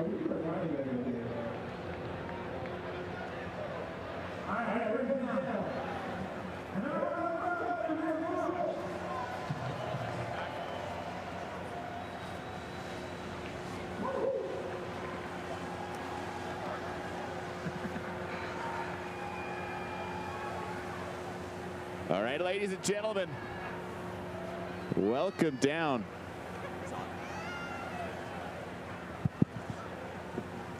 All right, ladies and gentlemen, welcome down.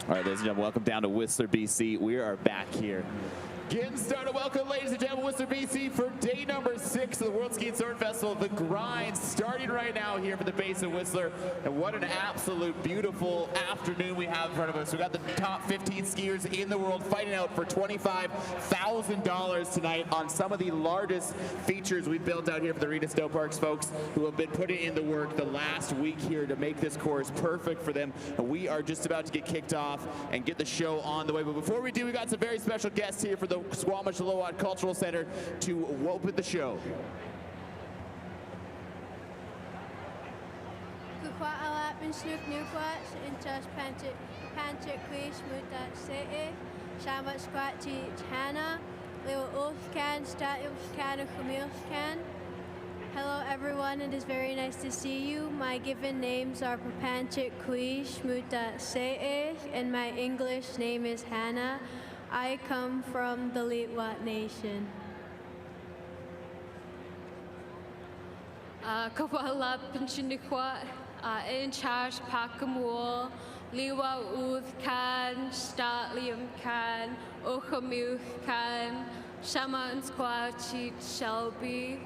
All right, ladies and gentlemen, welcome down to Whistler, BC. We are back here. Getting started. Welcome, ladies and gentlemen, Whistler, BC, for day number 6 of the World Ski and Sword Festival. The grind starting right now here for the base of Whistler. And what an absolute beautiful afternoon we have in front of us. We got the top 15 skiers in the world fighting out for $25,000 tonight on some of the largest features we've built out here for the Arena Snowparks folks who have been putting in the work the last week here to make this course perfect for them. And we are just about to get kicked off and get the show on the way. But before we do, we got some very special guests here for the Squamish-Lillooet Cultural Center to open the show. Hello everyone, it is very nice to see you. My given names are Papanchik Kuish Muta Se'eh, and my English name is Hannah. I come from the Lillooet Nation. Kawala Pinchinikwa, in charge Pakamul, Liwa Uth Khan, Statlium Khan, Ochamuth Khan, Shama and Squachi Shelby,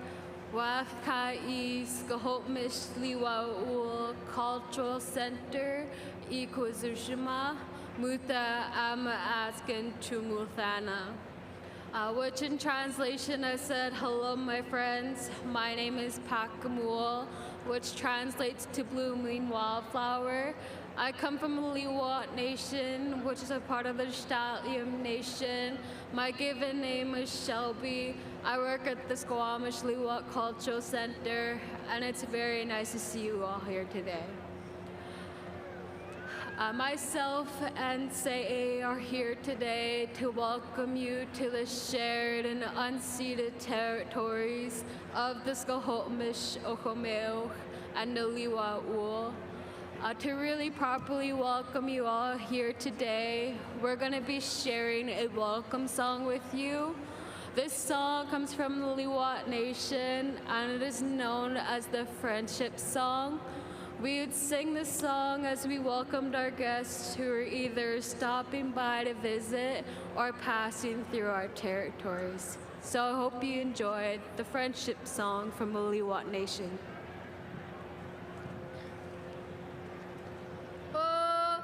Wafka East, Gahopmish Liwa Ul Cultural Center, Equazushima. Muta ama asken tumulthana. Which in translation I said, hello my friends, my name is Pakamul, which translates to blooming wildflower. I come from the Lillooet Nation, which is a part of the Statlium Nation. My given name is Shelby. I work at the Squamish-Lillooet Cultural Center, and it's very nice to see you all here today. Myself and Se'eh are here today to welcome you to the shared and unceded territories of the Squamish, Ochomeoch, and the Lillooet Ul. To really properly welcome you all here today, we're going to be sharing a welcome song with you. This song comes from the Lillooet Nation, and it is known as the Friendship Song. We would sing this song as we welcomed our guests who are either stopping by to visit or passing through our territories. So I hope you enjoyed the Friendship Song from the Lillooet Nation. Oh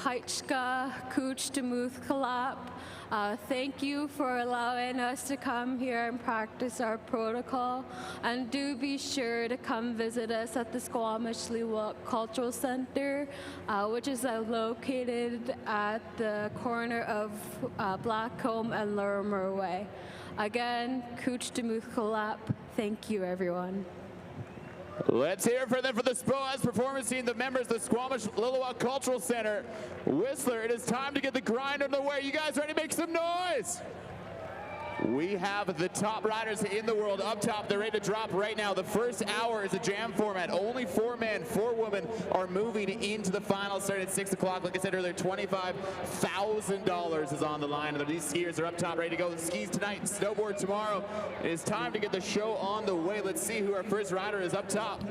Heichka Kuch Demuth Kalap. Thank you for allowing us to come here and practice our protocol. And do be sure to come visit us at the Squamish Leewalk Cultural Center, which is located at the corner of Blackcomb and Lorimer Way. Again, Kuch Demuth Kalap. Thank you, everyone. Let's hear it for them for the SPOAS performance team, the members of the Squamish Lillooet Cultural Center. Whistler, it is time to get the grind underway. You guys ready to make some noise? We have the top riders in the world up top. They're ready to drop right now. The first hour is a jam format. Only 4 men, 4 women are moving into the finals starting at 6 o'clock. Like I said earlier, $25,000 is on the line. And these skiers are up top ready to go. The skis tonight, snowboard tomorrow. It is time to get the show on the way. Let's see who our first rider is up top.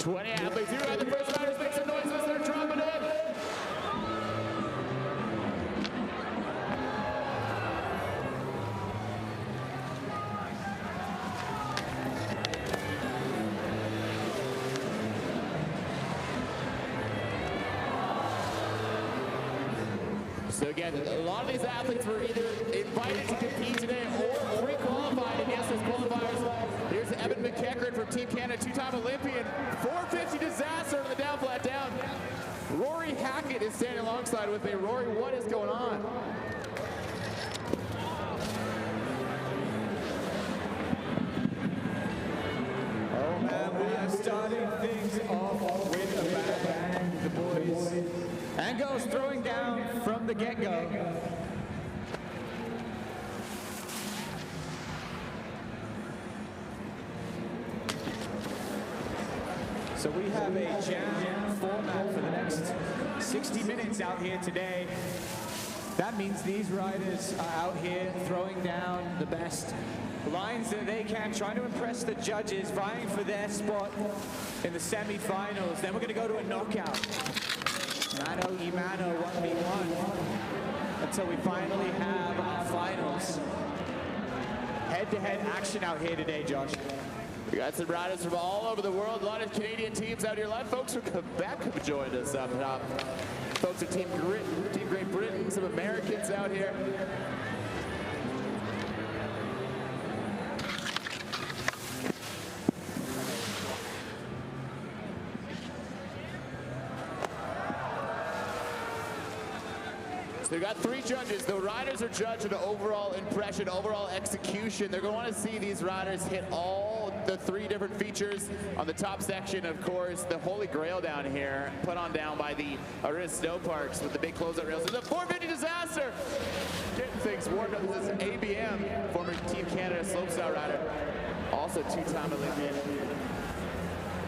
Athletes here are the first riders. Make some noise as they're dropping in. So again, a lot of these athletes were either invited to compete today or pre-qualified in yesterday's qualifiers. Here's Evan McEachran from Team Canada, 2-time Olympian. 450 disaster on the down flat down. Rory Hackett is standing alongside with me. Rory, what is going on? Oh man, we are starting things off with a bang. The boys and girls throwing down from the get-go. So we have a jam format for the next 60 minutes out here today. That means these riders are out here throwing down the best lines that they can, trying to impress the judges, vying for their spot in the semi-finals. Then we're going to go to a knockout. Mano y mano, 1v1, until we finally have our finals. Head-to-head action out here today, Josh. We got some riders from all over the world. A lot of Canadian teams out here. A lot of folks from Quebec have joined us up top. Folks at Team Great Britain, some Americans out here. They've got 3 judges. The riders are judged on overall impression, overall execution. They're going to want to see these riders hit all the 3 different features. On the top section, of course, the Holy Grail down here, put on down by the Arena Snow Parks with the big closeout rails. There's a 450 disaster. Getting things warmed up. This is ABM, former Team Canada slopestyle rider, also 2-time Olympian.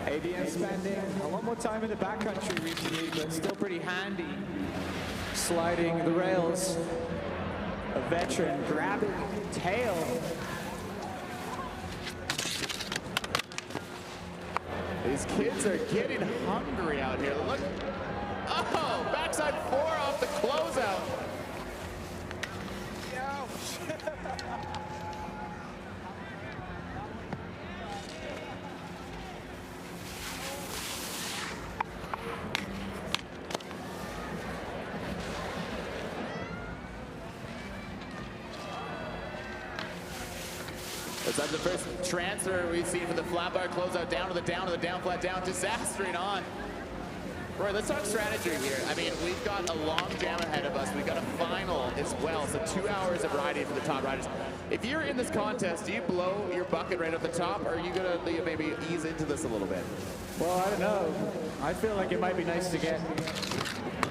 ABM spending a lot more time in the backcountry recently, but still pretty handy. Sliding the rails, a veteran grabbing tail. These kids are getting hungry out here. Look, oh, backside 4 off the closeout. That's the first transfer we've seen for the flat bar closeout, down to the down flat down, disastering on. Roy, let's talk strategy here. I mean, we've got a long jam ahead of us. We've got a final as well, so 2 hours of riding for the top riders. If you're in this contest, do you blow your bucket right at the top, or are you gonna maybe ease into this a little bit? Well, I don't know. I feel like it might be nice to get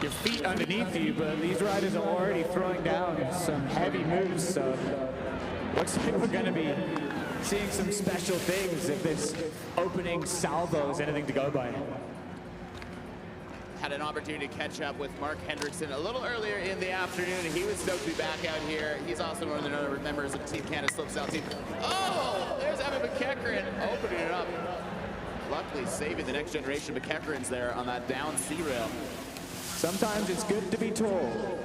your feet underneath you, but these riders are already throwing down some heavy moves, so looks like we're gonna be seeing some special things if this opening salvo is anything to go by. Had an opportunity to catch up with Mark Hendrickson a little earlier in the afternoon. He was stoked to be back out here. He's also one of the other members of Team Canada slopestyle team. Oh, there's Evan McEachran opening it up. luckily saving the next generation of McEachran's there on that down C rail. Sometimes it's good to be tall.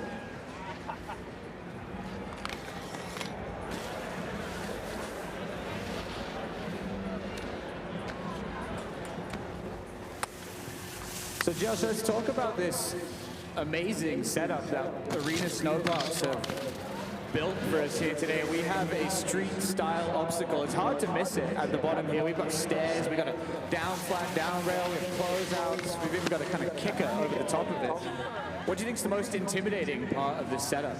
So Josh, let's talk about this amazing setup that Arena Snowparks have built for us here today. We have a street style obstacle. It's hard to miss it at the bottom here. We've got stairs, we've got a down flat down rail, we have closeouts, we've even got a kind of kicker over the top of it. What do you think is the most intimidating part of this setup?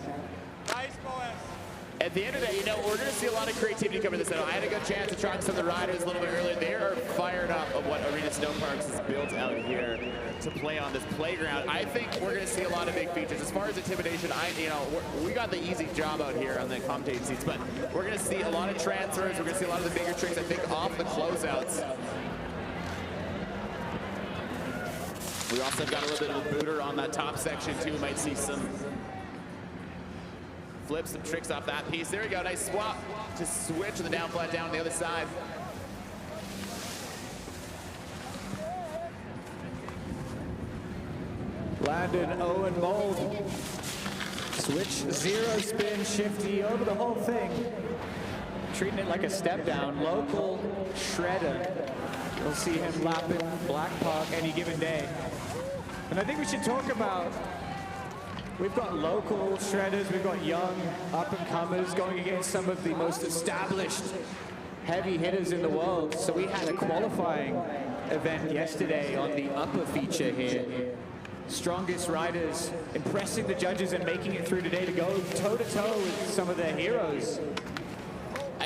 At the end of the day, you know, we're going to see a lot of creativity come in this setup. I had a good chance to talk to some of the riders a little bit earlier. They are fired up of what Arena Snowparks has built out here to play on this playground. I think we're going to see a lot of big features. As far as intimidation, we got the easy job out here on the commentating seats, but we're going to see a lot of transfers. We're going to see a lot of the bigger tricks, I think, off the closeouts. We also got a little bit of a booter on that top section, too. We might see some flips, some tricks off that piece. There we go, nice swap to switch to the down flat down the other side. Landon Owen Mold. Switch, zero spin, shifty over the whole thing. Treating it like a step down. Local shredder. We'll see him lapping Black Park any given day. And I think we should talk about, we've got local shredders, we've got young up-and-comers going against some of the most established heavy hitters in the world. So we had a qualifying event yesterday on the upper feature here. Strongest riders impressing the judges and making it through today to go toe-to-toe with some of their heroes.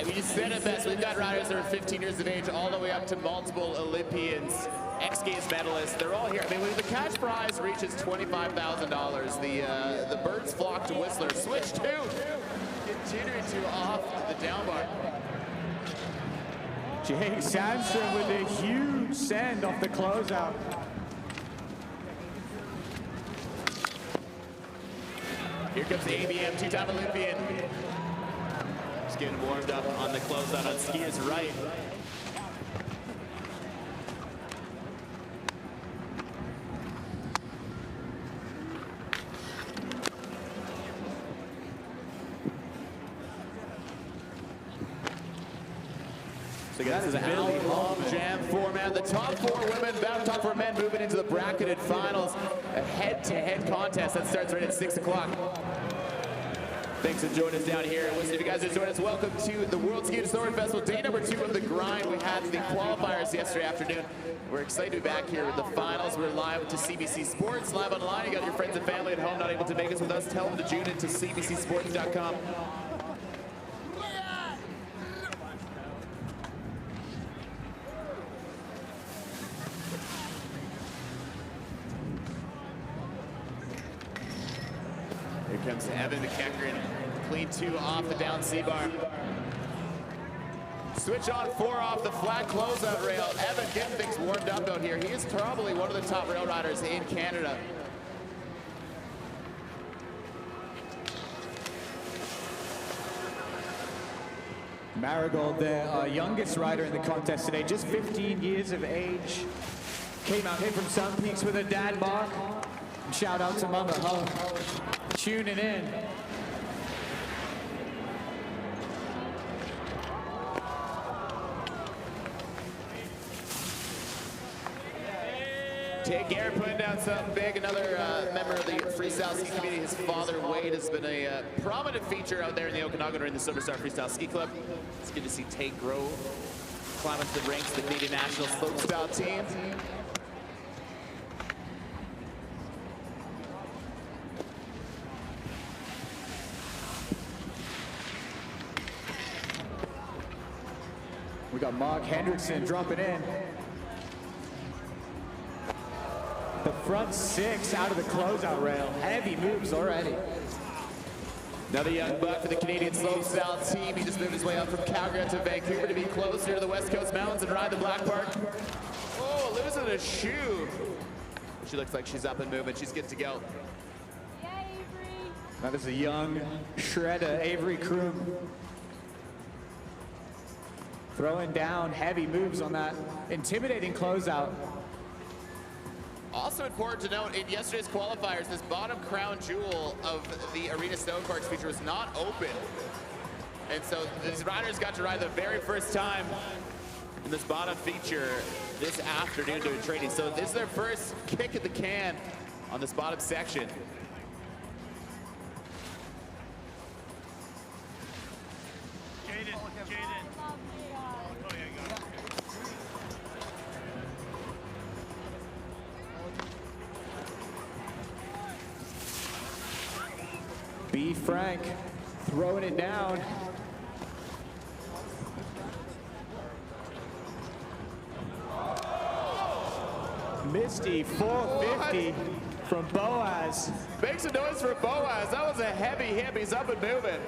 We just said it best. We've got riders that are 15 years of age all the way up to multiple Olympians, X Games medalists. They're all here. I mean, when the cash prize reaches $25,000, the birds flock to Whistler. Switch 2, continuing to off the down bar. Jake Sandstrom with a huge send off the closeout. Here comes the ABM, two-time Olympian. Just getting warmed up on the closeout on skier's right. So this is an hour-long jam format. The top 4 women, the top 4 men moving into the bracketed finals. A head-to-head contest that starts right at 6 o'clock. Thanks for joining us down here. Listen, if you guys are joining us, welcome to the World Ski and Snowboard Festival, day number 2 of the grind. We had the qualifiers yesterday afternoon. We're excited to be back here with the finals. We're live to CBC Sports, live online. You got your friends and family at home not able to make us with us. Tell them to tune in to cbcsports.com. Here comes Evan McEachran, clean 2 off the down C-bar. Switch on 4 off the flat closeout rail. Evan getting things warmed up out here. He is probably one of the top rail riders in Canada. Marigold, their youngest rider in the contest today, just 15 years of age. Came out here from Sun Peaks with her dad, Mark. And shout out to Mama Ho, tuning in. Tate Garrett putting down something big. Another member of the freestyle ski community. His father, Wade, has been a prominent feature out there in the Okanagan during the Superstar Freestyle Ski Club. It's good to see Tate grow, climb into the ranks of the Canadian National Slopestyle team. We got Mark Hendrickson dropping in. The front 6 out of the closeout rail. Heavy moves already. Another young buck for the Canadian slopestyle team. He just moved his way up from Calgary to Vancouver to be closer to the West Coast Mountains and ride the Black Park. Oh, losing a shoe. She looks like she's up and moving. She's good to go. Yeah, Avery. That is a young shredder, Avery Kroom. throwing down heavy moves on that intimidating closeout. Also important to note, in yesterday's qualifiers, this bottom crown jewel of the Arena Snowparks feature was not open. And so these riders got to ride the very first time in this bottom feature this afternoon doing training. So this is their first kick at the can on this bottom section. B. Frank throwing it down. Misty 450 from Boaz. Make some noise for Boaz. That was a heavy hip. He's up and moving.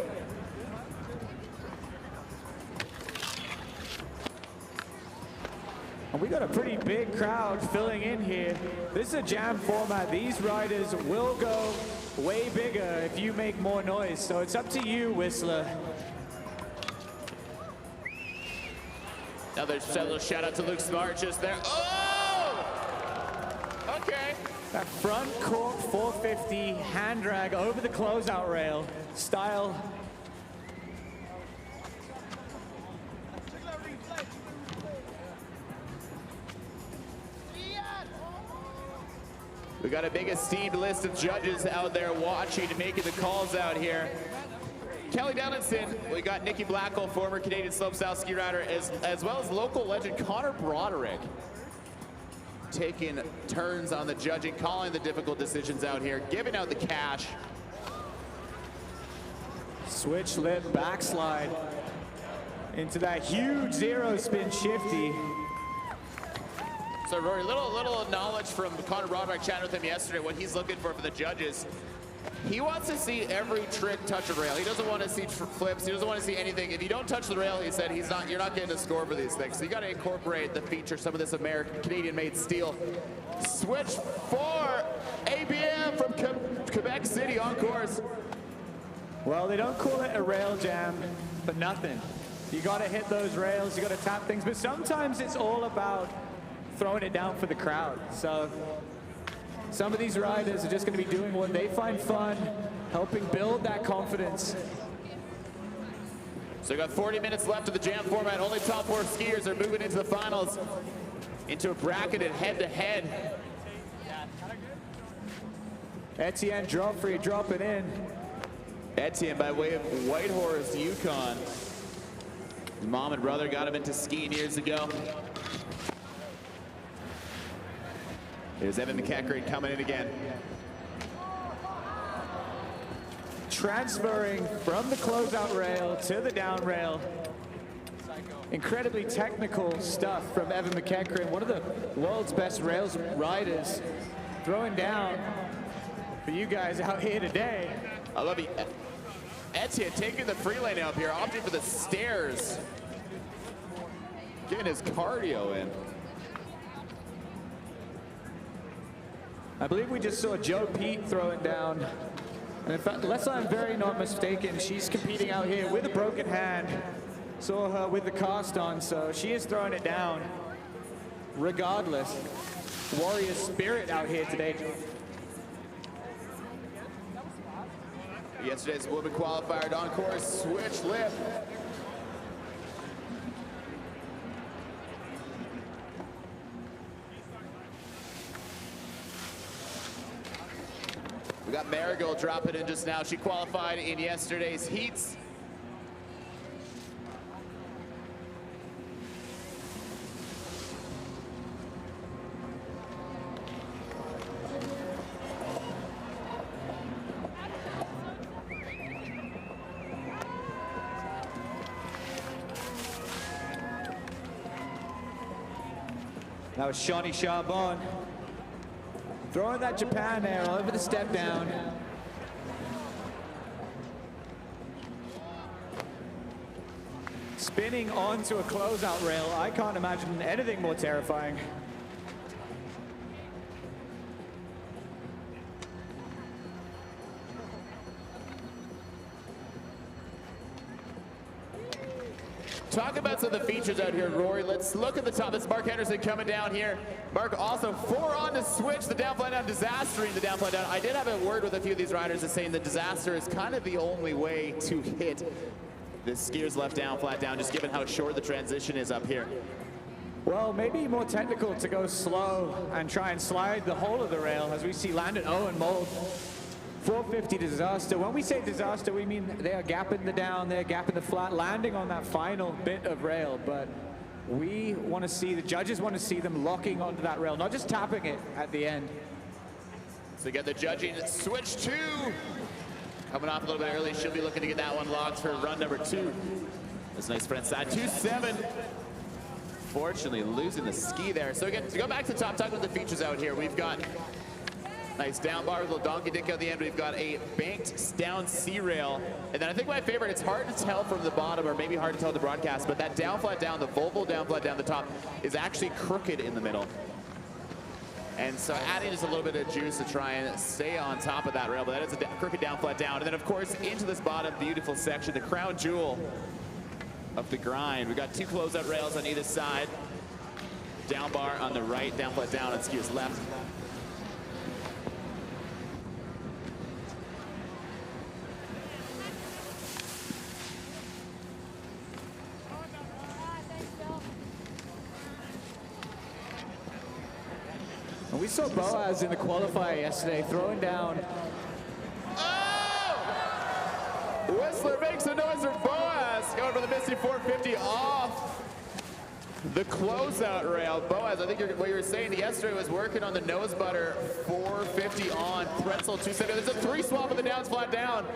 And we got a pretty big crowd filling in here. This is a jam format. These riders will go way bigger if you make more noise. So it's up to you, Whistler. Another little shout out to Luke Smart just there. Oh! Okay. That front cork 450 hand drag over the closeout rail style. We got a big esteemed list of judges out there watching and making the calls out here. Kelly Donaldson, we got Nikki Blackwell, former Canadian slopestyle ski rider, as well as local legend Connor Broderick, taking turns on the judging, calling the difficult decisions out here, giving out the cash. Switch lip backslide into that huge zero spin shifty. So Rory, little knowledge from Connor Broderick, chatting with him yesterday, what he's looking for the judges. He wants to see every trick touch a rail. He doesn't want to see flips. He doesn't want to see anything. If you don't touch the rail, he said, you're not getting a score for these things. So you got to incorporate the feature, some of this American, Canadian-made steel. Switch for ABM from Quebec City on course. Well, they don't call it a rail jam for nothing. You got to hit those rails. You got to tap things. But sometimes it's all about throwing it down for the crowd. So some of these riders are just going to be doing what they find fun, helping build that confidence. So we got 40 minutes left of the jam format. Only top 4 skiers are moving into the finals, into a bracketed head-to-head. Etienne Joffrey dropping in. Etienne by way of Whitehorse, Yukon. His mom and brother got him into skiing years ago. Here's Evan McEachran coming in again. Transferring from the closeout rail to the down rail. Incredibly technical stuff from Evan McEachran, one of the world's best rails riders, throwing down for you guys out here today. I love it. Etienne taking the free lane up here, opting for the stairs. Getting his cardio in. I believe we just saw Joe Pete throw it down. And in fact, unless I'm very not mistaken, she's competing out here with a broken hand. Saw her with the cast on, so she is throwing it down. Regardless, warrior spirit out here today. Yesterday's women qualifier on course, switch lip. We got Marigold dropping in just now. She qualified in yesterday's heats. That was Shawnee Charbon. Throwing that Japan air over the step down. Spinning onto a closeout rail. I can't imagine anything more terrifying. talk about some of the features out here, Rory. Let's look at the top. This is Mark Henderson coming down here. Mark also 4 on to switch the down flat down, Disaster in the down flat down. I did have a word with a few of these riders that's saying the Disaster is kind of the only way to hit this skier's left down flat down, just given how short the transition is up here. Well, maybe more technical to go slow and try and slide the whole of the rail, as we see Landon Owen Mold. 450 Disaster. When we say Disaster, we mean they are gapping the down, they're gapping the flat, landing on that final bit of rail. But we want to see, the judges want to see them locking onto that rail, not just tapping it at the end. So get the judging switch 2. Coming off a little bit early, she'll be looking to get that one locked for run number 2. That's nice front side, 2-7. Fortunately, losing the ski there. So again, to go back to the top, talking about the features out here, we've got nice down bar with a little donkey dick at the end. We've got a banked down C rail. And then I think my favorite, it's hard to tell from the bottom, or maybe hard to tell the broadcast, but that down flat down, the Volvo down flat down the top, is actually crooked in the middle. And so adding just a little bit of juice to try and stay on top of that rail, but that is a crooked down flat down. And then of course, into this bottom beautiful section, the crown jewel of the grind. We've got 2 closeout rails on either side. Down bar on the right, down flat down on skier's left. And we saw Boaz in the qualifier yesterday throwing down. Oh! Whistler makes a noise for Boaz. Going for the Misty 450 off the closeout rail. Boaz, I think what you were saying yesterday was working on the nose butter 450 on pretzel 270. There's a 3 swap of the downs flat down.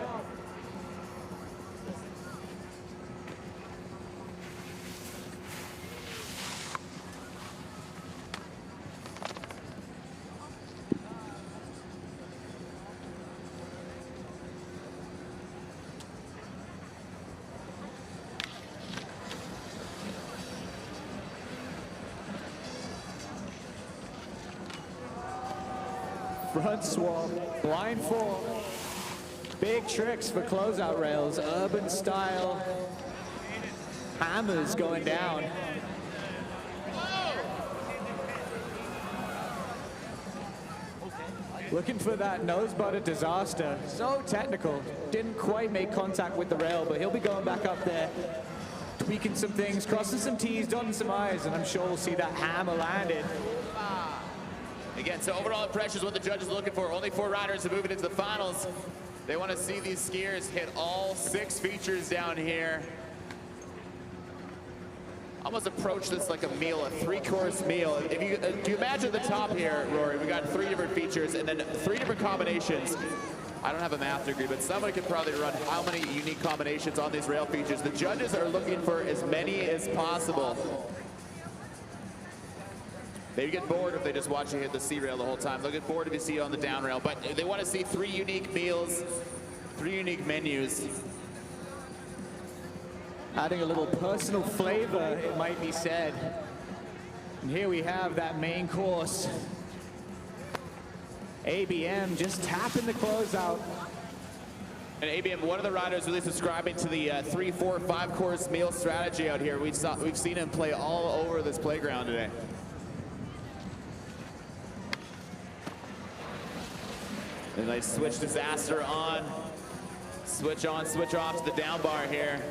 Front swap, blind 4. Big tricks for closeout rails, urban style. Hammers going down. Looking for that nose butter Disaster. So technical. Didn't quite make contact with the rail, but he'll be going back up there, tweaking some things, crossing some T's, dotting some I's, and I'm sure we'll see that hammer landed. Again, so overall impression is what the judges are looking for. Only 4 riders are moving into the finals. They want to see these skiers hit all 6 features down here. Almost approach this like a meal, a 3-course meal. If you do you imagine the top here, Rory? We got 3 different features and then 3 different combinations. I don't have a math degree, but somebody could probably run how many unique combinations on these rail features. The judges are looking for as many as possible. They get bored if they just watch you hit the C rail the whole time. They'll get bored if you see you on the down rail. But they want to see 3 unique meals, 3 unique menus. Adding a little personal flavor, it might be said. And here we have that main course. ABM just tapping the closeout. And ABM, one of the riders really subscribing to the 3, 4, 5-course meal strategy out here. We've seen him play all over this playground today. A nice switch Disaster on. Switch on, switch off to the down bar here.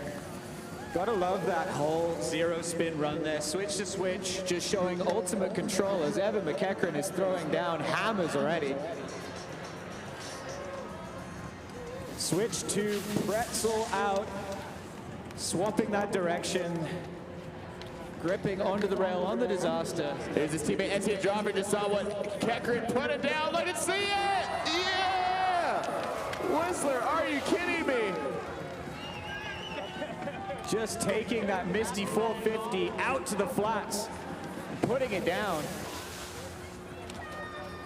Gotta love that whole 0 spin run there. Switch to switch, just showing ultimate control as Evan McEachran is throwing down hammers already. Switch to pretzel out, swapping that direction. Gripping onto the rail on the Disaster. There's his teammate Etienne Joffe, just saw what Keckren put it down. Look and see it! Yeah! Whistler, are you kidding me? Just taking that Misty 450 out to the flats, putting it down.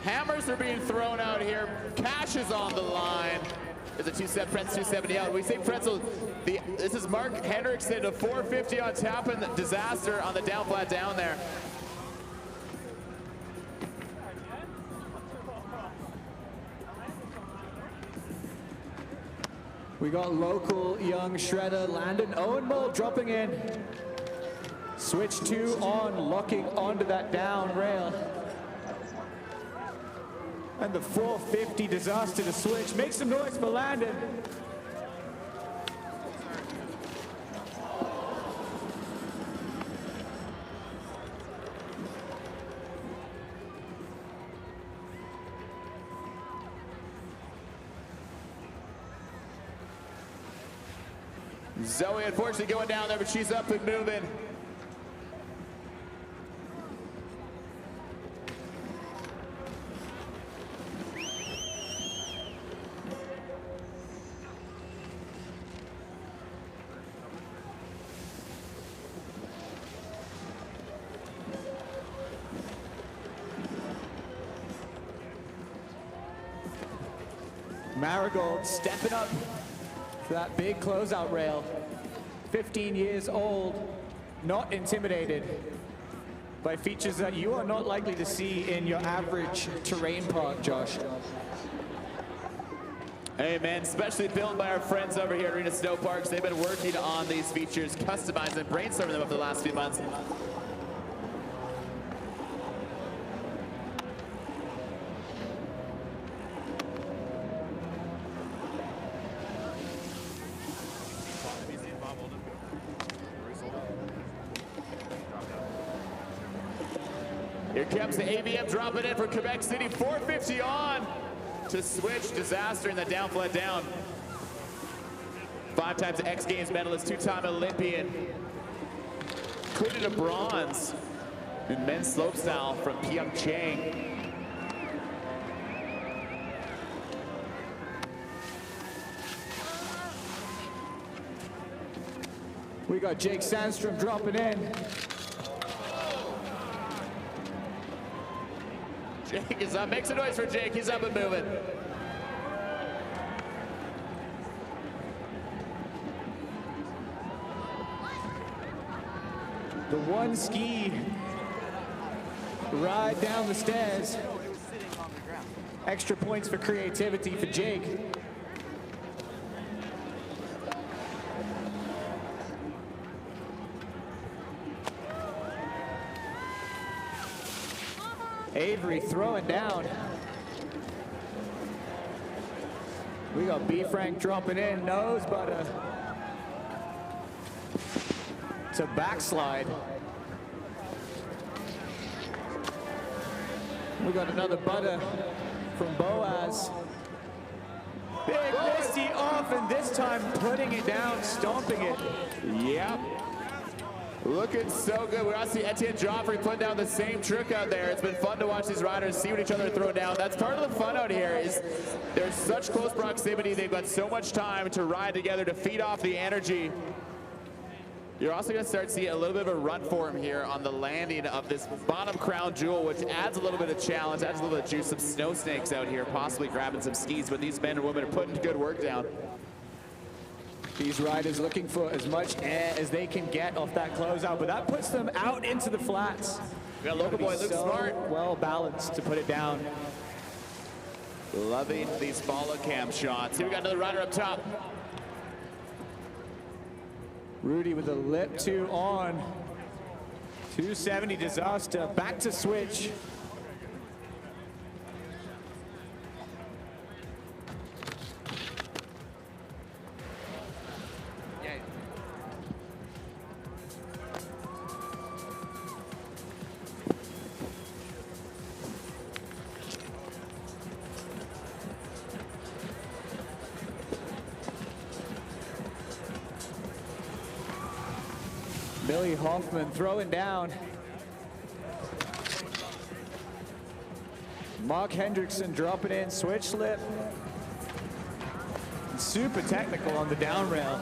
Hammers are being thrown out here. Cash is on the line. There's a 2-set Pretzel 270 out. We say Pretzel, this is Mark Hendrickson, a 450 on tap and the Disaster on the down flat down there. We got local young shredder Landon Owen Mold dropping in. Switch 2 on, locking onto that down rail. And the 450 disaster to switch. Make some noise for Landon. Zoe unfortunately going down there, but she's up and moving. Marigold stepping up for that big closeout rail. 15 years old, not intimidated by features that you are not likely to see in your average terrain park, Josh. Hey man, especially built by our friends over here at Arena Snow Parks. They've been working on these features, customizing and brainstorming them over the last few months. Here comes the AVM dropping in for Quebec City, 450 on to switch. Disaster in the down flat down. 5 times X Games medalist, 2-time Olympian. Included a bronze in men's slopestyle from Pyeongchang. We got Jake Sandstrom dropping in. Jake is up. Make some noise for Jake. He's up and moving. The one ski ride down the stairs. Extra points for creativity for Jake. Avery throwing down. We got B. Frank dropping in, nose butter. It's a backslide. We got another butter from Boaz. Big Misty off, and this time putting it down, stomping it. Yep. Looking so good. We're also see Etienne Joffrey putting down the same trick out there. It's been fun to watch these riders see what each other throw down. That's part of the fun out here is there's such close proximity. They've got so much time to ride together to feed off the energy. You're also going to start seeing a little bit of a run for him here on the landing of this bottom crown jewel, which adds a little bit of challenge, adds a little bit of juice. Some snow snakes out here, possibly grabbing some skis, but these men and women are putting good work down. These riders looking for as much air as they can get off that closeout, but that puts them out into the flats. We got local boy Luke Smart. Well balanced to put it down. Loving these follow cam shots. Here we got another rider up top. Rudy with a lip 2 on. 270 disaster, back to switch. Billy Hoffman throwing down. Mark Hendrickson dropping in, switch slip. Super technical on the down rail.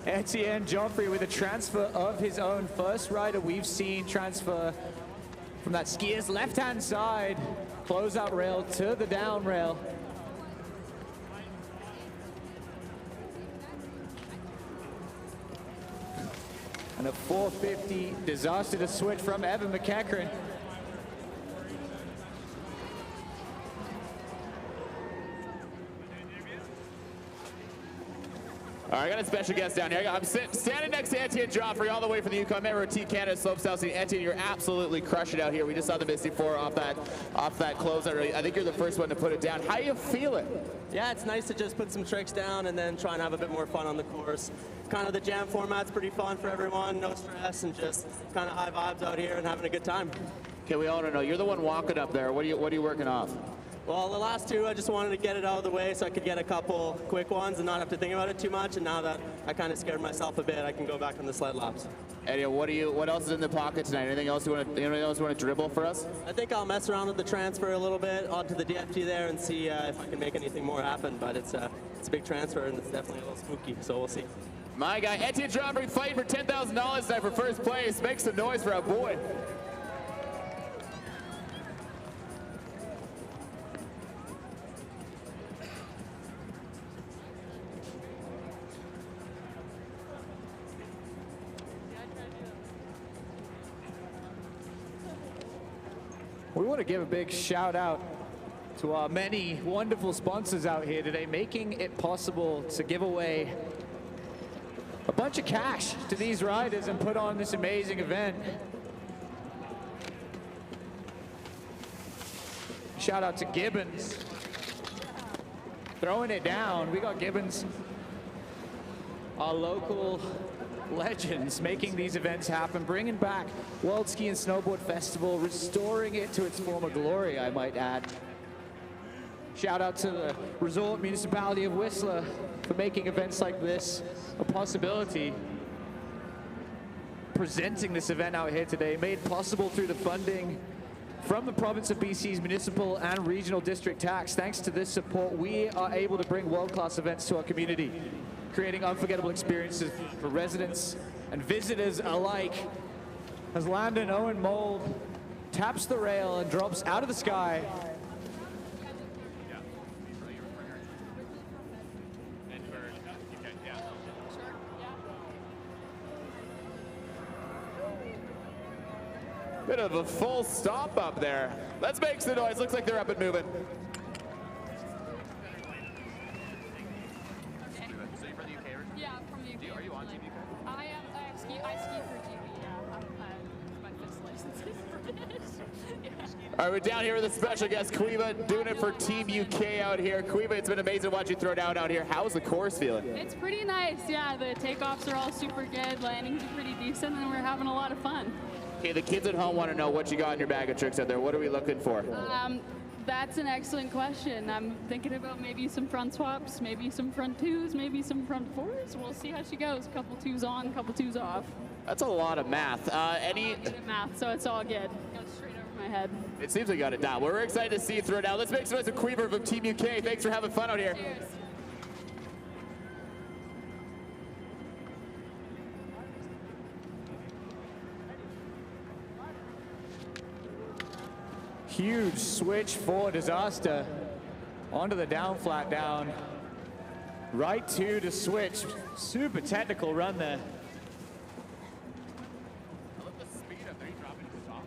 Etienne Joffrey with a transfer of his own. First rider we've seen transfer from that skier's left-hand side, closeout rail to the down rail. And a 450 disaster to switch from Evan McEachran. All right, I got a special guest down here. I'm standing next to Etienne Joffrey, all the way from the Yukon, member of Team Canada Slopestyle Scene. Etienne, you're absolutely crushing out here. We just saw the Misty 4 off that close. I think you're the first one to put it down. How you feeling? Yeah, it's nice to just put some tricks down and then try and have a bit more fun on the course. Kind of the jam format's pretty fun for everyone, no stress, and just kind of high vibes out here and having a good time. Okay, we all don't know. You're the one walking up there. What are you working off? Well, the last two, I just wanted to get it out of the way so I could get a couple quick ones and not have to think about it too much. And now that I kind of scared myself a bit, I can go back on the sled laps. Eddie, what else is in the pocket tonight? Anything else you want to dribble for us? I think I'll mess around with the transfer a little bit onto the DFT there and see if I can make anything more happen. But it's a big transfer and it's definitely a little spooky, so we'll see. My guy, Etienne Joffrey, fighting for $10,000 tonight for first place. Make some noise for our boy. We want to give a big shout out to our many wonderful sponsors out here today, making it possible to give away a bunch of cash to these riders and put on this amazing event. Shout out to Gibbons, throwing it down. We got Gibbons, our local legends, making these events happen, bringing back World Ski and Snowboard Festival, restoring it to its former glory, I might add. Shout out to the Resort Municipality of Whistler for making events like this a possibility. Presenting this event out here today, made possible through the funding from the province of BC's municipal and regional district tax. Thanks to this support, we are able to bring world-class events to our community, creating unforgettable experiences for residents and visitors alike. As Landon Owen Mold taps the rail and drops out of the sky. Bit of a full stop up there. Let's make some noise. Looks like they're up and moving. Yeah, from the UK. Are you on Team UK? I am. I ski for GB. Yeah, my fifth license is British. Yeah. All right, we're down here with a special guest, Quiva, doing it for Team UK out here. Quiva, it's been amazing to watch you throw down out here. How's the course feeling? It's pretty nice. Yeah, the takeoffs are all super good. Landings are pretty decent, and we're having a lot of fun. Okay, the kids at home want to know what you got in your bag of tricks out there. What are we looking for? That's an excellent question. I'm thinking about maybe some front swaps, maybe some front twos, maybe some front fours. We'll see how she goes. Couple twos on, couple twos off. That's a lot of math. Any math, so it's all good. Goes straight over my head. It seems we got it down. We're excited to see you throw it down. Let's make some noise with Quiva from Team UK. Thanks for having fun out here. Cheers. Huge switch for Disaster onto the down flat down. Right two to switch. Super technical run there. I love the speed up there. He's dropping to the top.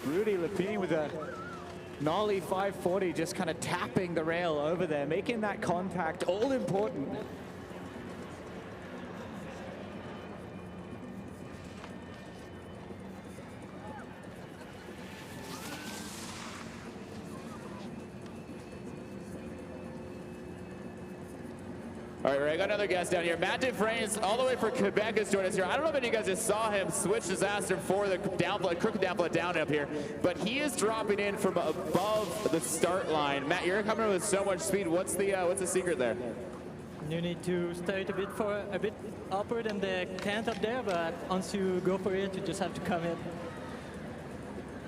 Rudy Lepine with a Nollie 540, just kind of tapping the rail over there, making that contact all important. All right, I got another guest down here. Matt Dufresne, all the way from Quebec, is joining us here. I don't know if any of you guys just saw him switch Disaster for the crooked down flat down up here, but he is dropping in from above the start line. Matt, you're coming in with so much speed. What's the secret there? You need to start a bit upward in the cant up there, but once you go for it, you just have to come in.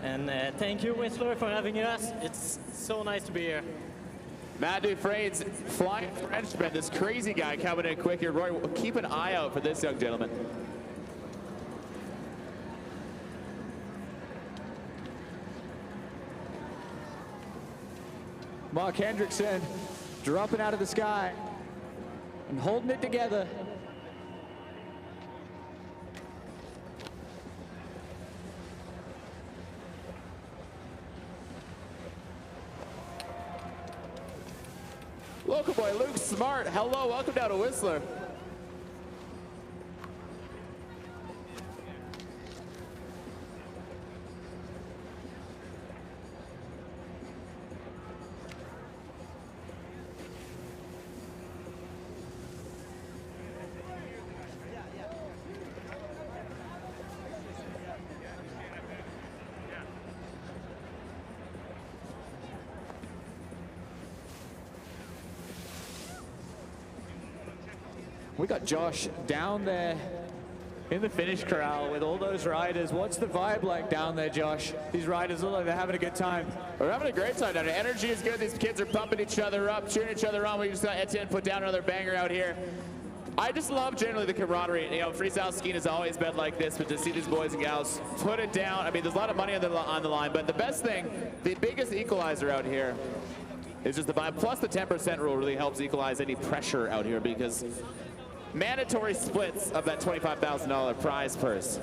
And thank you, Whistler, for having us. It's so nice to be here. Matt Dufresne's flying Frenchman, this crazy guy coming in quick here. Roy, keep an eye out for this young gentleman. Mark Hendrickson dropping out of the sky and holding it together. Local boy Luke Smart, hello, welcome down to Whistler. We got Josh down there in the finish corral with all those riders. What's the vibe like down there, Josh? These riders look like they're having a good time. We're having a great time down here. Energy is good. These kids are pumping each other up, cheering each other on. We just got Etienne put down another banger out here. I just love generally the camaraderie. You know, freestyle skiing has always been like this, but to see these boys and gals put it down, I mean, there's a lot of money on the line, but the best thing, the biggest equalizer out here is just the vibe. Plus the 10% rule really helps equalize any pressure out here because mandatory splits of that $25,000 prize purse.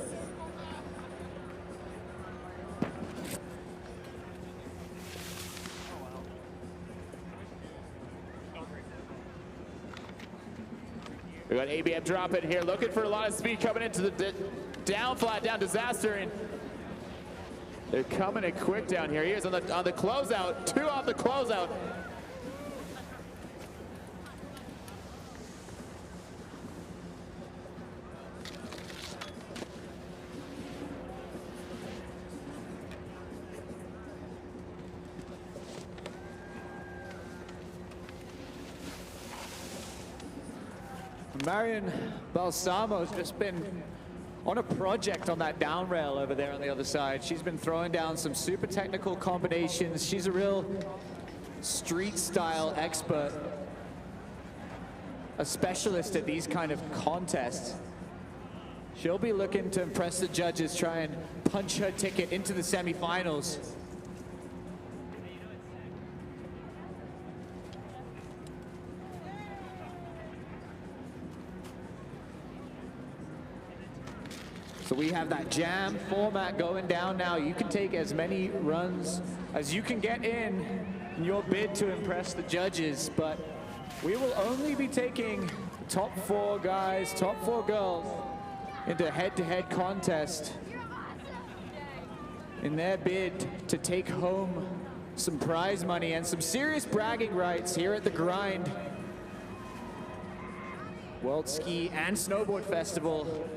We got ABM dropping here, looking for a lot of speed coming into the down flat, down disaster, and they're coming in quick down here. He is on the closeout, 2 off the closeout. Marion Balsamo's just been on a project on that down rail over there on the other side. She's been throwing down some super technical combinations. She's a real street style expert, a specialist at these kind of contests. She'll be looking to impress the judges, try and punch her ticket into the semifinals. So we have that jam format going down now. You can take as many runs as you can get in your bid to impress the judges, but we will only be taking top 4 guys, top 4 girls into head-to-head contest in their bid to take home some prize money and some serious bragging rights here at the Grind World Ski and Snowboard Festival.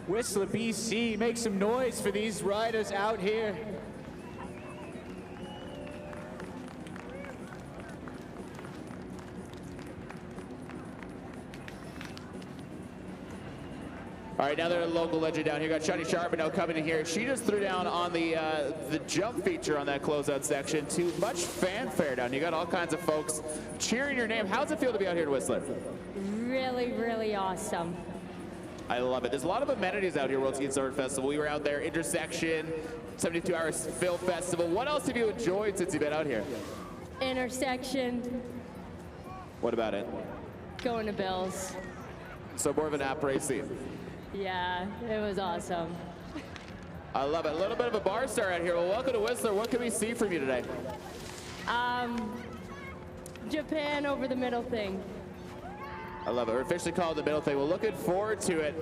Whistler, BC, make some noise for these riders out here. All right, another local legend down here. Got Shani Charbonneau coming in here. She just threw down on the jump feature on that closeout section. Too much fanfare down. You got all kinds of folks cheering your name. How's it feel to be out here in Whistler? Really, really awesome. I love it. There's a lot of amenities out here, World Ski and Snowboard Festival. We were out there, Intersection, 72 Hours Film Festival. What else have you enjoyed since you've been out here? Intersection, What about it? going to Bills. So more of an app racing. Yeah, it was awesome. I love it. A little bit of a bar star out here. Well, welcome to Whistler. What can we see from you today? Japan over the middle thing. I love it. We're officially called the middle thing. We're looking forward to it.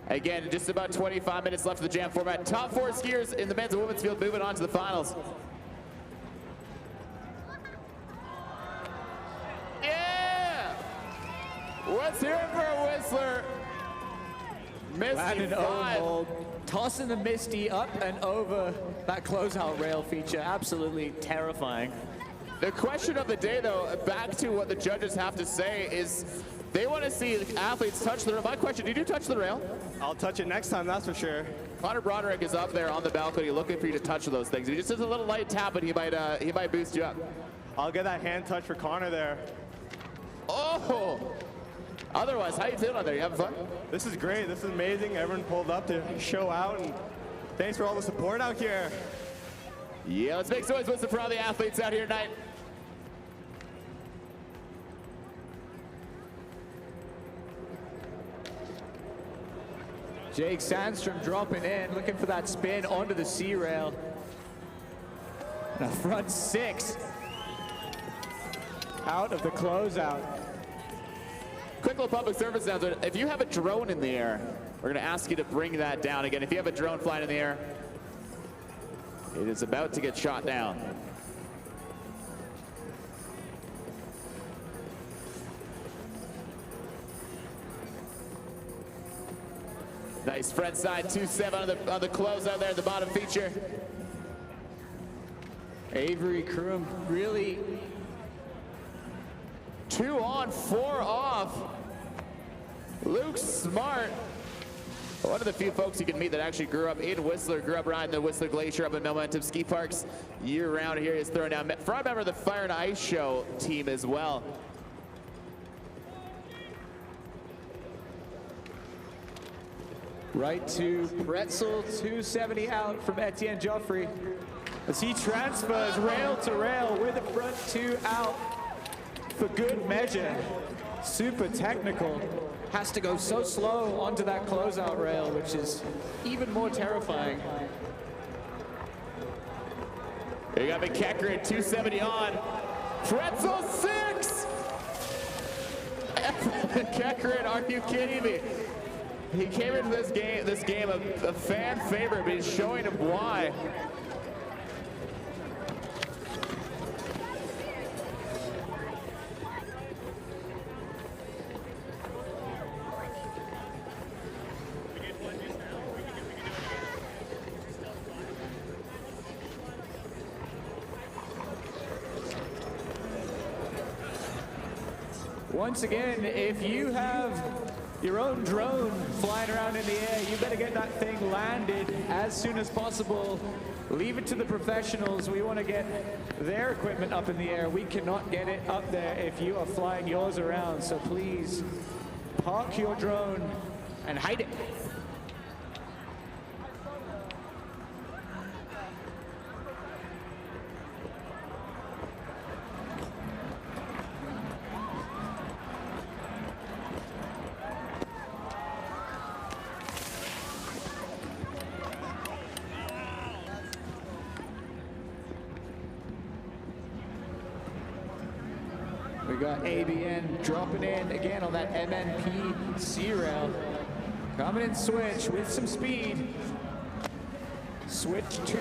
Again, just about 25 minutes left of the jam format. Top 4 skiers in the men's and women's field moving on to the finals. Yeah! Let's hear it for Whistler. Misty 5. Tossing the Misty up and over that closeout rail feature. Absolutely terrifying. The question of the day, though, back to what the judges have to say, is they want to see athletes touch the rail. My question, did you touch the rail? I'll touch it next time, that's for sure. Connor Broderick is up there on the balcony looking for you to touch those things. If he just does a little light tap, and he might boost you up. I'll get that hand touch for Connor there. Oh! Otherwise, how you feeling out there? You having fun? This is great. This is amazing. Everyone pulled up to show out, and thanks for all the support out here. Yeah, let's make some noise for all the athletes out here tonight. Jake Sandstrom dropping in, looking for that spin onto the C rail. And a front 6. out of the closeout. Quick little public service announcement. If you have a drone in the air, we're going to ask you to bring that down again. If you have a drone flying in the air, it is about to get shot down. Nice front side 2-7 on the closeout there at the bottom feature. Avery Krum really 2 on, 4 off. Luke Smart, one of the few folks you can meet that actually grew up in Whistler, grew up riding the Whistler Glacier up at Momentum Ski Parks year round. Here he's throwing down, front member of the Fire and Ice Show team as well. right to Pretzel, 270 out from Etienne Joffrey. As he transfers rail to rail with the front 2 out for good measure. Super technical. Has to go so slow onto that closeout rail, which is even more terrifying. You got McEachran at 270 on. Pretzel 6! McEachran, are you kidding me? He came into this game a fan favorite, but he's showing him why. Once again, if you have your own drone flying around in the air, you better get that thing landed as soon as possible. Leave it to the professionals. We want to get their equipment up in the air. We cannot get it up there if you are flying yours around. So please park your drone and hide it. We got ABN dropping in again on that MNP C rail. Coming in switch with some speed. Switch 2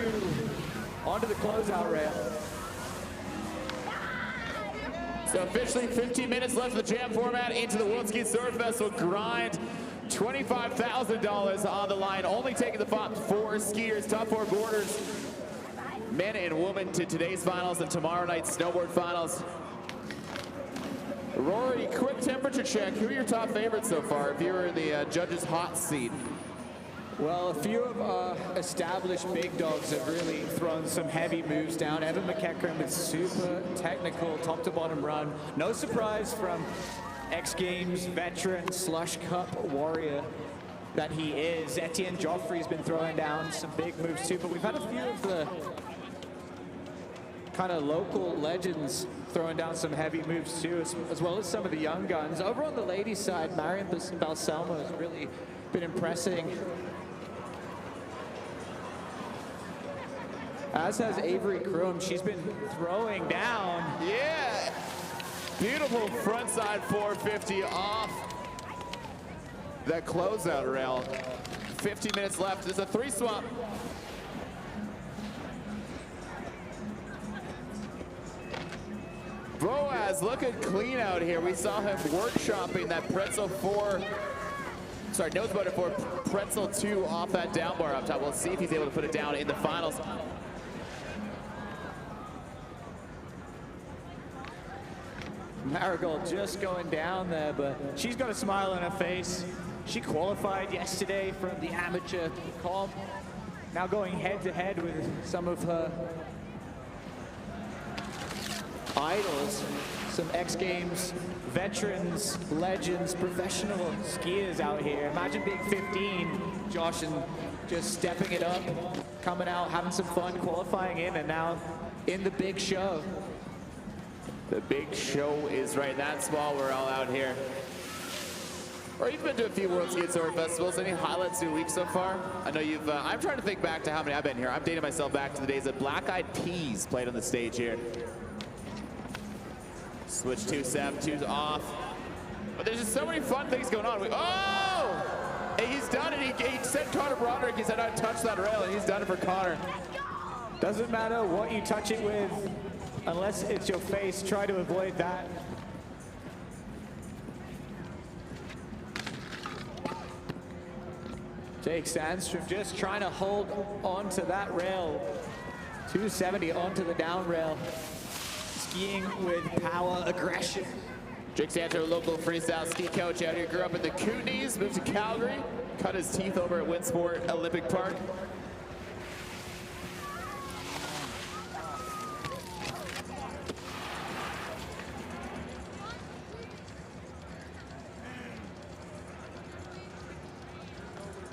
onto the closeout rail. So officially 15 minutes left of the jam format into the World Ski Sword Festival grind. $25,000 on the line, only taking the top 4 skiers, top 4 boarders, men and women, to today's finals and tomorrow night's snowboard finals. Rory, quick temperature check. Who are your top favorites so far if you were in the judges' hot seat? Well, a few of our established big dogs have really thrown some heavy moves down. Evan McEachran with super technical top to bottom run. No surprise from X Games veteran Slush Cup warrior that he is. Etienne Joffrey's been throwing down some big moves too, but we've had a few of the kind of local legends throwing down some heavy moves too, as well as some of the young guns. Over on the ladies' side, Marion Balsamo has really been impressing, as has Avery Krum. She's been throwing down. Yeah, beautiful frontside 450 off that closeout rail. 15 minutes left. There's a 3 swap. Boaz looking clean out here. We saw him workshopping that Pretzel 4, sorry, nose butter 4, Pretzel 2 off that down bar up top. We'll see if he's able to put it down in the finals. Marigold just going down there, but she's got a smile on her face. She qualified yesterday from the amateur comp, now going head to head with some of her idols, some X Games veterans, legends, professional skiers out here. Imagine being 15, Josh, and just stepping it up, coming out, having some fun, qualifying in, and now in the big show. The big show is right. That's while we're all out here. Or you've been to a few World Ski Sword Festivals. Any highlights of your week so far? I know you've, I'm trying to think back to how many I've been here. I'm dating myself back to the days that Black Eyed Peas played on the stage here. Switch 2-7, 2's off. But there's just so many fun things going on. Oh! And he's done it. He sent Connor Broderick. He said, "I'd touch that rail," and he's done it for Connor. Doesn't matter what you touch it with, unless it's your face. Try to avoid that. Jake Sandstrom just trying to hold onto that rail. 270 onto the down rail. Skiing with power, aggression. Jake Sandstrom, a local freestyle ski coach out here, grew up in the Kootenays, moved to Calgary, cut his teeth over at Winsport Olympic Park.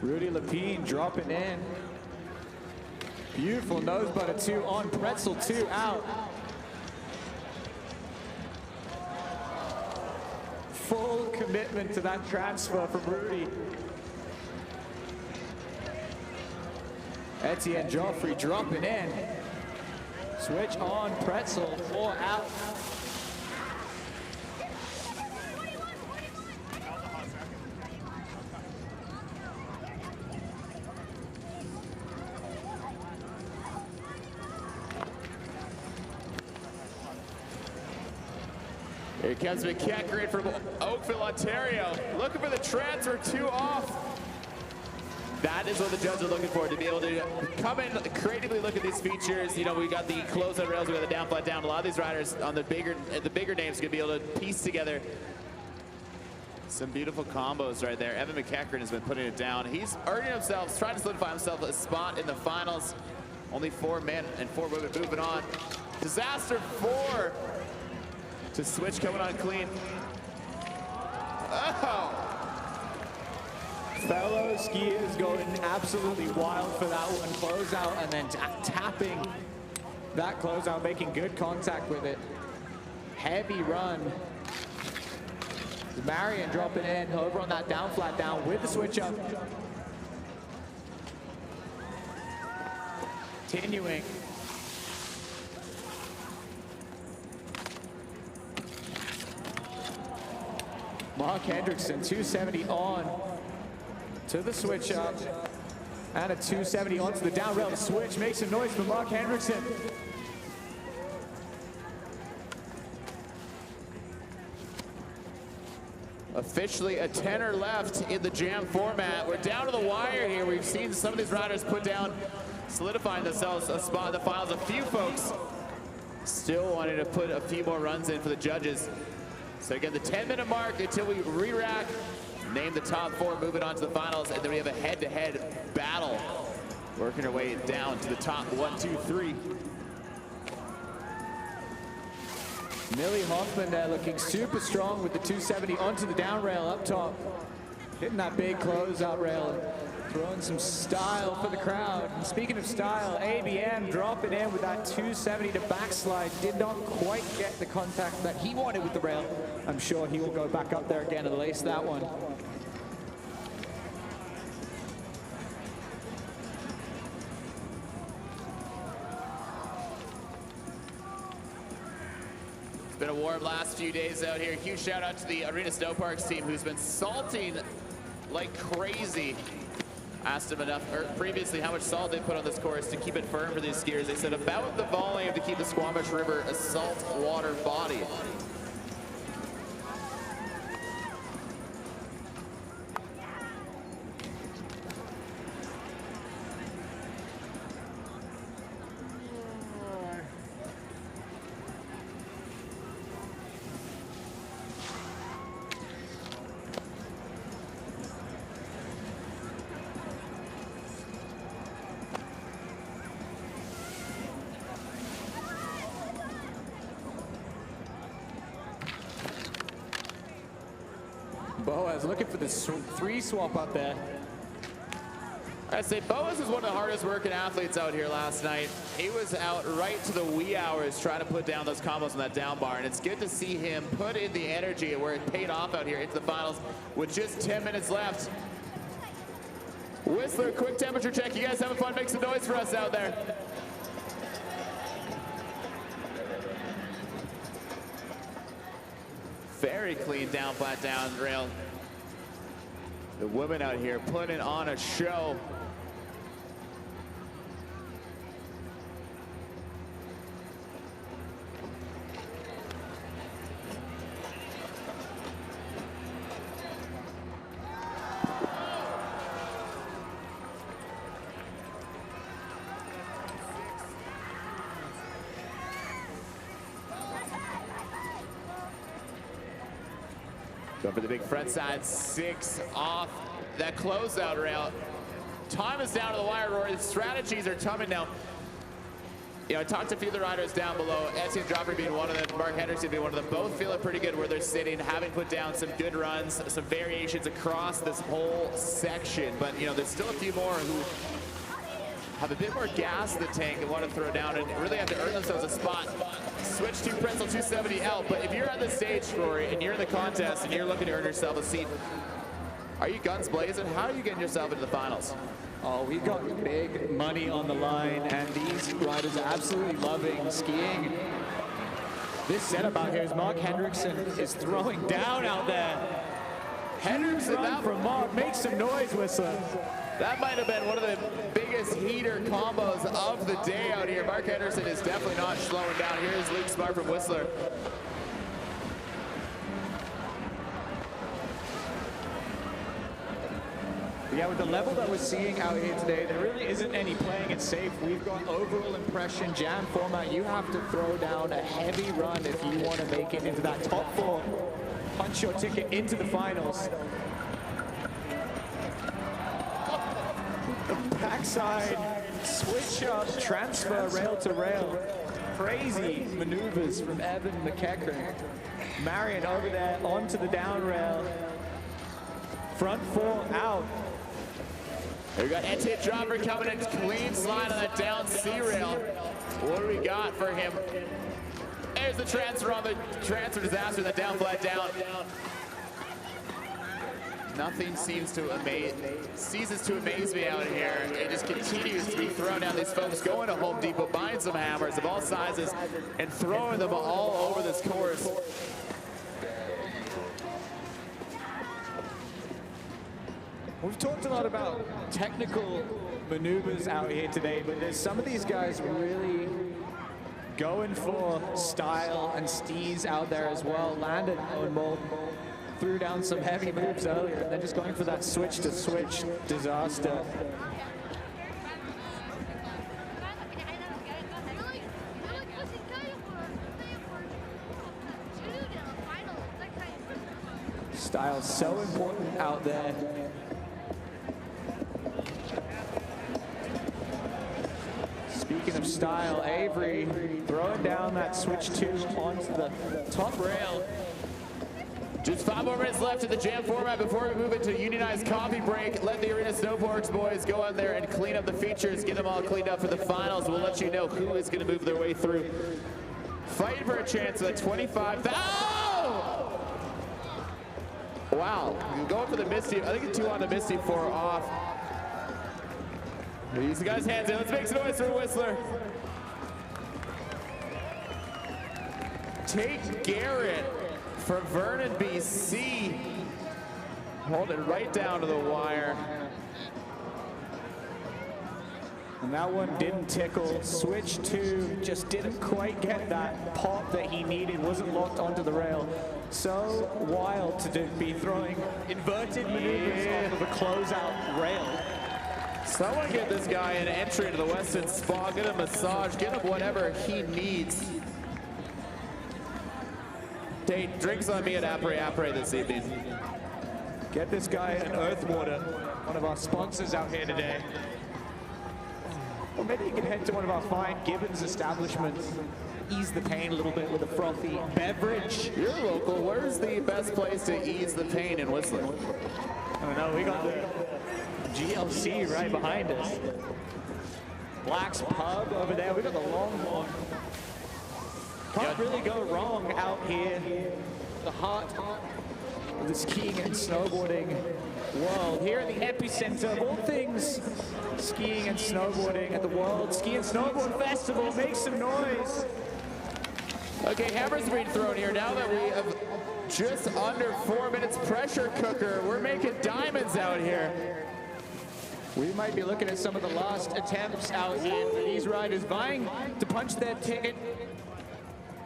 Rudy Lapine dropping in. Beautiful nose butter 2 on, pretzel 2 out. Full commitment to that transfer from Rudy. Etienne Joffrey dropping in. Switch on, pretzel 4 out. Here comes McEachran from Oakville, Ontario. Looking for the transfer 2 off. That is what the judges are looking for, to be able to come in, creatively look at these features. You know, we got the closeout rails, we got the down, flat down. A lot of these riders on the bigger names can be able to piece together some beautiful combos right there. Evan McEachran has been putting it down. He's earning himself, trying to solidify himself a spot in the finals. Only 4 men and 4 women moving on. Disaster 4. To switch coming on clean. Oh! Fellow skiers going absolutely wild for that one. Closeout and then tapping that closeout, making good contact with it. Heavy run. Marion dropping in over on that down, flat down with the switch up. Continuing. Mark Hendrickson, 270 on to the switch up. And a 270 onto the down rail. The switch makes some noise for Mark Hendrickson. Officially a tenor left in the jam format. We're down to the wire here. We've seen some of these riders put down, solidifying themselves a spot in the finals. A few folks still wanting to put a few more runs in for the judges. So again, the 10-minute mark until we re-rack, name the top 4, moving on to the finals, and then we have a head-to-head battle, working our way down to the top 1, 2, 3. Millie Hoffman there looking super strong with the 270 onto the down rail up top. Hitting that big closeout rail, throwing some style for the crowd. And speaking of style, ABM dropping in with that 270 to backslide. Did not quite get the contact that he wanted with the rail. I'm sure he will go back up there again and lace that one. It's been a warm last few days out here. Huge shout out to the Arena Snowparks team, who's been salting like crazy. Asked them previously how much salt they put on this course to keep it firm for these skiers. They said about the volume to keep the Squamish River a salt water body. Boaz looking for the 3 swap up there. I say Boaz is one of the hardest working athletes out here last night. He was out right to the wee hours trying to put down those combos on that down bar, and it's good to see him put in the energy where it paid off out here into the finals with just 10 minutes left. Whistler, quick temperature check. You guys having fun? Make some noise for us out there. Very clean down, flat down rail. The women out here putting on a show. Go for the big front side 6 off that closeout rail. Time is down to the wire, Rory. The strategies are coming now. You know, I talked to a few of the riders down below, Etienne Joffrey being one of them, Mark Henderson being one of them, both feeling pretty good where they're sitting, having put down some good runs, some variations across this whole section. But, you know, there's still a few more who have a bit more gas in the tank and want to throw down and really have to earn themselves a spot. Switch to Pretzel 270L, but if you're on the stage, Rory, and you're in the contest and you're looking to earn yourself a seat, are you guns blazing? How are you getting yourself into the finals? Oh, we got big money on the line, and these riders are absolutely loving skiing. This setup out here is Mark Hendrickson is throwing down out there. Hendrickson, that from Mark, make some noise, Whistler. That might have been one of the biggest heater combos of the day out here. Mark Henderson is definitely not slowing down. Here's Luke Smart from Whistler. Yeah, with the level that we're seeing out here today, there really isn't any playing it safe. We've got overall impression, jam format. You have to throw down a heavy run if you want to make it into that top 4. Punch your ticket into the finals. Backside, switch up, transfer rail to rail. Crazy maneuvers from Evan McEachran. Marion over there onto the down rail. Front 4 out. We got Etienne Joffrey coming in, clean slide on that down C rail. What do we got for him? There's the transfer on the transfer disaster, the down flat down. Nothing ceases to amaze me out here. It just continues to be thrown down. These folks going to Home Depot, buying some hammers of all sizes, and throwing them all over this course. We've talked a lot about technical maneuvers out here today, but there's some of these guys really going for style and steez out there as well. Landon Owenmold threw down some heavy moves earlier, and then just going for that switch to switch disaster. Style so important out there. Speaking of style, Avery throwing down that switch 2 onto the top rail. Just 5 more minutes left in the jam format before we move into unionized coffee break. Let the Arena Snowboards boys go out there and clean up the features, get them all cleaned up for the finals. We'll let you know who is going to move their way through. Fighting for a chance at 25,000. Oh! Wow, going for the Misty. I think 2 on the Misty, 4 off. Use the guy's hands in. Let's make some noise for Whistler. Tate Garrett from Vernon, BC. Hold it right down to the wire. And that one didn't tickle. Switch 2 just didn't quite get that pop that he needed. Wasn't locked onto the rail. So wild to be throwing inverted maneuvers off of a closeout rail. Someone get this guy an entry into the Weston Spa, get him a massage, get him whatever he needs. Tate, drinks on me at Apres this evening. Get this guy an Earthwater, one of our sponsors out here today. Or maybe you can head to one of our fine Gibbons establishments. Ease the pain a little bit with a frothy beverage. You're local. Where's the best place to ease the pain in Whistler? I don't know. We got the GLC right behind us. Black's Pub over there. We got the Longhorn. Can't really go wrong out here. The heart of the skiing and snowboarding world. Here in the epicenter of all things skiing and snowboarding at the World Ski and Snowboard Festival. Make some noise. Okay, hammers are being thrown here. Now that we of just under 4 minutes pressure cooker. We're making diamonds out here. We might be looking at some of the last attempts out here for these riders vying to punch their ticket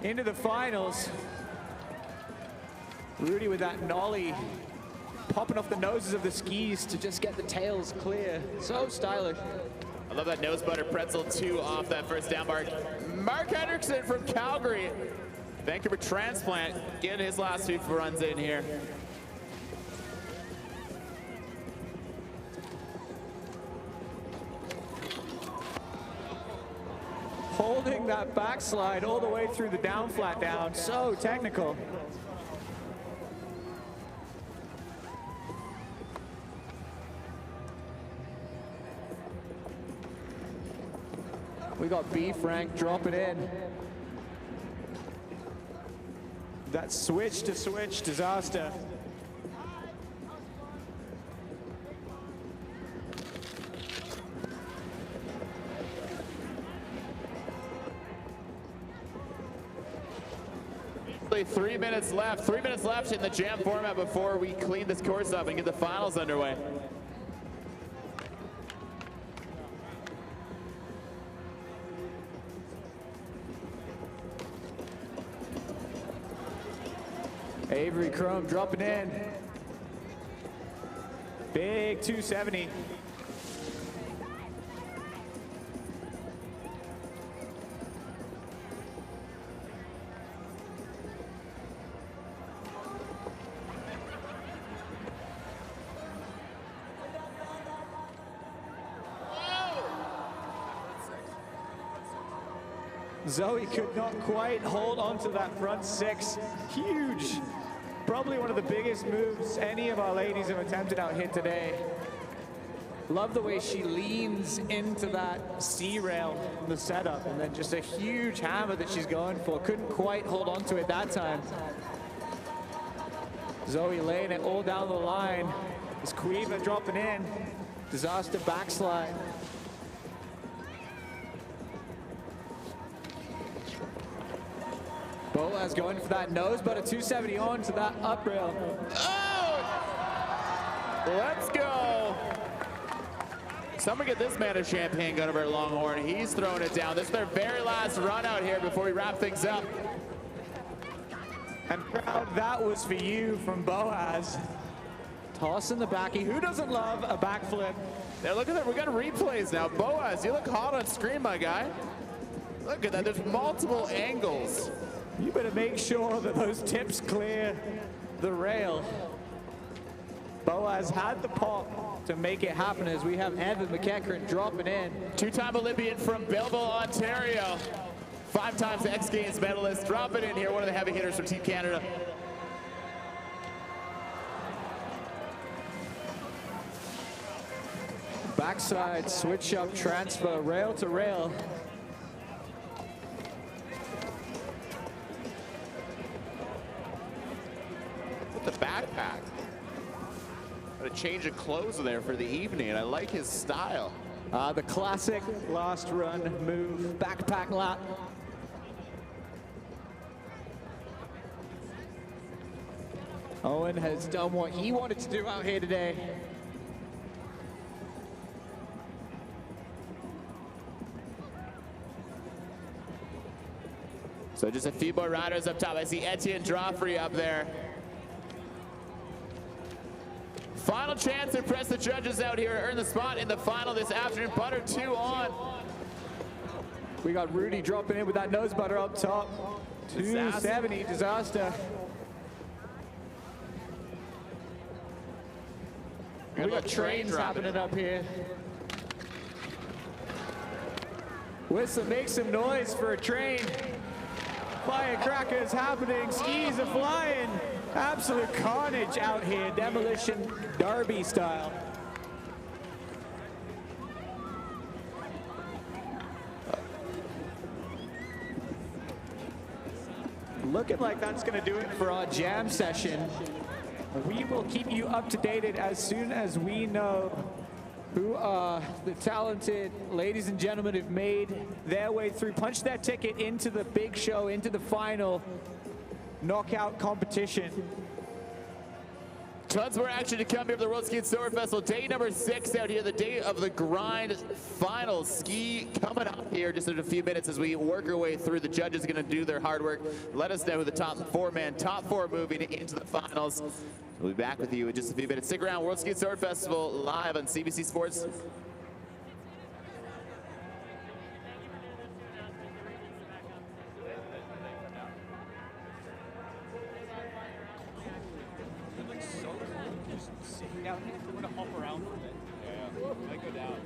into the finals. Rudy with that nollie, popping off the noses of the skis to just get the tails clear. So stylish. I love that nose butter pretzel 2 off that first down mark. Mark Hendrickson from Calgary. Vancouver transplant getting his last 2 runs in here. Holding that backslide all the way through the down flat down. So technical. We got B Frank dropping in. That switch to switch disaster. Basically 3 minutes left. 3 minutes left in the jam format before we clean this course up and get the finals underway. Avery Crum dropping in. Big 270. Zoe could not quite hold onto that front 6. Huge. Probably one of the biggest moves any of our ladies have attempted out here today. Love the way she leans into that C-rail in the setup, and then just a huge hammer that she's going for. Couldn't quite hold onto it that time. Zoe laying it all down the line. This Cueva dropping in. Disaster backslide. Boaz going for that nose, but a 270 on to that up rail. Oh! Let's go. Someone get this man a champagne gun over at Longhorn. He's throwing it down. This is their very last run out here before we wrap things up. And crowd, that was for you from Boaz. Tossing the backy. Who doesn't love a backflip? Now look at that. We got replays now. Boaz, you look hot on screen, my guy. Look at that. There's multiple angles. You better make sure that those tips clear the rail. Boaz had the pop to make it happen as we have Evan McEachran dropping in. 2-time Olympian from Belleville, Ontario. 5 times X Games medalist. Dropping in here, one of the heavy hitters from Team Canada. Backside switch up transfer, rail to rail. The backpack. Got a change of clothes there for the evening, and I like his style. The classic last run move, backpack lap. Owen has done what he wanted to do out here today. So just a few more riders up top. I see Etienne Joffrey up there. Final chance to impress the judges out here, earn the spot in the final this afternoon. Butter 2 on. We got Rudy dropping in with that nose butter up top. 270, disaster. We got trains happening up here. Whistle, make some noise for a train. Firecrackers happening, skis are flying. Absolute carnage out here, Demolition Derby style. Looking like that's gonna do it for our jam session. We will keep you up to date as soon as we know who are the talented ladies and gentlemen who've made their way through, punched that ticket into the big show, into the final. knockout competition. Tons more action to come here for the World Ski and Snowboard Festival. Day number 6 out here, the day of the grind final. Ski coming up here just in a few minutes as we work our way through. The judges are going to do their hard work. Let us know who the top 4 moving into the finals. We'll be back with you in just a few minutes. Stick around. World Ski and Snowboard Festival live on CBC Sports. Down here, I'm gonna hop around for a bit. Yeah, I go down.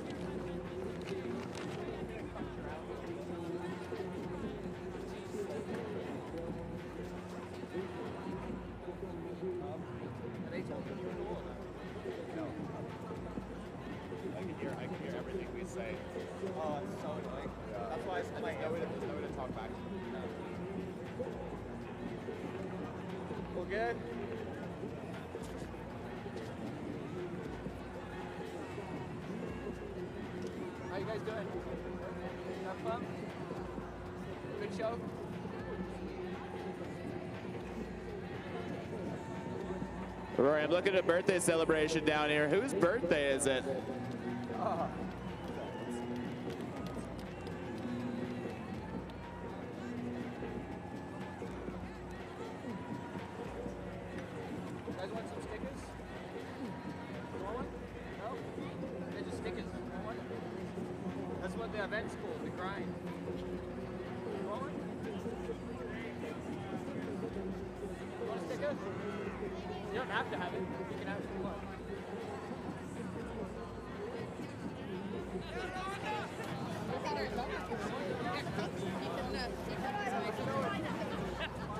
I can hear everything we say. Oh, it's so annoying. That's why it's like, I would talk back. All good? How you guys doing? Have fun? Good show? Rory, I'm looking at a birthday celebration down here. Whose birthday is it? Oh. You guys want some stickers? You want one? No? They're just stickers. You want one? That's what the event's called, the grind. You want one? You want a sticker? You don't have to have it. You can have it if you want.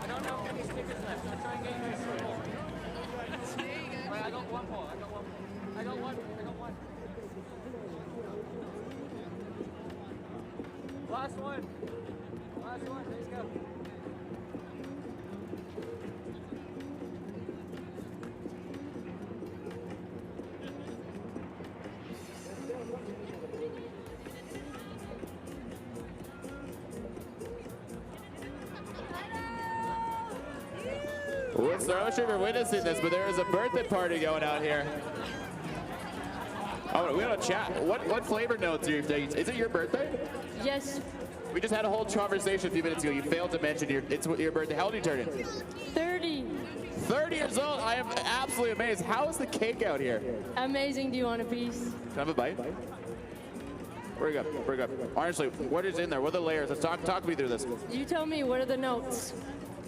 I don't have any stickers left. I'll try and get you some more. Right, I got one more. I got one. Last one. Let's go. Whistler, I'm not sure if you're witnessing this, but there is a birthday party going out here. Oh, we got a chat. What flavor notes are you taking? Is it your birthday? Yes, We just had a whole conversation a few minutes ago. You failed to mention it's your birthday. How old are you turning? 30. 30 years old. I am absolutely amazed. How is the cake out here? Amazing. Do you want a piece? Can I have a bite? Where you go? Honestly, what is in there? What are the layers? Let's talk me through this. You tell me, what are the notes?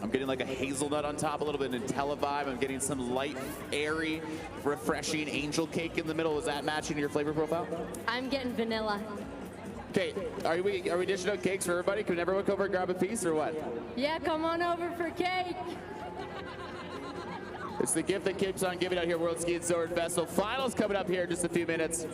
I'm getting like a hazelnut on top, a little bit of Nutella vibe. I'm getting some light, airy, refreshing angel cake in the middle. Is that matching your flavor profile? I'm getting vanilla. Okay, are we dishing out cakes for everybody? Can everyone come over and grab a piece or what? Yeah, come on over for cake. It's the gift that keeps on giving out here, World Ski and Snowboard Festival. Finals coming up here in just a few minutes.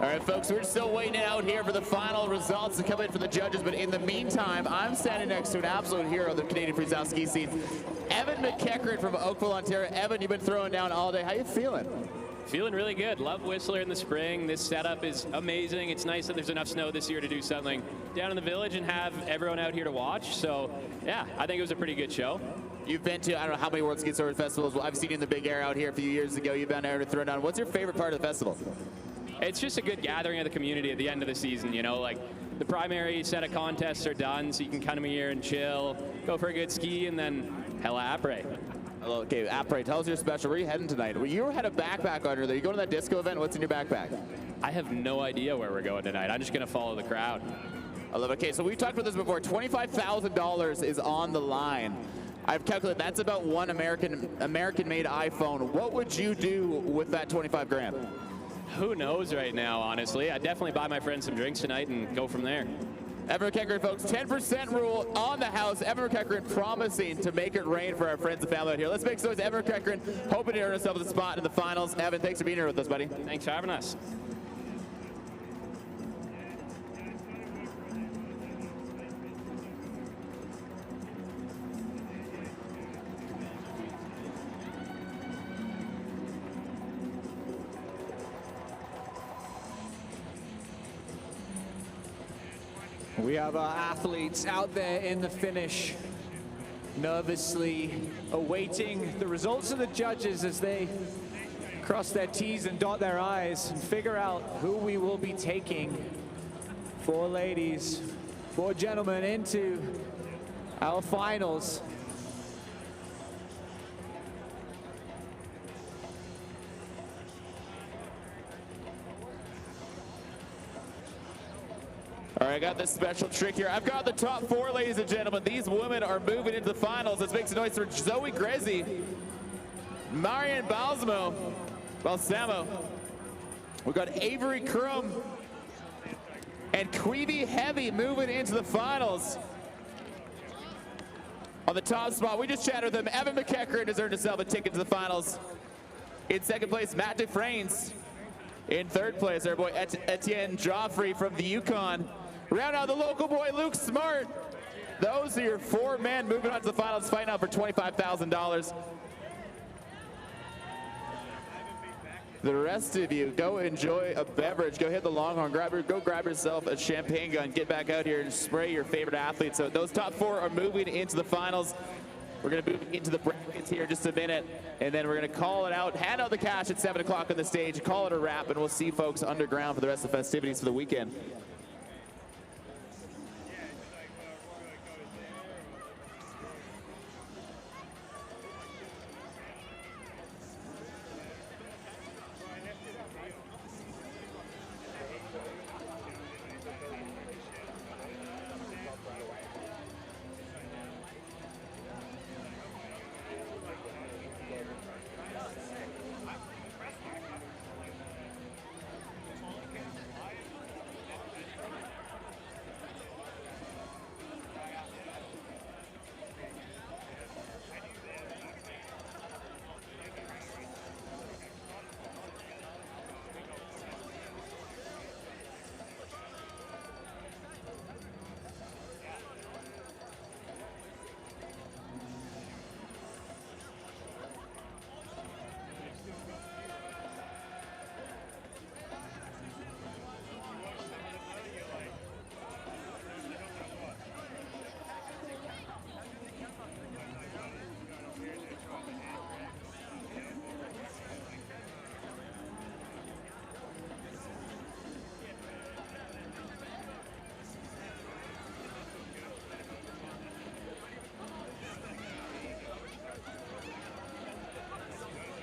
right, folks, we're still waiting out here for the final results to come in for the judges, but in the meantime, I'm standing next to an absolute hero of the Canadian freestyle ski scene, Evan McEachern from Oakville, Ontario. Evan, you've been throwing down all day. How you feeling? Feeling really good. Love Whistler in the spring. This setup is amazing. It's nice that there's enough snow this year to do something down in the village and have everyone out here to watch. So, yeah, I think it was a pretty good show. You've been to, I don't know how many World Ski Sword festivals. Well, I've seen you in the Big Air out here a few years ago. You've been there to throw down. What's your favorite part of the festival? It's just a good gathering of the community at the end of the season, you know, like the primary set of contests are done, so you can come here and chill, go for a good ski, and then hella après. Okay, après, tell us your special. Where are you heading tonight? Well, you had a backpack under there. You going to that disco event? What's in your backpack? I have no idea where we're going tonight. I'm just going to follow the crowd. I love it. Okay, so we've talked about this before. $25,000 is on the line. I've calculated that's about one American-made iPhone. What would you do with that 25 grand? Who knows right now, honestly. I'd definitely buy my friends some drinks tonight and go from there. Evan McEachern, folks, 10% rule on the house. Evan McEachern promising to make it rain for our friends and family out here. Let's make some noise. Evan McEachern hoping to earn himself a spot in the finals. Evan, thanks for being here with us, buddy. Thanks for having us. We have our athletes out there in the finish, nervously awaiting the results of the judges as they cross their T's and dot their I's and figure out who we will be taking, 4 ladies, 4 gentlemen, into our finals. All right, I got this special trick here. I've got the top 4, ladies and gentlemen. These women are moving into the finals. Let's make some noise for Zoe Grezzi, Marian Balsamo. We've got Avery Krum and Queevy Heavy moving into the finals. On the top spot, we just chatted with them. Evan McEachern has earned himself a ticket to the finals. In second place, Matt Dufresne. In third place, our boy Etienne Joffrey from the Yukon. Round out the local boy, Luke Smart. Those are your 4 men moving on to the finals, fighting out for $25,000. The rest of you, go enjoy a beverage. Go hit the Longhorn. Go grab yourself a champagne gun. Get back out here and spray your favorite athletes. So those top 4 are moving into the finals. We're going to move into the brackets here in just a minute, and then we're going to call it out, hand out the cash at 7 o'clock on the stage, call it a wrap, and we'll see folks underground for the rest of the festivities for the weekend.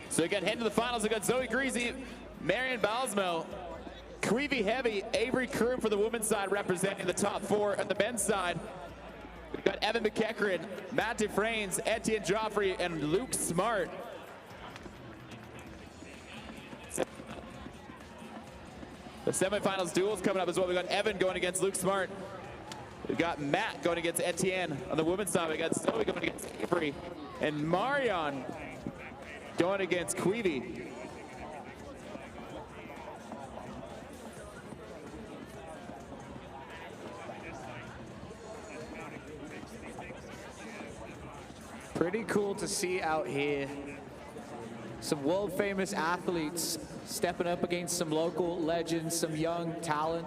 So again, heading to the finals, we got Zoe Grezzi, Marian Balsamo, Queevy Heavy, Avery Krum for the women's side representing the top 4. On the men's side, we've got Evan McEachern, Matt Dufresne, Etienne Joffrey, and Luke Smart. The semifinals duels coming up as well. We got Evan going against Luke Smart. We've got Matt going against Etienne. On the women's side, we got Zoe going against Avery, and Marion going against Queevy. Pretty cool to see out here. Some world famous athletes stepping up against some local legends, some young talent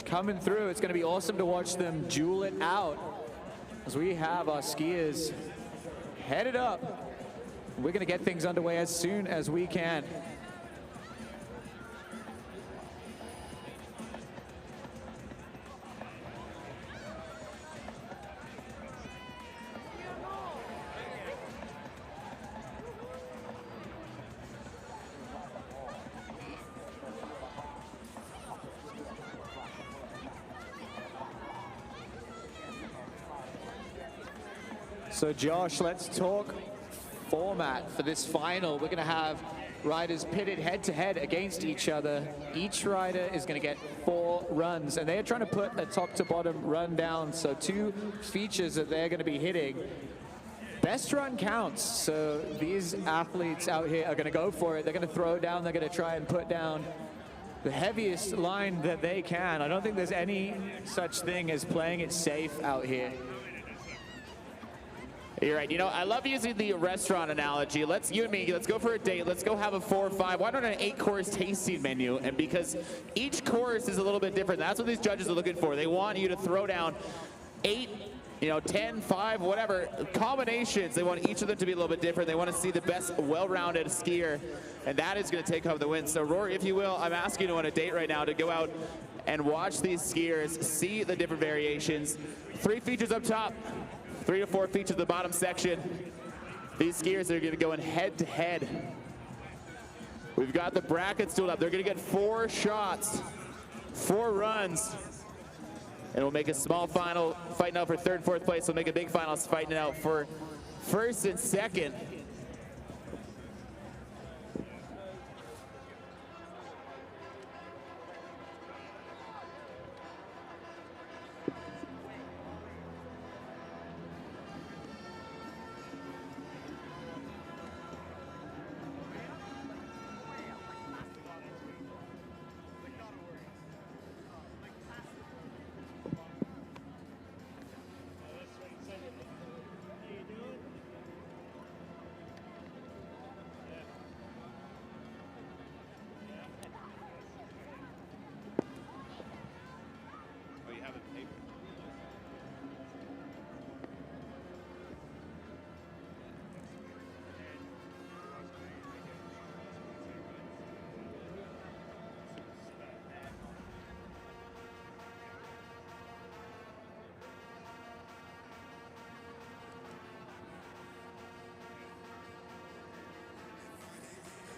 coming through. It's going to be awesome to watch them duel it out as we have our skiers headed up. We're going to get things underway as soon as we can. So Josh, let's talk format for this final. We're gonna have riders pitted head to head against each other. Each rider is gonna get 4 runs, and they're trying to put a top to bottom run down. So 2 features that they're gonna be hitting. Best run counts. So these athletes out here are gonna go for it. They're gonna throw down, they're gonna try and put down the heaviest line that they can. I don't think there's any such thing as playing it safe out here. You're right. You know, I love using the restaurant analogy. You and me, let's go for a date. Let's go have a 4 or 5. Why not an 8-course tasting menu? And because each course is a little bit different, that's what these judges are looking for. They want you to throw down 8, 10, 5, whatever combinations. They want each of them to be a little bit different. They want to see the best well-rounded skier, and that is going to take home the win. So Rory, if you will, I'm asking you on a date right now to go out and watch these skiers, see the different variations. 3 features up top. 3 to 4 features in the bottom section. These skiers are going to go in head to head. We've got the brackets stood up. They're going to get 4 shots, 4 runs, and we'll make a small final fighting out for 3rd and 4th place. We'll make a big final fighting it out for 1st and 2nd.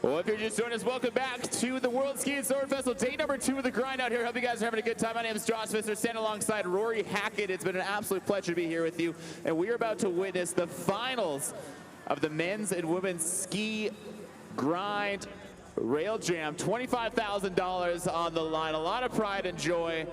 Well, if you're just joining us, welcome back to the World Ski and Sword Festival, day number 2 of the grind out here. Hope you guys are having a good time. My name is Josh Visser, standing alongside Rory Hackett. It's been an absolute pleasure to be here with you, and we are about to witness the finals of the men's and women's ski grind rail jam. $25,000 on the line, a lot of pride and joy,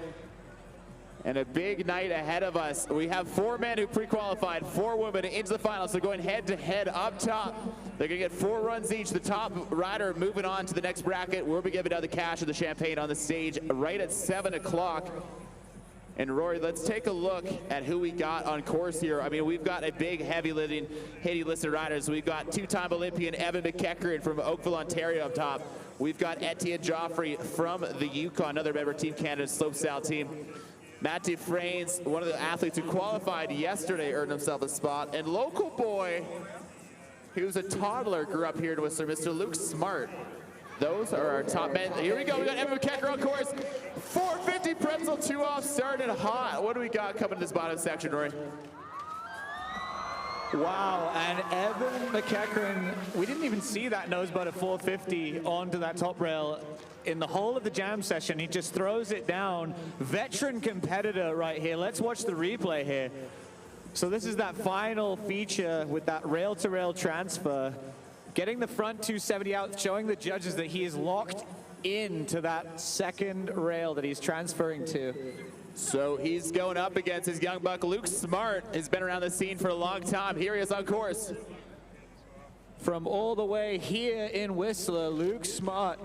and a big night ahead of us. We have 4 men who pre-qualified, 4 women into the finals. So going head to head up top. They're gonna get 4 runs each. The top rider moving on to the next bracket. We'll be giving out the cash and the champagne on the stage right at 7 o'clock. And Rory, let's take a look at who we got on course here. I mean, we've got a big heavy list of riders. We've got 2-time Olympian Evan McEachern from Oakville, Ontario up top. We've got Etienne Joffrey from the Yukon, another member of Team Canada's slopestyle team. Matt Dufresne's one of the athletes who qualified yesterday, earned himself a spot. And local boy, he was a toddler, grew up here in Whistler, Mr. Luke Smart. Those are our top men. Here we go, we got Evan McEachern on course. 450 pretzel, 2 off, started hot. What do we got coming to this bottom section, Roy? Wow, and Evan McEachern, we didn't even see that nosebud at 450 onto that top rail in the whole of the jam session. He just throws it down. Veteran competitor right here. Let's watch the replay here. So this is that final feature with that rail-to-rail transfer. Getting the front 270 out, showing the judges that he is locked into that second rail that he's transferring to. So he's going up against his young buck. Luke Smart has been around the scene for a long time. Here he is on course. From all the way here in Whistler, Luke Smart.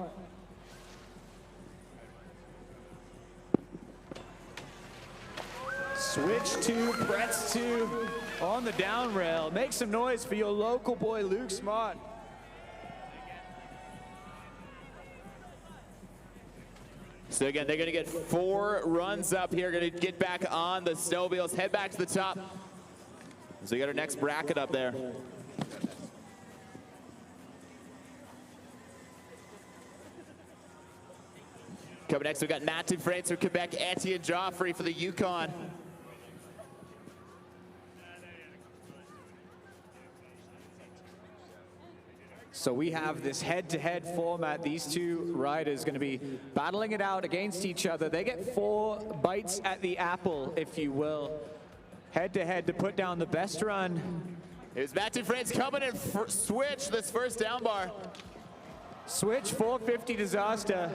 Switch to Pretz 2 on the down rail. Make some noise for your local boy, Luke Smart. So again, they're going to get 4 runs up here. Going to get back on the snowmobiles, head back to the top. So we got our next bracket up there. Coming next, we got Matt Dufresne from Quebec, Etienne Joffrey for the Yukon. So we have this head-to-head format. These two riders going to be battling it out against each other. They get 4 bites at the apple, if you will, head-to-head to put down the best run. Here's Matt Dufresne coming in switch this first down bar. Switch 450 disaster.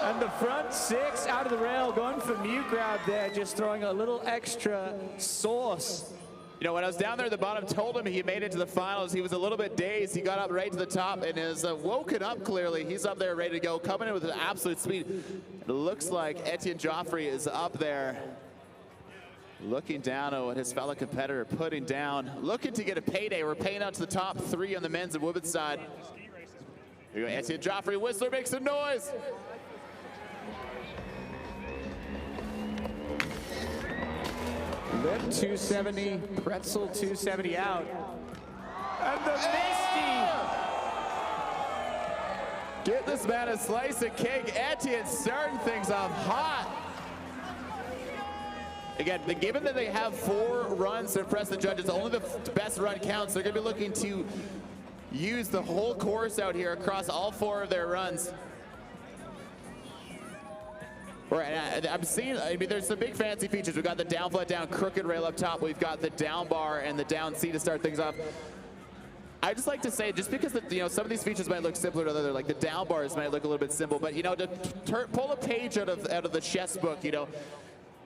And the front 6 out of the rail, going for mute grab there, just throwing a little extra sauce. You know, when I was down there at the bottom, told him he made it to the finals. He was a little bit dazed. He got up right to the top and is woken up clearly. He's up there ready to go, coming in with an absolute speed. It looks like Etienne Joffrey is up there, looking down at what his fellow competitor putting down, looking to get a payday. We're paying out to the top 3 on the men's and women's side. Here we go, Etienne Joffrey. Whistler, make some noise. Lip 270, pretzel 270 out. And the Misty! Get this man a slice of cake. Etienne starting things off hot. Again, given that they have 4 runs to impress the judges, only the best run counts. They're going to be looking to use the whole course out here across all 4 of their runs. Right, I'm seeing, I mean, there's some big fancy features. We've got the down flat down crooked rail up top. We've got the down bar and the down C to start things off. I just like to say, just because some of these features might look simpler to others, like the down bars might look a little bit simple, but to pull a page out of the chef's book,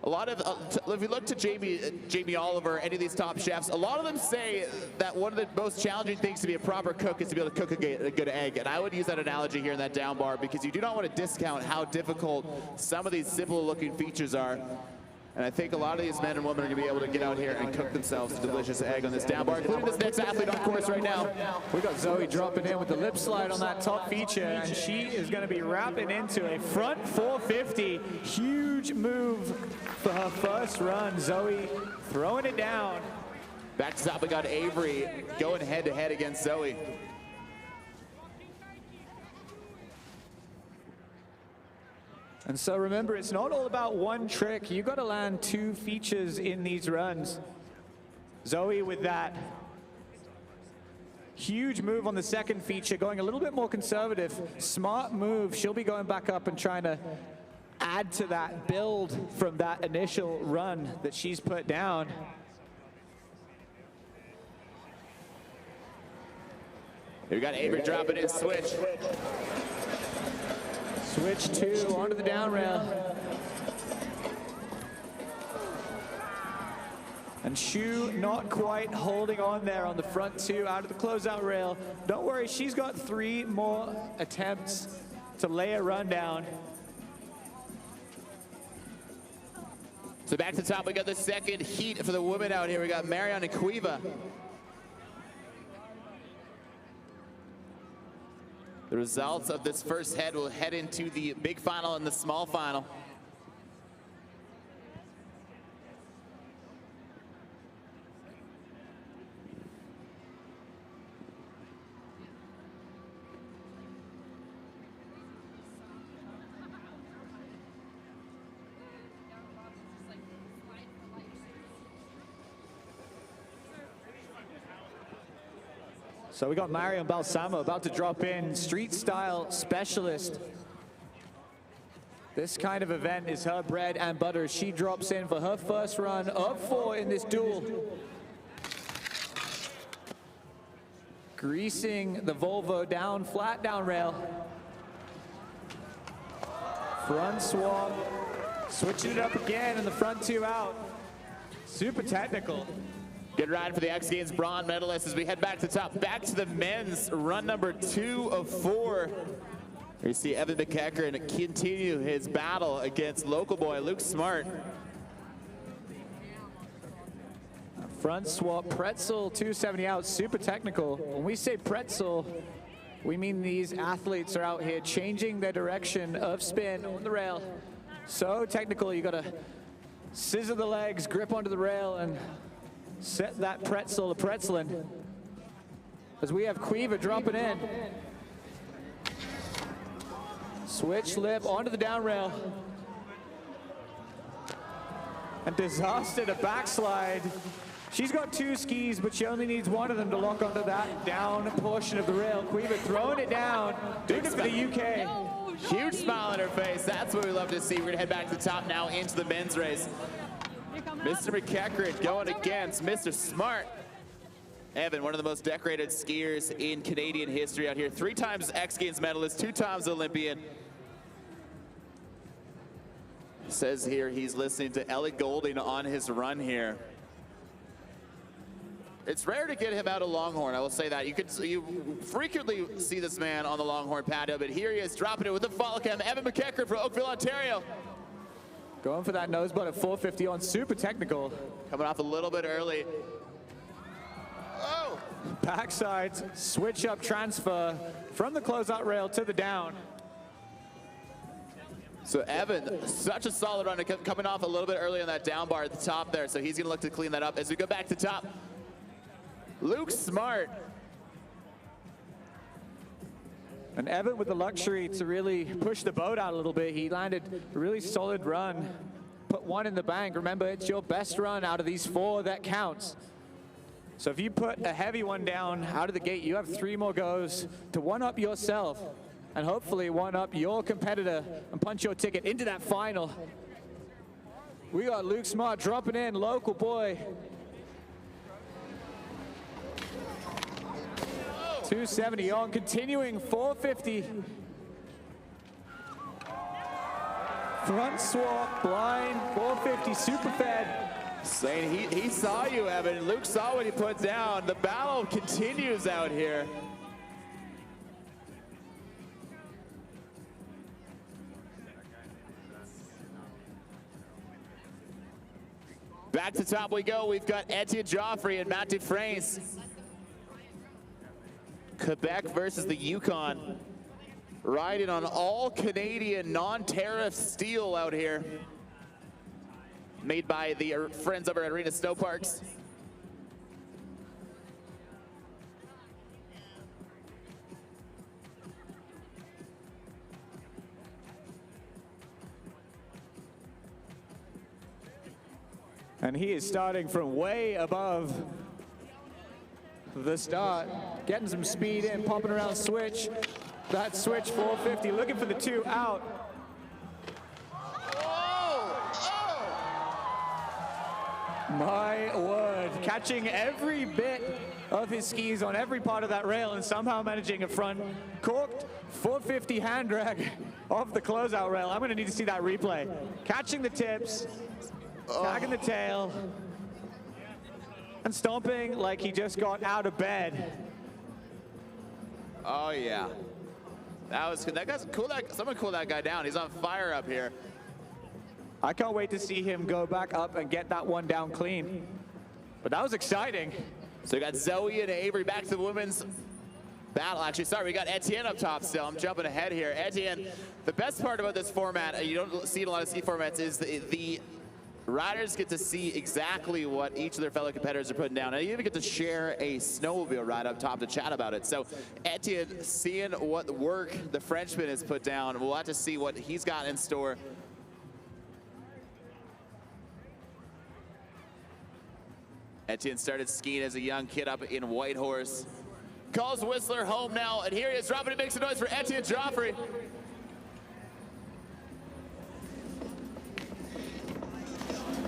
a lot of, if you look to Jamie Oliver, any of these top chefs, a lot of them say that one of the most challenging things to be a proper cook is to be able to cook a good egg. And I would use that analogy here in that down bar because you do not want to discount how difficult some of these simple looking features are. And I think a lot of these men and women are going to be able to get out here and cook themselves a delicious egg on this down bar, including this next athlete on course right now. We got Zoe dropping in with the lip slide on that top feature, and she is going to be wrapping into a front 450. Huge move for her first run. Zoe throwing it down. Back to top, we got Avery going head-to-head against Zoe. And so remember, it's not all about one trick. You got to land 2 features in these runs. Zoe with that huge move on the second feature, going a little bit more conservative. Smart move. She'll be going back up and trying to add to that build from that initial run that she's put down. Here we got Avery dropping in switch. Switch 2 onto the down rail. And Shu not quite holding on there on the front 2 out of the closeout rail. Don't worry, she's got 3 more attempts to lay a run down. So back to the top, we got the second heat for the women out here. We got Mariana Cueva. The results of this first head will head into the big final and the small final. So we got Marion Balsamo about to drop in, street style specialist. This kind of event is her bread and butter. She drops in for her first run of 4 in this duel. Greasing the Volvo down, flat down rail. Front swap, switching it up again and the front 2 out. Super technical. Good ride for the X Games bronze medalists as we head back to the top. Back to the men's run number 2 of 4. Here you see Evan McEachern continue his battle against local boy Luke Smart. Front swap, pretzel, 270 out, super technical. When we say pretzel, we mean these athletes are out here changing their direction of spin on the rail. So technical, you gotta scissor the legs, grip onto the rail, and set that pretzel to pretzeling. As we have Quiver dropping in. Switch lip onto the down rail. And Disaster to backslide. She's got 2 skis, but she only needs one of them to lock onto that down portion of the rail. Quiver throwing it down, doing it for the UK. Huge smile on her face. That's what we love to see. We're gonna head back to the top now into the men's race. Mr. McEachran going against Mr. Smart. Evan, one of the most decorated skiers in Canadian history out here. 3 times X Games medalist, 2 times Olympian. Says here he's listening to Ellie Goulding on his run here. It's rare to get him out of Longhorn, I will say that. You frequently see this man on the Longhorn patio, but here he is dropping it with the follow cam. Evan McEachran from Oakville, Ontario. Going for that nosebud at 450 on super technical. Coming off a little bit early. Oh! Backside switch up transfer from the closeout rail to the down. So Evan, such a solid run, coming off a little bit early on that down bar at the top there, so he's gonna look to clean that up as we go back to top. Luke Smart. And Evan with the luxury to really push the boat out a little bit. He landed a really solid run, put 1 in the bank. Remember, it's your best run out of these 4 that counts. So if you put a heavy one down out of the gate, you have 3 more goes to one-up yourself and hopefully one-up your competitor and punch your ticket into that final. We got Luke Smart dropping in, local boy. 270 on, continuing 450. Front swap, blind, 450, super fed. Saying he saw you, Evan. Luke saw what he put down. The battle continues out here. Back to top we go. We've got Etienne Joffrey and Matt Dufresne. Quebec versus the Yukon. Riding on all Canadian non-tariff steel out here. Made by the friends over at Arena Snowparks. And he is starting from way above the start. Getting some speed in, popping around switch. That switch 450, looking for the 2 out. My word, catching every bit of his skis on every part of that rail and somehow managing a front corked 450 hand drag off the closeout rail. I'm gonna need to see that replay. Catching the tips, tagging the tail, and stomping like he just got out of bed. Oh yeah, that guy's cool. Someone cool that guy down. He's on fire up here. I can't wait to see him go back up and get that one down clean. But that was exciting. So we got Zoe and Avery back to the women's battle. Actually, sorry, we got Etienne up top still. I'm jumping ahead here. Etienne, the best part about this format, you don't see in a lot of ski formats, is the riders get to see exactly what each of their fellow competitors are putting down. And you even get to share a snowmobile ride up top to chat about it. So Etienne, seeing what work the Frenchman has put down, we'll have to see what he's got in store. Etienne started skiing as a young kid up in Whitehorse. Calls Whistler home now, and here he is dropping a big noise for Etienne Joffrey.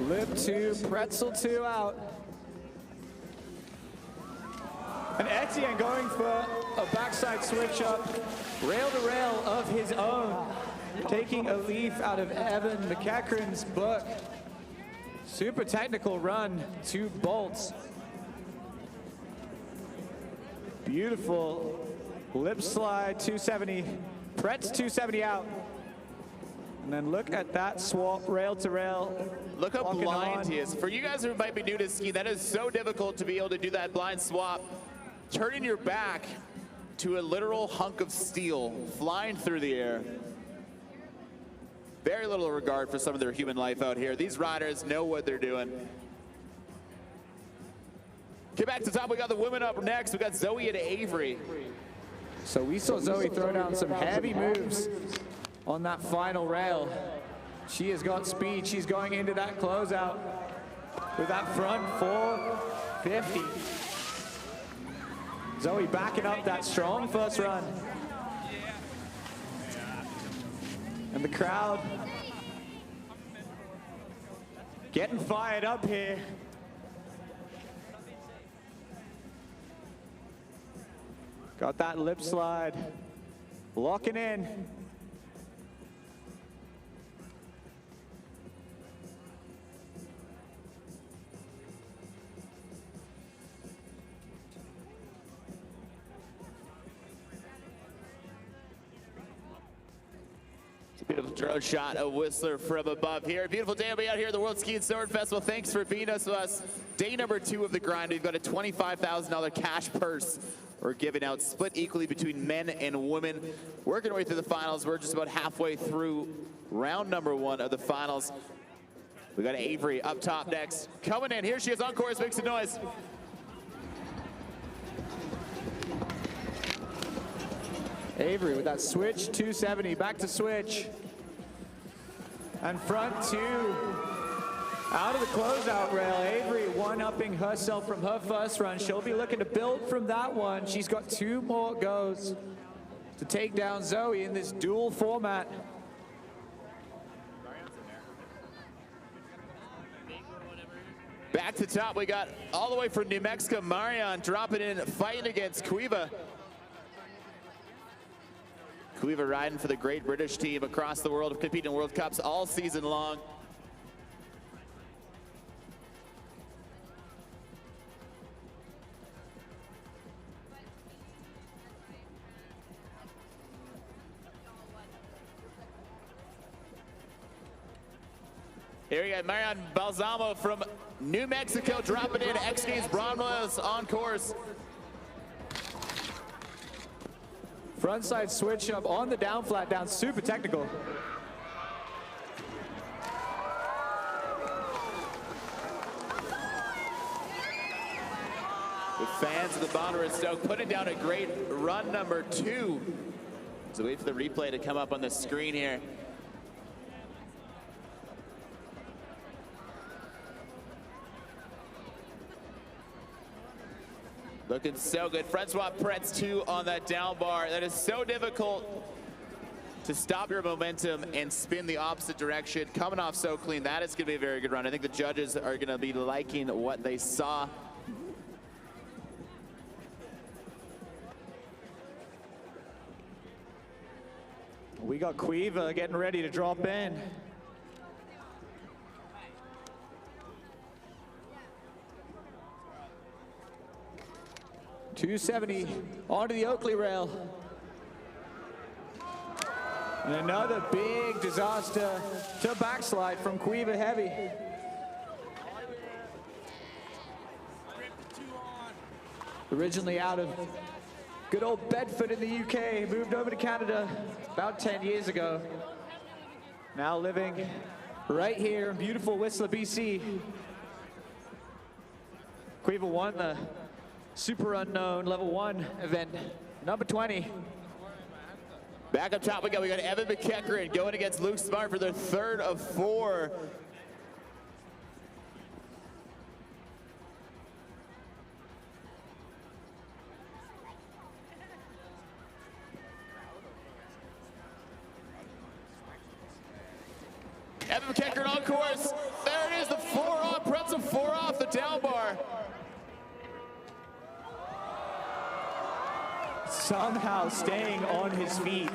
Lip 2, pretzel 2 out. And Etienne going for a backside switch up, rail to rail of his own, taking a leaf out of Evan McEachran's book. Super technical run, 2 bolts. Beautiful lip slide, 270, Pretz 270 out. And then look at that swap, rail to rail. Look how Locking blind on. he is. For you guys who might be new to skiing, that is so difficult to be able to do that blind swap. Turning your back to a literal hunk of steel flying through the air. Very little regard for some of their human life out here. These riders know what they're doing. Get back to the top. We got the women up next. We got Zoe and Avery. So we saw Zoe throw down some heavy moves on that final rail. She has got speed. She's going into that closeout with that front 450. Zoe backing up that strong first run. And the crowd getting fired up here. Got that lip slide, locking in. Beautiful drone shot of Whistler from above here. Beautiful day out here at the World Ski and Snowboard Festival. Thanks for being with us. Day number 2 of the grind. We've got a $25,000 cash purse we're giving out, split equally between men and women. Working our way through the finals. We're just about halfway through round number 1 of the finals. We got Avery up top next. Coming in. Here she is on course. Make some noise. Avery with that switch, 270, back to switch. And front 2, out of the closeout rail. Avery one-upping herself from her first run. She'll be looking to build from that one. She's got 2 more goes to take down Zoe in this dual format. Back to top, we got all the way from New Mexico, Marion dropping in, fighting against Cueva. Cueva riding for the Great British team across the world, competing in World Cups all season long. Here we got Marion Balsamo from New Mexico dropping in, X Games bronze on course. Frontside switch up on the down flat, down super technical. The fans of the Bonneville Stoke putting down a great run number 2. So wait for the replay to come up on the screen here. Looking so good. Front swap Pretz 2 on that down bar. That is so difficult to stop your momentum and spin the opposite direction. Coming off so clean, that is going to be a very good run. I think the judges are going to be liking what they saw. We got Cueva getting ready to drop in. .270 onto the Oakley rail. And another big disaster to backslide from Cueva Heavy. Originally out of good old Bedford in the UK, moved over to Canada about 10 years ago. Now living right here in beautiful Whistler, BC. Cueva won the Super Unknown Level 1 event, number 20. Back up top we got Evan McEachran going against Luke Smart for their 3rd of 4. Evan McEachran on course. There it is, the 4 off, Pretzel 4 off the down bar. Somehow staying on his feet.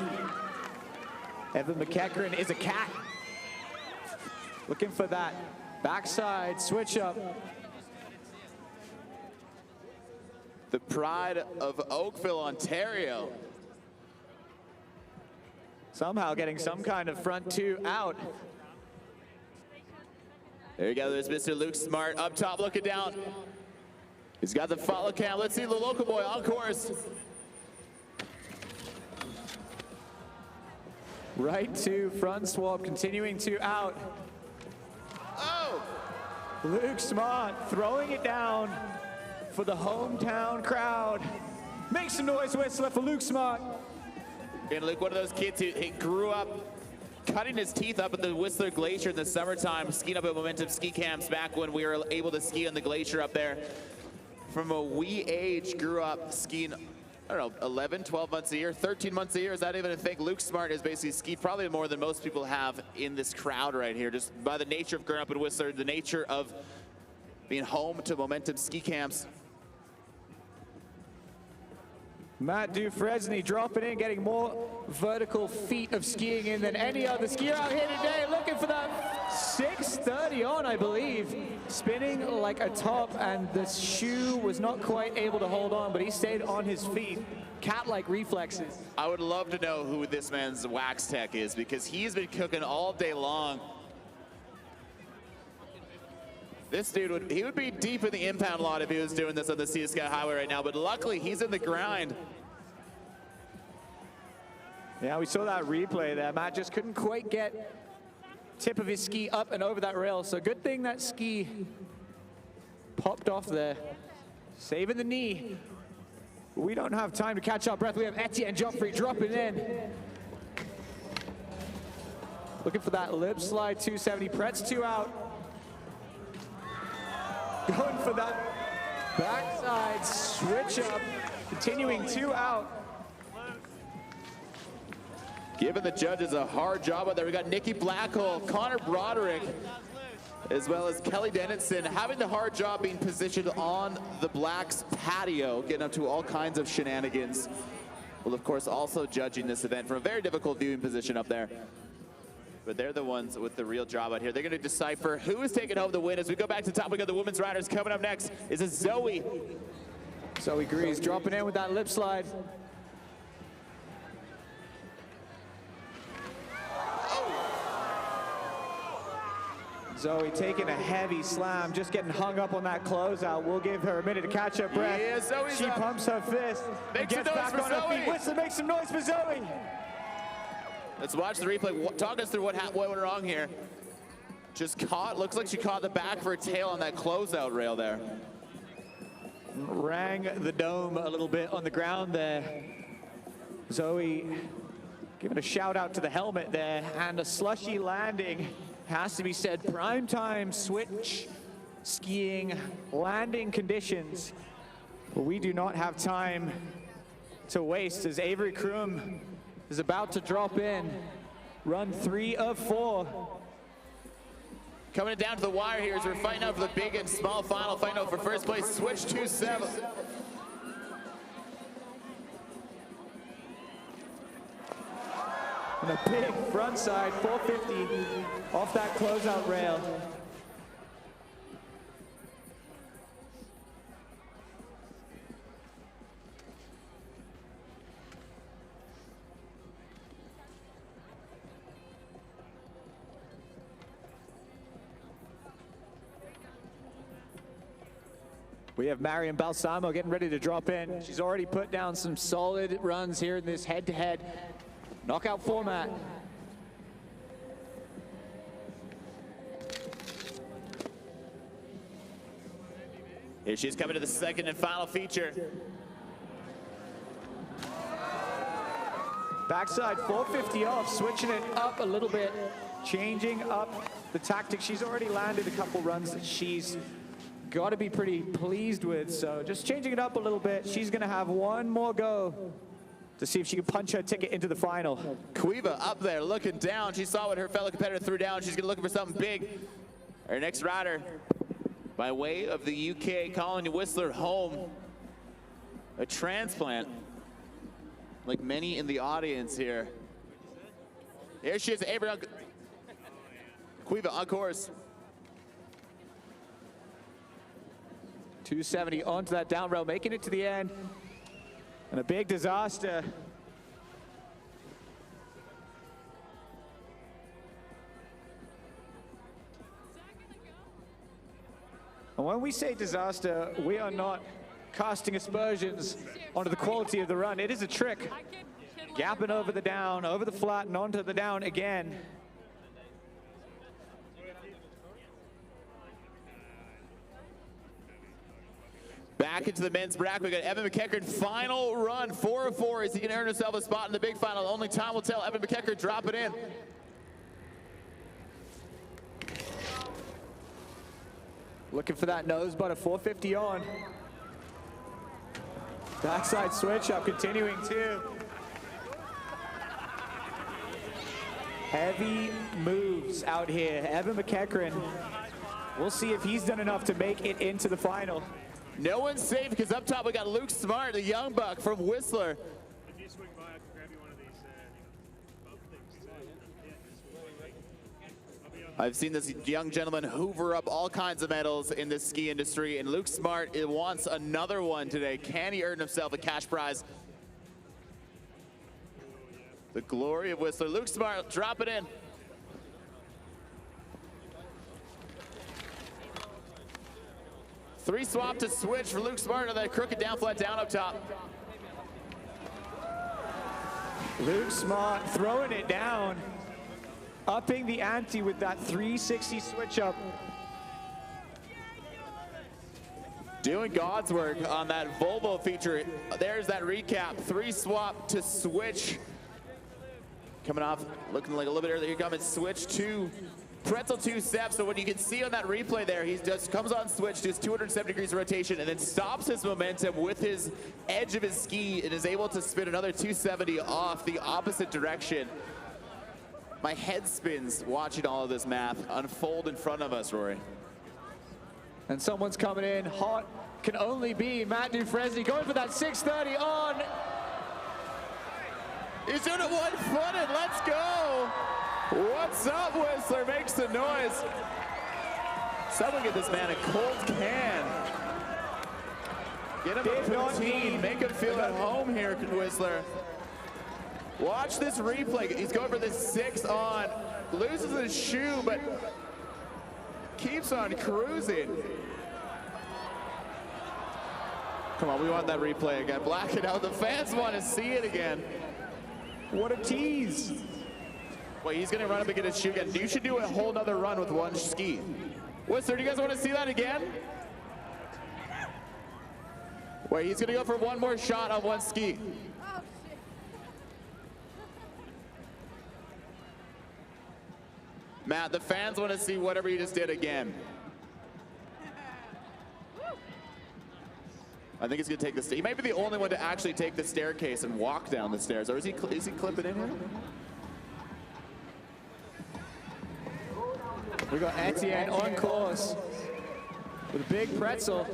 Evan McEachran is a cat. Looking for that backside switch up. The pride of Oakville, Ontario. Somehow getting some kind of front two out. There you go, there's Mr. Luke Smart up top looking down. He's got the follow cam. Let's see the local boy on course. Right to front swap, continuing to out. Oh! Luke Smart throwing it down for the hometown crowd. Make some noise, Whistler, for Luke Smart. And Luke, one of those kids who he grew up cutting his teeth up at the Whistler Glacier in the summertime, skiing up at Momentum ski camps back when we were able to ski on the glacier up there. From a wee age, grew up skiing, I don't know, 11, 12 months a year, 13 months a year. Is that even a thing? Luke Smart has basically skied probably more than most people have in this crowd right here, just by the nature of growing up in Whistler, the nature of being home to Momentum ski camps. Matt Dufresne dropping in, getting more vertical feet of skiing in than any other skier out here today. Looking for that 630 on, I believe. Spinning like a top, and the shoe was not quite able to hold on, but he stayed on his feet. Cat-like reflexes. I would love to know who this man's wax tech is, because he's been cooking all day long. This dude he would be deep in the impound lot if he was doing this on the Sea to Sky Highway right now, but luckily he's in the grind. Yeah, we saw that replay there. Matt just couldn't quite get tip of his ski up and over that rail, so good thing that ski popped off there. Saving the knee. We don't have time to catch our breath. We have Etienne Joffrey dropping in. Looking for that lip slide 270. Pretz 2 out. Going for that backside switch up, continuing 2 out. Giving the judges a hard job out there. We got Nikki Blackhole, Connor Broderick, as well as Kelly Dennison having the hard job being positioned on the Blacks patio, getting up to all kinds of shenanigans. Well, of course, also judging this event from a very difficult viewing position up there. But they're the ones with the real job out here. They're going to decipher who is taking home the win. As we go back to the top, we got the women's riders. Coming up next is a Zoe. Zoe Grease dropping in with that lip slide. Zoe taking a heavy slam, just getting hung up on that closeout. We'll give her a minute to catch her breath. Yeah, Zoe's she up. pumps her fist and gets back on her feet. Whistler, make some noise for Zoe. Let's watch the replay. Talk us through what went wrong here. Just caught, looks like she caught the back of her tail on that closeout rail there. Rang the dome a little bit on the ground there. Zoe giving a shout out to the helmet there, and a slushy landing. Has to be said, prime time switch skiing landing conditions. But we do not have time to waste as Avery Kroom is about to drop in. Run 3 of 4. Coming down to the wire here as we're fighting out for the big and small final. Fighting out for first place, switch 2-7. And a big front side 450 off that closeout rail. We have Marion Balsamo getting ready to drop in. She's already put down some solid runs here in this head-to-head knockout format. Here she's coming to the second and final feature. Backside 450 off, switching it up a little bit, changing up the tactics. She's already landed a couple runs that she's got to be pretty pleased with, so just changing it up a little bit. She's going to have one more go to see if she can punch her ticket into the final. Cueva up there looking down. She saw what her fellow competitor threw down. She's going to look for something big. Our next rider, by way of the UK, calling Whistler home, a transplant, like many in the audience here. Here she is, Avery Cueva on course. 270 onto that down rail, making it to the end. And a big disaster. And when we say disaster, we are not casting aspersions onto the quality of the run. It is a trick. Gapping over the down, over the flat, and onto the down again. Back into the men's bracket, we got Evan McEachern, final run, 4 of 4. Is he going to earn himself a spot in the big final? Only time will tell. Evan McEachern, drop it in. Looking for that nose butter, 450 on. Backside switch up, continuing too. Heavy moves out here. Evan McEachern, we'll see if he's done enough to make it into the final. No one's safe because up top we got Luke Smart, the young buck from Whistler. If you swing by, I can grab you one of these things. I've seen this young gentleman hoover up all kinds of medals in this ski industry, and Luke Smart wants another one today. Can he earn himself a cash prize? The glory of Whistler. Luke Smart, drop it in. Three swap to switch for Luke Smart on that crooked down flat down up top. Luke Smart throwing it down, upping the ante with that 360 switch up. Doing God's work on that Volvo feature. There's that recap. Three swap to switch. Coming off, looking like a little bit earlier. Here comes switch to pretzel 2 steps. So what you can see on that replay there, he just comes on switch, does 270 degrees of rotation, and then stops his momentum with his edge of his ski and is able to spin another 270 off the opposite direction. My head spins watching all of this math unfold in front of us, Rory. And someone's coming in hot. Can only be Matt Dufresne going for that 630 on. He's doing it one-footed. Let's go. What's up, Whistler? Makes the noise. Someone get this man a cold can. Get him a poutine. Make him feel at home here, Whistler. Watch this replay. He's going for this 6 on. Loses his shoe, but keeps on cruising. Come on, we want that replay again. Black it out. The fans want to see it again. What a tease. Wait, he's going to run up and get his shoe again. You should do a whole nother run with one ski. Whistler, do you guys want to see that again? Wait, he's going to go for one more shot on one ski. Matt, the fans want to see whatever you just did again. I think he's going to take the stairs. He might be the only one to actually take the staircase and walk down the stairs. Or is he clipping in here? We got Etienne on course with a big pretzel.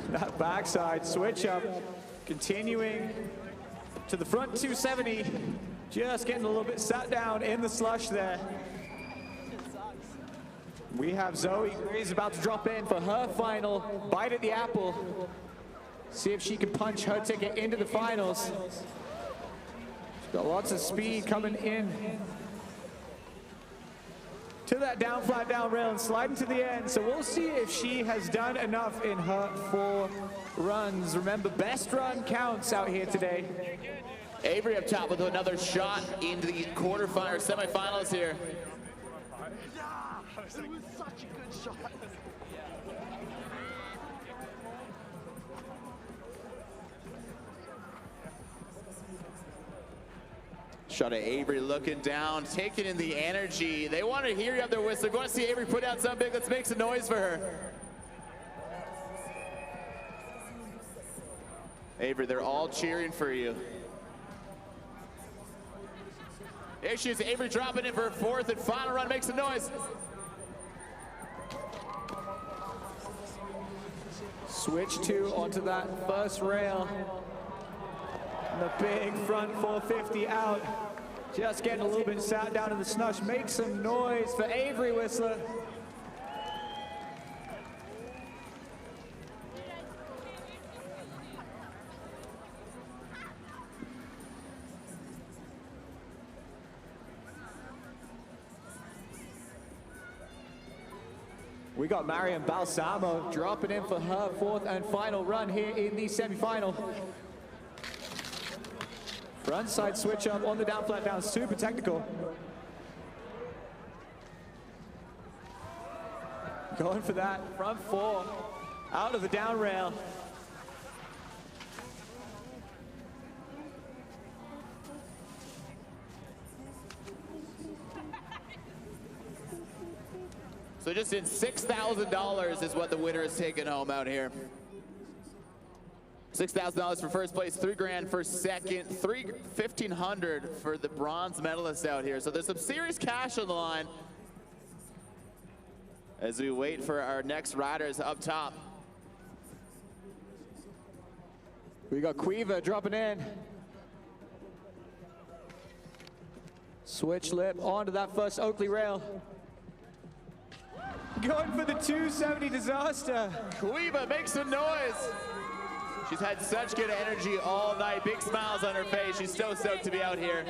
That backside switch up, continuing to the front 270. Just getting a little bit sat down in the slush there. We have Zoe Gray's about to drop in for her final bite at the apple. See if she can punch her ticket into the finals. She's got lots of speed coming in to that down flat down rail and sliding to the end. So we'll see if she has done enough in her 4 runs. Remember, best run counts out here today. Avery up top with another shot into the quarterfinal or semifinals here. It was such a good shot. Shot at Avery looking down, taking in the energy. They want to hear you up there, Whistler. Want to see Avery put out something big. Let's make some noise for her. Avery, they're all cheering for you. Here she is, Avery dropping in for her 4th and final run. Make some noise. Switch 2 onto that first rail. And the big front 450 out. Just getting a little bit sat down in the snush. Make some noise for Avery Whistler. We got Marian Balsamo dropping in for her fourth and final run here in the semifinal. Front side switch up on the down flat down, super technical. Going for that front four out of the down rail. So just in $6,000 is what the winner is taking home out here. $6,000 for first place, $3,000 for second, $1,500 for the bronze medalists out here. So there's some serious cash on the line as we wait for our next riders up top. We got Quiva dropping in. Switch lip onto that first Oakley rail. Going for the 270 disaster. Quiva, make some noise. She's had such good energy all night. Big smiles on her face. She's so stoked to be out here.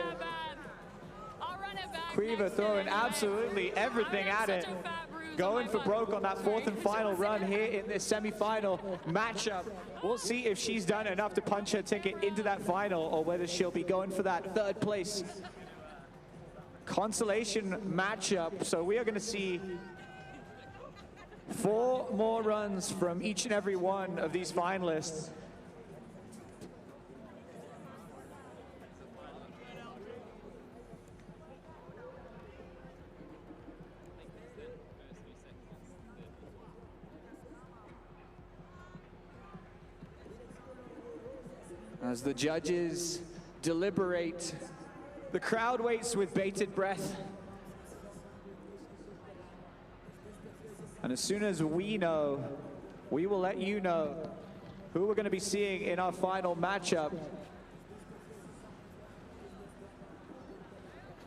Quiva throwing absolutely everything at it. Going for broke on that fourth and final run here in this semifinal matchup. We'll see if she's done enough to punch her ticket into that final or whether she'll be going for that third place consolation matchup. So we are going to see 4 more runs from each and every one of these finalists. As the judges deliberate, the crowd waits with bated breath. And as soon as we know, we will let you know who we're going to be seeing in our final matchup.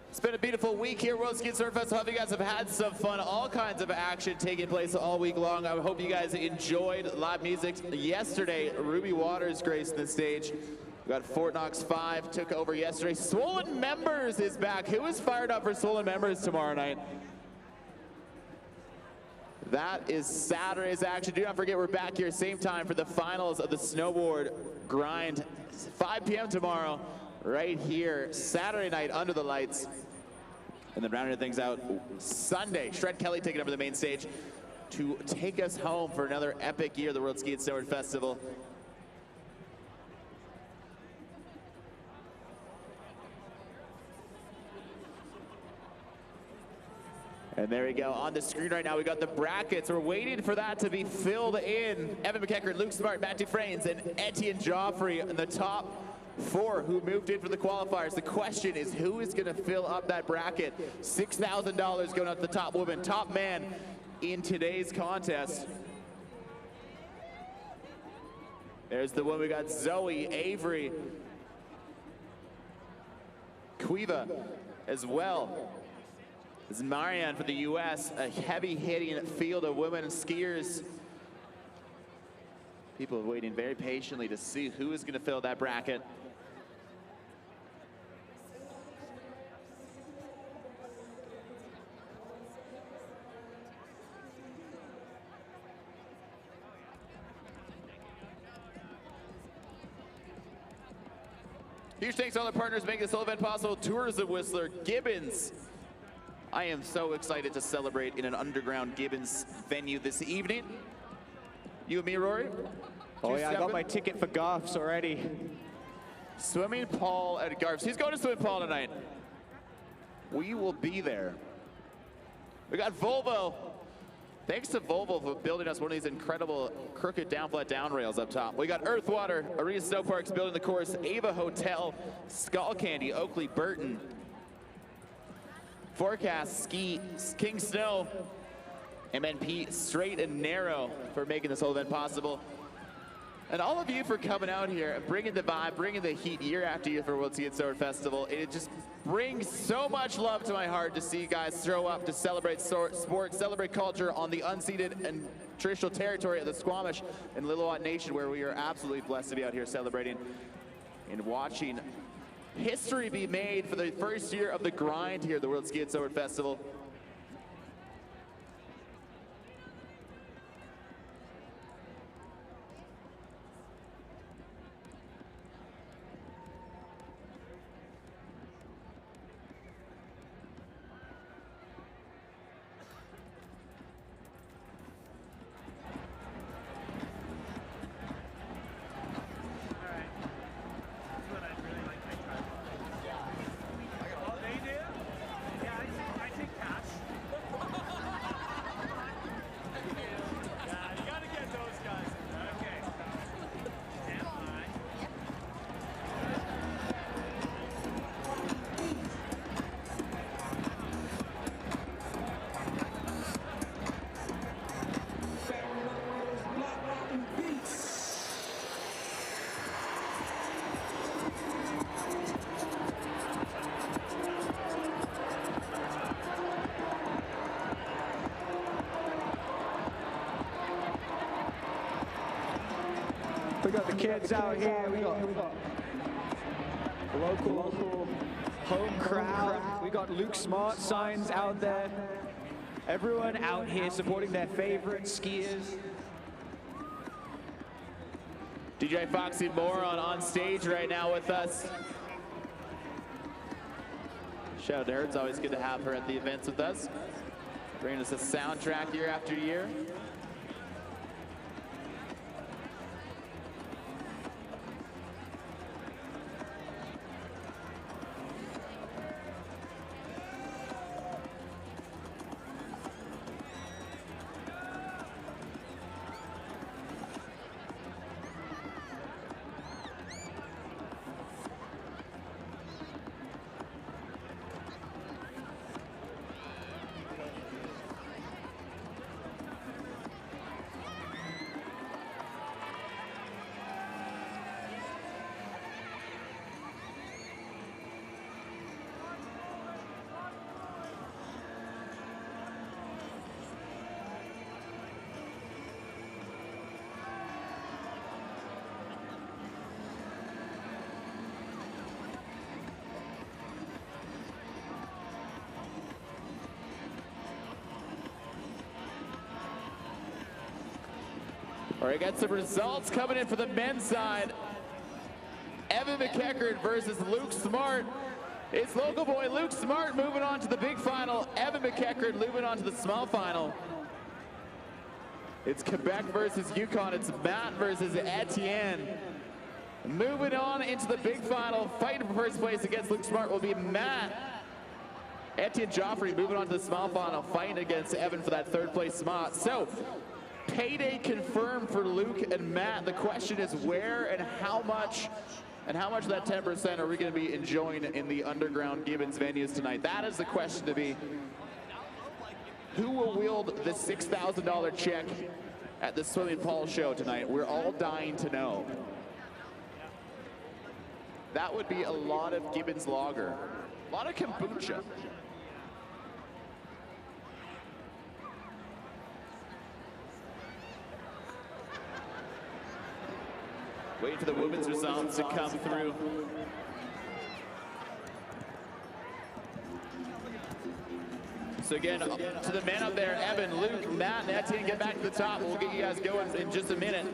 It's been a beautiful week here, World Skate Surf Festival. I hope you guys have had some fun. All kinds of action taking place all week long. I hope you guys enjoyed live music. Yesterday, Ruby Waters graced the stage. We got Fort Knox 5 took over yesterday. Swollen Members is back. Who is fired up for Swollen Members tomorrow night? That is Saturday's action. Do not forget, we're back here same time for the finals of the snowboard grind. 5 p.m. tomorrow, right here, Saturday night under the lights. And then rounding things out, Sunday, Shred Kelly taking over the main stage to take us home for another epic year of the World Ski and Snowboard Festival. And there we go. On the screen right now, we got the brackets. We're waiting for that to be filled in. Evan McEachern, Luke Smart, Matt Dufresne, and Etienne Joffrey in the top 4 who moved in for the qualifiers. The question is, who is going to fill up that bracket? $6,000 going out to the top woman, top man in today's contest. There's the one. We got Zoe, Avery, Quiva as well. This is Marianne for the U.S., a heavy-hitting field of women skiers. People are waiting very patiently to see who is going to fill that bracket. Huge thanks to all our partners making this whole event possible. Tourism Whistler, Gibbons. I am so excited to celebrate in an underground Gibbons venue this evening. You and me, Rory? Oh yeah, I got my ticket for Garf's already. Swimming Paul at Garf's. He's going to Swimming Paul tonight. We will be there. We got Volvo. Thanks to Volvo for building us one of these incredible crooked down flat down rails up top. We got Earthwater, Arena Snow Parks building the course, Ava Hotel, Skull Candy, Oakley Burton, Forecast Ski, King Snow, MNP Straight and Narrow for making this whole event possible. And all of you for coming out here, bringing the vibe, bringing the heat year after year for World Ski and Snowboard Festival. It just brings so much love to my heart to see you guys show up to celebrate sport, celebrate culture on the unceded and traditional territory of the Squamish and Lillooet Nation, where we are absolutely blessed to be out here celebrating and watching history be made for the first year of the grind here at the World Ski and Snowboard Festival. We got the kids out here. We got local home crowd. We got Luke Smart signs out there. Everyone out here supporting their favorite skiers. DJ Foxy Moron on stage right now with us. Shout out to her. It's always good to have her at the events with us. Bringing us a soundtrack year after year. All right, got some results coming in for the men's side. Evan McEachern versus Luke Smart. It's local boy Luke Smart moving on to the big final. Evan McEachern moving on to the small final. It's Quebec versus Yukon. It's Matt versus Etienne. Moving on into the big final, fighting for first place against Luke Smart will be Matt. Etienne Joffrey moving on to the small final, fighting against Evan for that third place spot. So, payday confirmed for Luke and Matt. The question is where and how much of that 10% are we going to be enjoying in the underground Gibbons venues tonight? That is the question to be. Who will wield the $6,000 check at the Swimming Paul show tonight? We're all dying to know. That would be a lot of Gibbons lager, a lot of kombucha. Waiting for the women's results to come through. So again, to the men up there, Evan, Luke, Matt, and Etienne, get back to the top. We'll get you guys going in just a minute.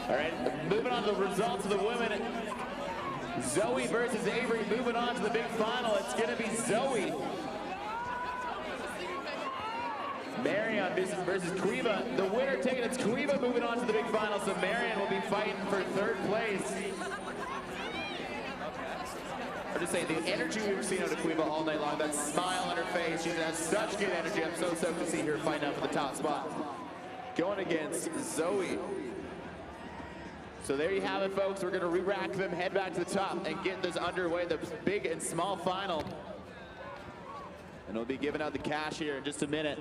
All right, moving on to the results of the women. Zoe versus Avery moving on to the big final. It's going to be Zoe. Marion versus Cueva. The winner taking it's Cueva moving on to the big final, so Marion will be fighting for third place. I'm just saying, the energy we've seen out of Cueva all night long, that smile on her face, she has such good energy. I'm so stoked to see her fighting out for the top spot. Going against Zoe. So there you have it, folks. We're going to re-rack them, head back to the top, and get this underway, the big and small final. And we'll be giving out the cash here in just a minute.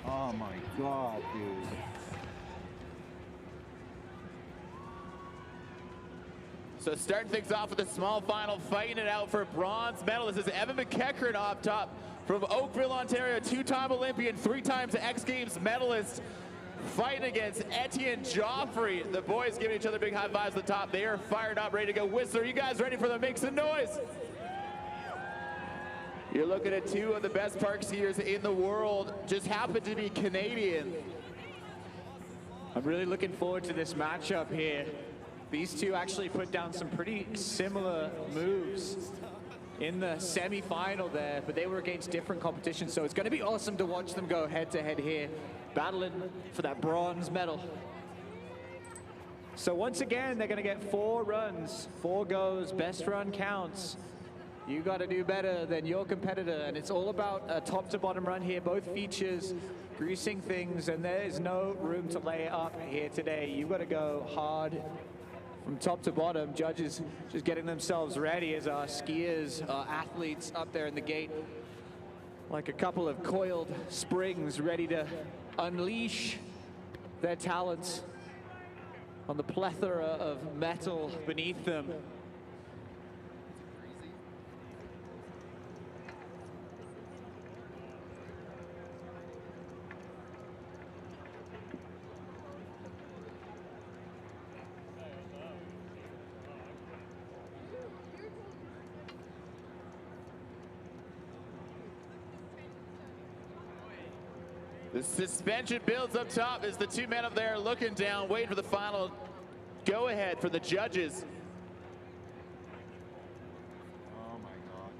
Oh my God, dude. So starting things off with a small final, fighting it out for a bronze medal. This is Evan McEachern up top from Oakville, Ontario, two-time Olympian, 3 times X Games medalist, fighting against Etienne Joffrey. The boys giving each other big high fives at the top. They are fired up, ready to go. Whistler, you guys ready for the make some noise? You're looking at two of the best park skiers in the world, just happen to be Canadian. I'm really looking forward to this matchup here. These two actually put down some pretty similar moves in the semi-final there, but they were against different competition, so it's going to be awesome to watch them go head-to-head here, battling for that bronze medal. So once again, they're going to get 4 runs, 4 goes, best run counts. You got to do better than your competitor, and it's all about a top-to-bottom run here. Both features greasing things, and there is no room to lay up here today. You got to go hard from top to bottom. Judges just getting themselves ready as our skiers, athletes up there in the gate, like a couple of coiled springs ready to unleash their talents on the plethora of metal beneath them. The suspension builds up top as the 2 men up there looking down, waiting for the final go-ahead for the judges. Oh my God.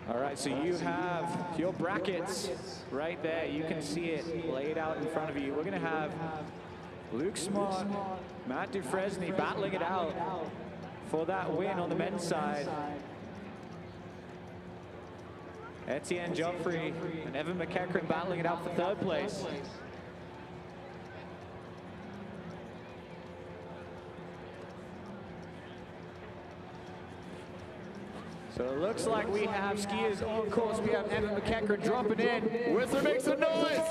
All right, so you have your brackets right there. You can see it laid out in front of you. We're going to have Luke Smart, Matt Dufresne battling it out for that win on the men's side. Etienne Joffrey and Evan McEachran battling it out for 3rd place. So it looks like we have skiers on course. We have Evan McEachran dropping in. Whistler makes some noise.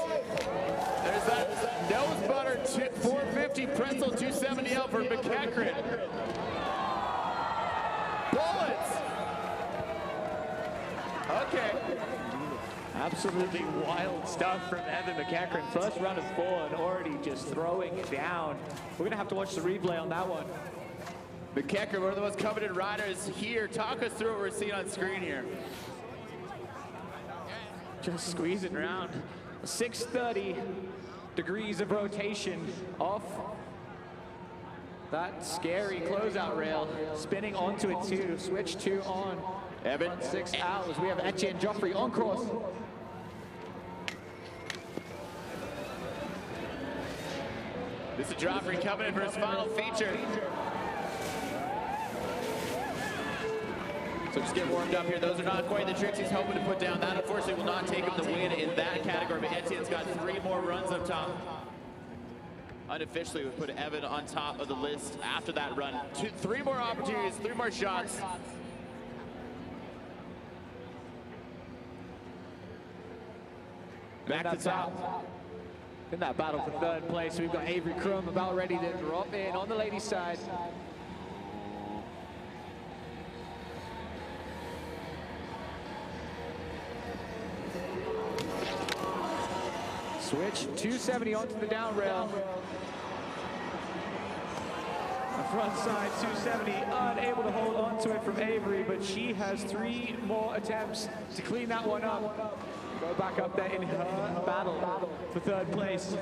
There's that nose butter 450 pretzel 270 out for McEachran. Bullets. Okay. Absolutely wild stuff from Evan McEachran. First run of 4 and already just throwing it down. We're gonna have to watch the replay on that one. McEachran, one of the most coveted riders here. Talk us through what we're seeing on screen here. Just squeezing around. 630 degrees of rotation off that scary closeout rail. Spinning onto it too. Switch 2 on. Evan. Front 6 out as we have Etienne Joffrey on course. This is Joffrey coming in for his final feature. So just get warmed up here. Those are not quite the tricks he's hoping to put down. That unfortunately will not take him the win in that category, but Etienne's got 3 more runs up top. Unofficially, we put Evan on top of the list after that run. 3 more opportunities, 3 more shots. Back to top. In that battle for 3rd place, we've got Avery Crum about ready to drop in on the ladies' side. Switch 270 onto the down rail. The front side 270, unable to hold on to it from Avery, but she has 3 more attempts to clean that one up. Go back up there in her battle for 3rd place.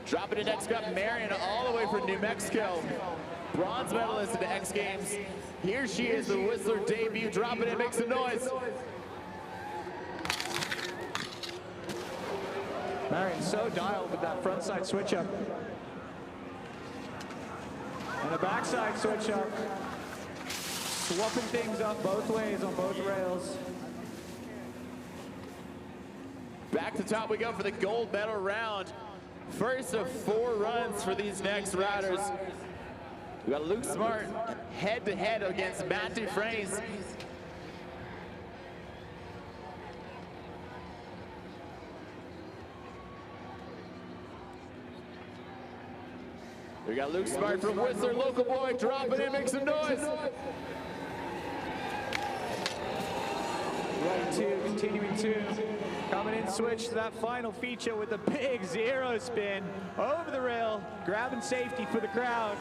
Dropping it next up, Marion all the way from New Mexico. Bronze medalist in the X Games. Here she is, the Whistler debut. Dropping it, make some noise. Marion so dialed with that front side switch up. And a backside switch up. Swapping things up both ways on both rails. Back to top we go for the gold medal round. First of 4 runs for these next riders. We got Luke Smart head-to-head against Matt Dufresne. We got Luke Smart from Whistler, local boy, dropping in, make some noise. Right 2, continuing 2. Coming in switch to that final feature with a big 0 spin over the rail, grabbing safety for the crowd.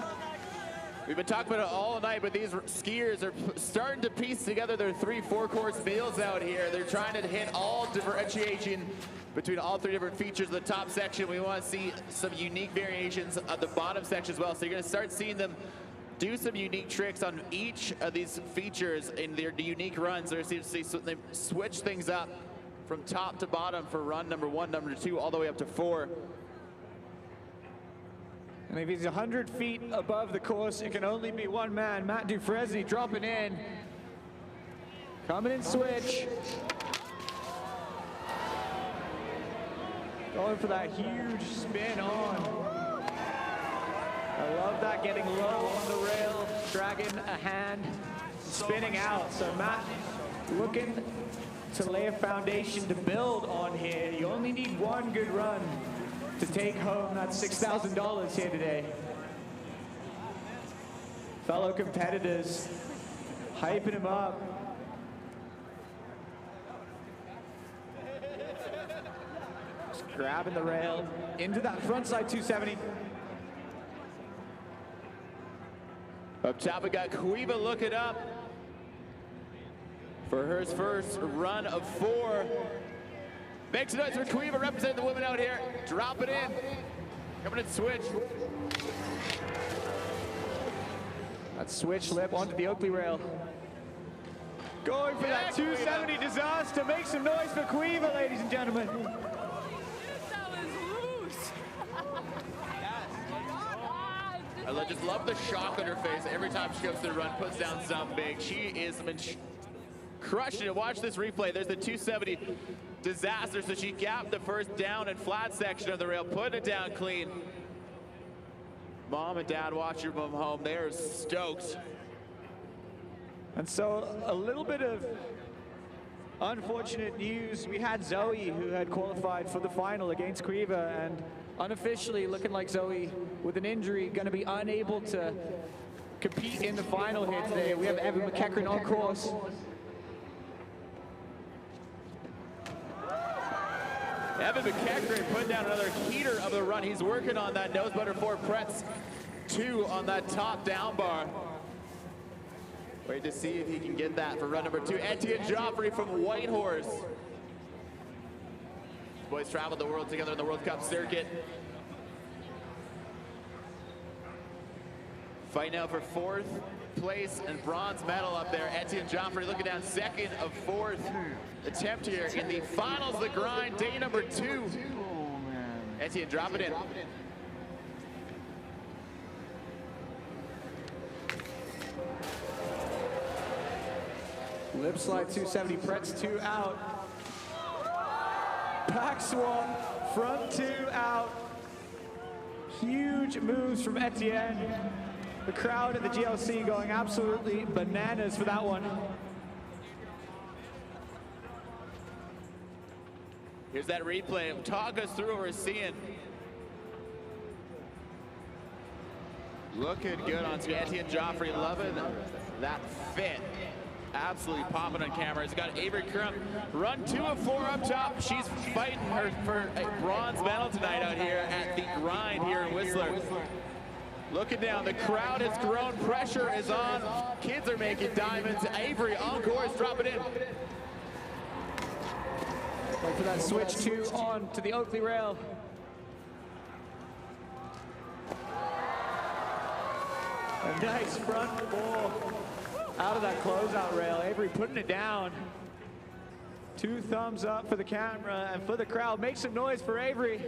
We've been talking about it all night, but these skiers are starting to piece together their 3-4 course meals out here. They're trying to hit all differentiation between all 3 different features of the top section. We want to see some unique variations of the bottom section as well. So you're going to start seeing them do some unique tricks on each of these features in their unique runs. They're going to see they switch things up from top to bottom for run number 1, number 2, all the way up to 4. And if he's 100 feet above the course, it can only be one man, Matt Dufresne, dropping in. Coming in switch. Going for that huge spin on. I love that, getting low on the rail, dragging a hand, spinning out. So Matt looking to lay a foundation to build on here. You only need 1 good run to take home that $6,000 here today. Fellow competitors hyping him up. Just grabbing the rail into that front side 270. Up top we got Cueva looking up for her first run of 4. Makes a noise for Cueva, representing the women out here. Drop it in. Coming in switch. That switch lip onto the Oakley rail. Going for that 270 disaster. Make some noise for Cueva, ladies and gentlemen. That was loose. I just love the shock on her face every time she goes to the run, puts down something big. She is crushing it. Watch this replay. There's the 270 disaster. So she gapped the first down and flat section of the rail, putting it down clean. Mom and Dad watch your mom home. They are stoked. And so a little bit of unfortunate news. We had Zoe, who had qualified for the final against Cueva, and unofficially looking like Zoe with an injury, going to be unable to compete in the final here today. We have Evan McEachran on course. Evan McEachran putting down another heater of the run. He's working on that nose butter 4 Pretz 2 on that top down bar. Wait to see if he can get that for run number 2. Etienne Joffrey from Whitehorse. These boys traveled the world together in the World Cup circuit. Fighting out for 4th place and bronze medal up there. Etienne Joffrey looking down 2nd of 4th attempt here in the finals of the grind, day number 2. Etienne, drop it in. Lip slide 270, Pretz 2 out. Back swan, front 2 out. Huge moves from Etienne. The crowd at the GLC going absolutely bananas for that one. Here's that replay. Talk us through what we're seeing. Looking good on screen. Etienne Joffrey loving that fit. Absolutely popping on camera. He's got Avery Crump run 2 of 4 up top. She's fighting her for a bronze medal tonight out here at the grind here in Whistler. Looking down, the crowd has grown. Pressure is on. Kids are making diamonds. Avery on course, drop it in. Wait for that switch 2 on to the Oakley rail. A nice front 4 out of that closeout rail. Avery putting it down. 2 thumbs up for the camera and for the crowd. Make some noise for Avery.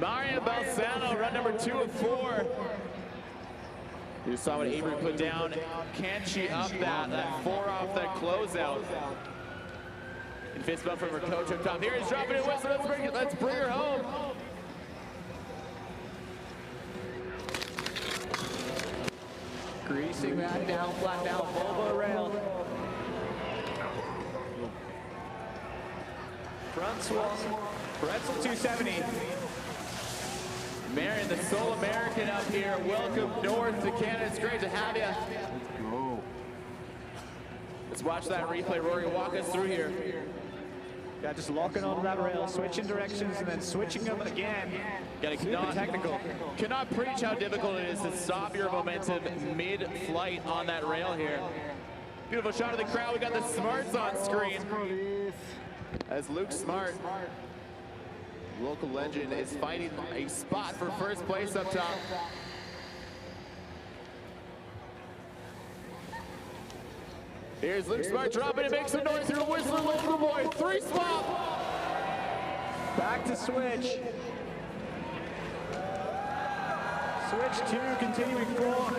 Maria Balsano, run number 2 of 4. You saw what Avery put down. Can she up that 4 off that closeout? And fist bump from her coach up top. Here he's dropping it, Whistler. Let's bring her home. Greasing that down, flat down, Volvo rail. Front swung, Pretzel 270. Marion, the sole American up here. Welcome north to Canada. It's great to have you. Let's watch that replay. Rory, walk us through here. Yeah, just locking onto that rail, switching directions, and then switching them again. Super technical. Cannot preach how difficult it is to stop your momentum mid-flight on that rail here. Beautiful shot of the crowd. We got the Smarts on screen. As Luke Smart, local legend, is fighting a spot for first place up top. Here's Luke Smart dropping it, make some noise here. Whistler local boy, 3 swap. Back to switch. Switch 2, continuing 4.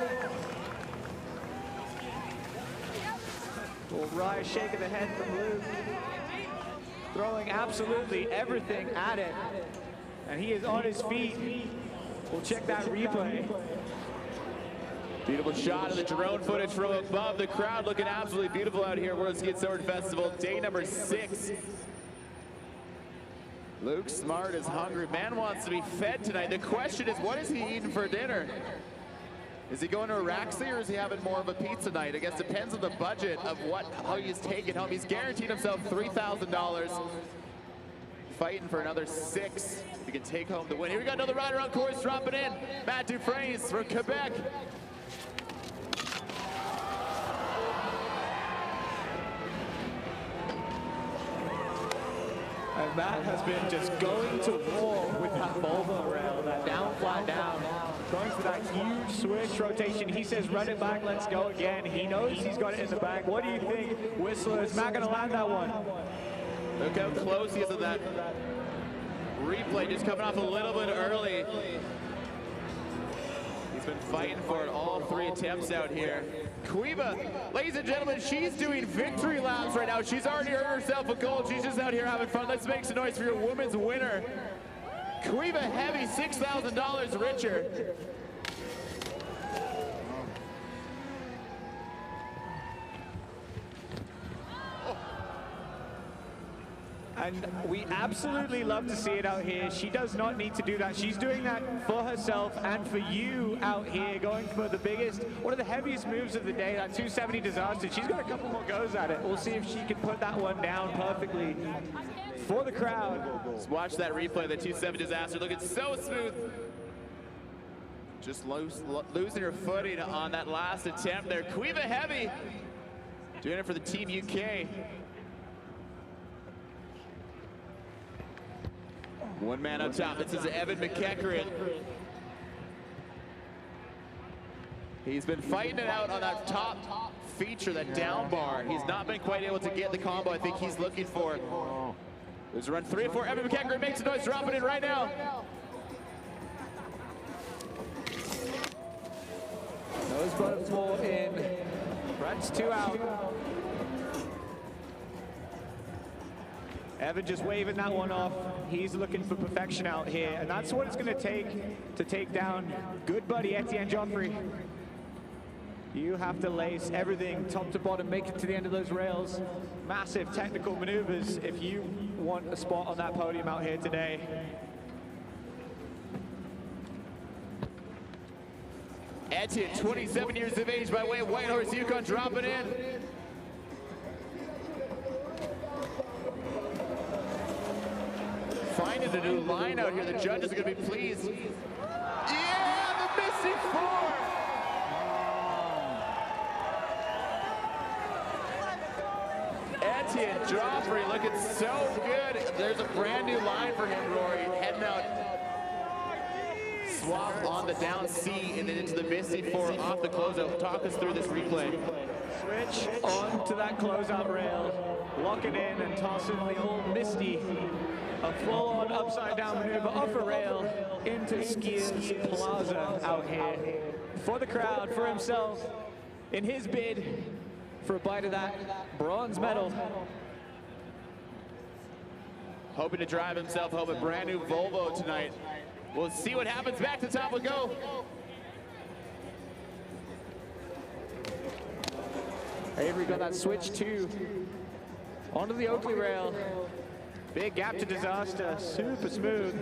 Little wry shake of the head from Luke. Throwing absolutely everything at it. And he is on his feet. We'll check that replay. Beautiful shot of the drone footage from above. The crowd looking absolutely beautiful out here. World Skate Sword Festival, day number 6. Luke Smart is hungry. Man wants to be fed tonight. The question is, what is he eating for dinner? Is he going to Araxi or is he having more of a pizza night? I guess depends on the budget of how he's taking home. He's guaranteed himself $3,000. Fighting for another 6. He can take home the win. Here we got another rider on course dropping in. Matt Dufresne from Quebec. And Matt has been just going to war with that Volvo rail, that down, flat down. Going for that huge switch rotation. He says, run it back, let's go again. He knows he's got it in the bag. What do you think, Whistler? Is Matt going to land that one? Look how close he is to that replay, just coming off a little bit early. He's been fighting for it all 3 attempts out here. Cueva, ladies and gentlemen, she's doing victory laps right now. She's already earned herself a gold. She's just out here having fun. Let's make some noise for your women's winner. Cueva Heavy, $6,000 richer. And we absolutely love to see it out here. She does not need to do that. She's doing that for herself and for you out here, going for the biggest, one of the heaviest moves of the day, that 270 Disaster. She's got a couple more goes at it. We'll see if she can put that one down perfectly for the crowd. Let's watch that replay of the 270 Disaster, looking so smooth. Just losing her footing on that last attempt there. Quiva Heavy doing it for the Team UK. One man up top. This is Evan McEachran. He's been fighting it out on that top feature, that down bar. He's not been quite able to get the combo I think he's looking for. There's a run 3 and 4. Evan McEachran makes a noise, dropping it right now. Nose button 4 in. Runs 2 out. Evan just waving that one off. He's looking for perfection out here, and that's what it's going to take down good buddy Etienne Joffrey. You have to lace everything top to bottom, make it to the end of those rails. Massive technical maneuvers if you want a spot on that podium out here today. Etienne, 27 years of age by way of Whitehorse Yukon, dropping in. Finding a new line out here. The judges are going to be pleased. Yeah, the Mystic 4. Etienne Joffrey looking so good. There's a brand new line for him, Rory. Heading out. Swap on the down C and then into the Misty 4 off the closeout. Talk us through this replay. Switch on to that closeout rail. Lock it in and toss in the old Misty. A full-on upside-down maneuver off a rail into Skiers Plaza out here. For the crowd, for himself, in his bid for a bite of that bronze medal. Hoping to drive himself home a brand new Volvo tonight. We'll see what happens. Back to top we go. Avery got that switch too. Onto the Oakley rail. Big gap to Disaster, super smooth.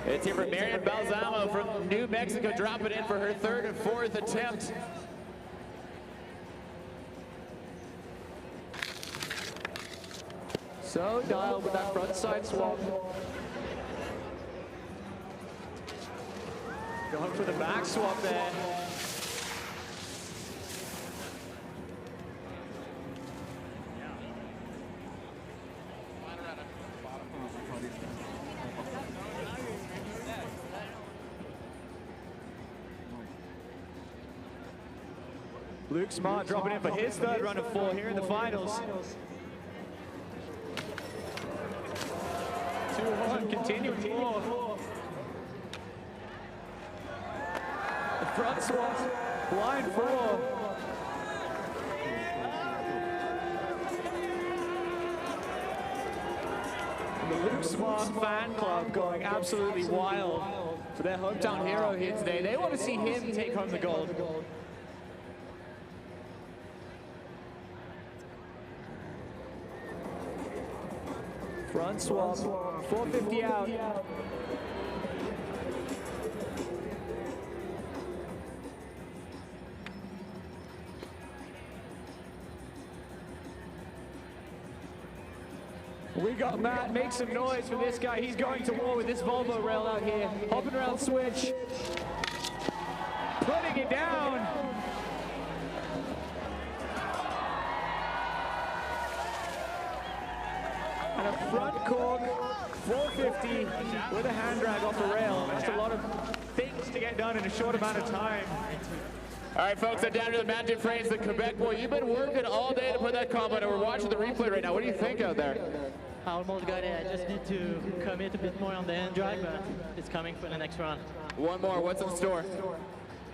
It's here for Marian Balsamo from New Mexico, dropping in for her 3rd and 4th attempt. So dialed with that front side swap. Going for the back swap there. Luke Smart dropping in for his 3rd run of 4 here in the finals. 2-1, continuing 4. The front swap, blind 4. The Luke Smart fan club going absolutely wild for their hometown hero here today. They want to see him take home the gold. Front swap, 450 out. We got Matt, make some noise for this guy. He's going to war with this Volvo rail out here. Hopping around switch. Putting it down. And a front cork, 450 with a hand drag off the rail. That's a lot of things to get done in a short amount of time. All right, folks, I'm down to the Matt Dufresne, the Quebec boy. You've been working all day to put that combo in, and we're watching the replay right now. What do you think out there? I almost got it. I just need to commit a bit more on the hand drag, but it's coming for the next round. One more. What's in store?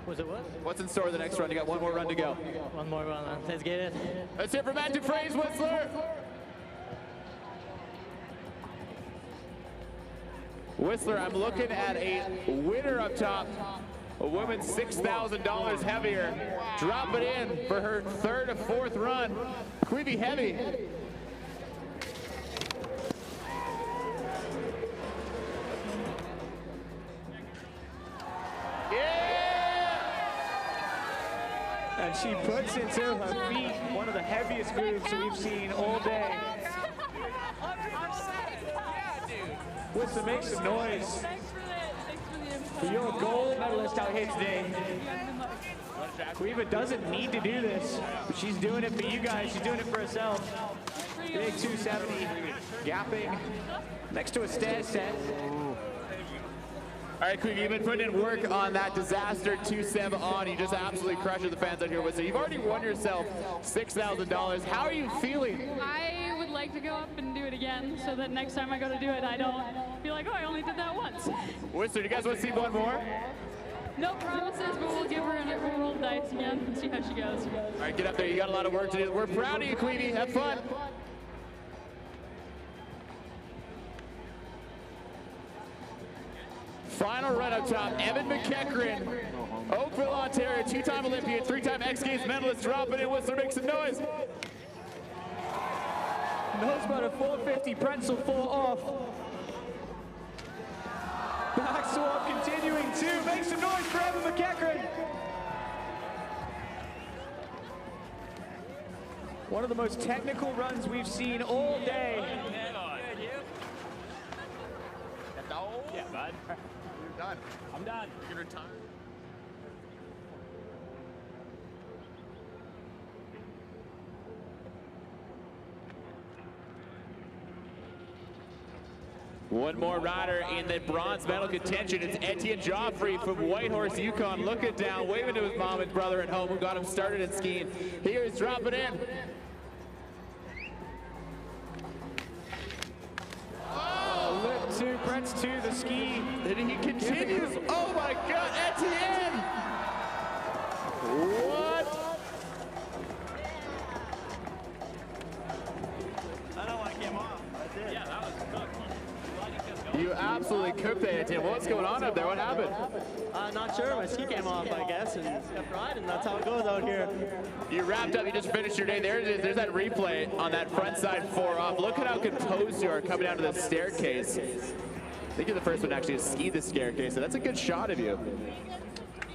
Was it what? What's in store the next run? You got one more run to go. One more run. Let's get it. Let's hear it for Matt Dufresne's Whistler. Whistler, I'm looking at a winner up top. A woman $6,000 heavier. Drop it in for her third or fourth run. Queevy heavy. And she puts into her feet one of the heaviest moves we've seen all day. Whistler, make some noise for your gold medalist out here today. Queeva doesn't need to do this, but she's doing it for you guys. She's doing it for herself. Big 270, gapping next to a stair set. All right, Queevy, you've been putting in work on that disaster 2-7 on. You just absolutely crushed the fans out here with it. You've already won yourself $6,000. How are you feeling? I would like to go up and do it again so that next time I go to do it, I don't be like, oh, I only did that once. Whistler, do you guys want to see one more? No promises, but we'll give her a roll of dice again and see how she goes. All right, get up there. You got a lot of work to do. We're proud of you, Queevy. Have fun. Final run up top, Evan McEachran, Oakville, Ontario, two-time Olympian, three-time X Games medalist, dropping in. Whistler, make some noise. Nose butter 450, pretzel 4 off. Back swap continuing 2, make some noise for Evan McEachran. One of the most technical runs we've seen all day. Yeah, bud. You're done. I'm done. You can retire. One more rider in the bronze medal contention. It's Etienne Joffrey from Whitehorse, Yukon. Looking down, waving to his mom and brother at home who got him started in skiing. Here he's dropping in. Lip 2, Pretz 2, the ski. And he continues. Oh my God, Etienne! What? I know I came off. I did. Yeah, that was cooked. You absolutely cooked that, Etienne. What's going on up there? What happened? Not sure. My ski came off, I guess, and kept riding. That's how it goes out here. You wrapped up, you just finished your day. There it is. There's that replay on that front side 4 off. Look at how composed you are coming down to the staircase. I think you're the first one to actually ski the staircase, so that's a good shot of you.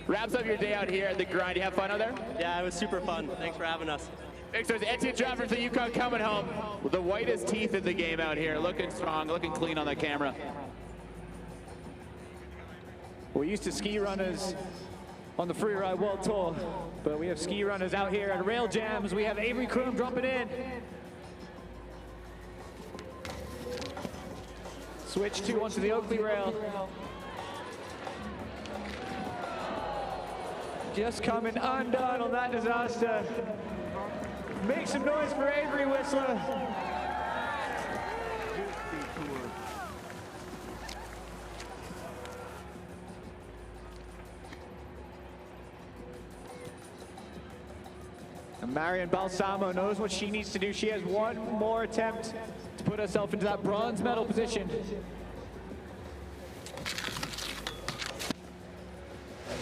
Wraps up your day out here at the grind. You have fun out there? Yeah, it was super fun. Thanks for having us. Next there's Etienne Joffrey from the Yukon coming home with the whitest teeth in the game out here. Looking strong, looking clean on the camera. We're used to ski runners on the Freeride World Tour, but we have ski runners out here at Rail Jams. We have Avery Kroom dropping in. Switch 2 onto the Oakley rail. Just coming undone on that disaster. Make some noise for Avery Whistler. And Marion Balsamo knows what she needs to do. She has one more attempt to put herself into that bronze medal position.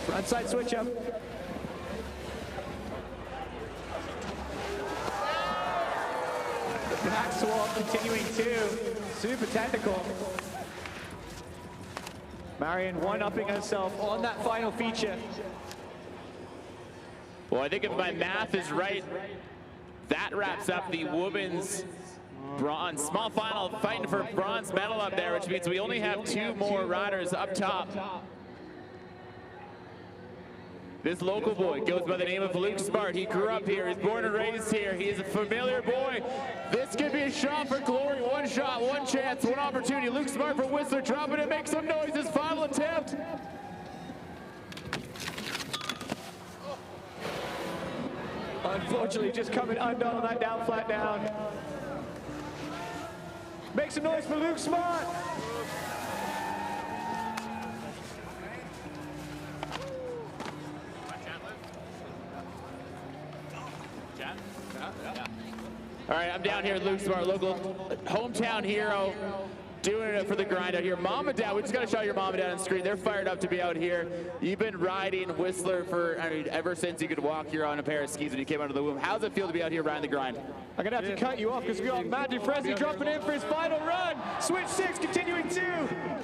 Frontside switch up. The back swap continuing 2. Super technical. Marion one-upping herself on that final feature. Well, I think if my math is right, that wraps up the women's bronze. Small final fighting for bronze medal up there, which means we only have 2 more riders up top. This local boy goes by the name of Luke Smart. He grew up here, he's born and raised here. He is a familiar boy. This could be a shot for glory. One shot, one chance, one opportunity. Luke Smart for Whistler, dropping it, make some noise, his final attempt. Unfortunately, just coming undone on that down, flat down. Make some noise for Luke Smart. All right, I'm down here at Luke Smart, local hometown hero, doing it for the grind out here. Mom and Dad, we just got to show your mom and dad on the screen. They're fired up to be out here. You've been riding Whistler for, ever since you could walk here on a pair of skis when you came out of the womb. How does it feel to be out here riding the grind? I'm going to have to cut you off because we got Matt Dufresne dropping in for his final run. Switch 6 continuing 2. Yeah!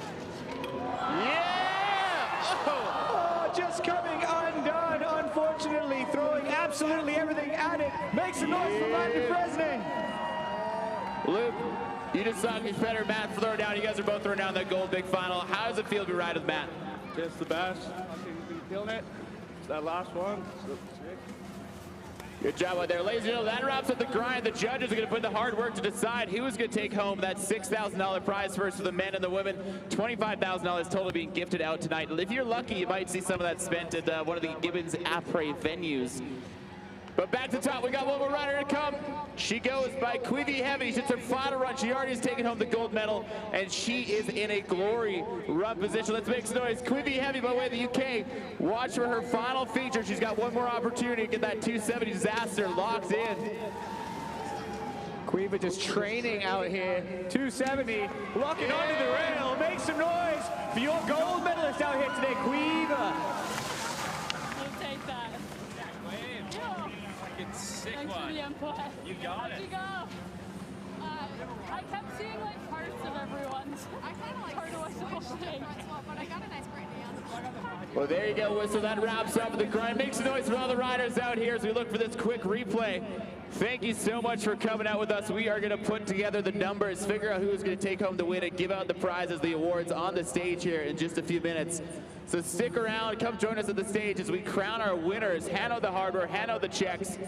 Oh, just coming undone, unfortunately. Throwing absolutely everything at it. Makes some noise for Matt Dufresne. Luke, you just saw better Matt throw down. You guys are both throwing down that gold big final. How does it feel to be riding with Matt? Just the best. I've been feeling it. It's that last one. Good job out there. Ladies and gentlemen, that wraps up the grind. The judges are going to put the hard work to decide who's going to take home that $6,000 prize first for the men and the women. $25,000 total being gifted out tonight. If you're lucky, you might see some of that spent at one of the Gibbons Après venues. But back to the top, we got one more rider to come. She goes by Quivi Heavy. She's her final run. She already has taken home the gold medal, and she is in a glory run position. Let's make some noise. Quivi Heavy by way of the UK. Watch for her final feature. She's got one more opportunity to get that 270 disaster locked in. Quiva just training out here. 270, locking onto the rail. Make some noise for your gold medalist out here today, Quiva. We'll take that. Sick Thanks for the input. You got How'd you go? I kept seeing like parts of everyone's. I kind of like part of what's the thing. But I got a nice break dance. Well, there you go, Whistle. That wraps up the grind. Make some noise for all the riders out here as we look for this quick replay. Thank you so much for coming out with us. We are going to put together the numbers, figure out who's going to take home the win, and give out the prizes, the awards on the stage here in just a few minutes. So stick around. Come join us at the stage as we crown our winners, hand out the hardware, hand out the checks.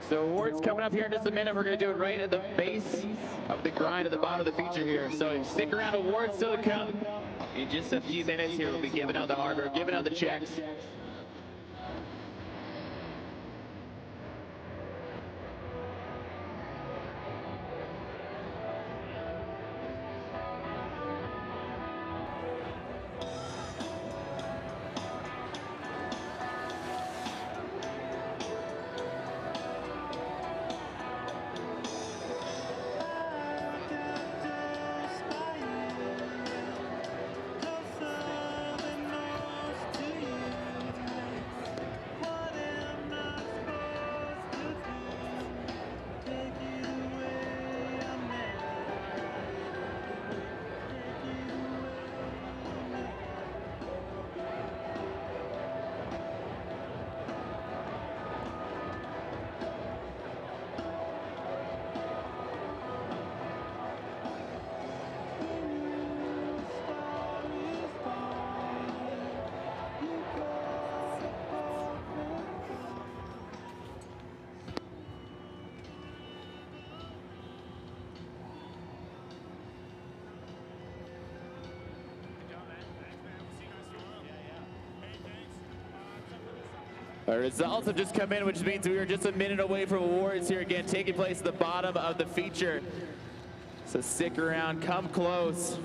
So awards coming up here in just a minute. We're going to do it right at the base of the grind at the bottom of the feature here. So stick around, awards still to come. In just a few minutes here, we'll be giving out the hardware, giving out the checks. Our results have just come in, which means we are just a minute away from awards here again, taking place at the bottom of the feature. So stick around, come close.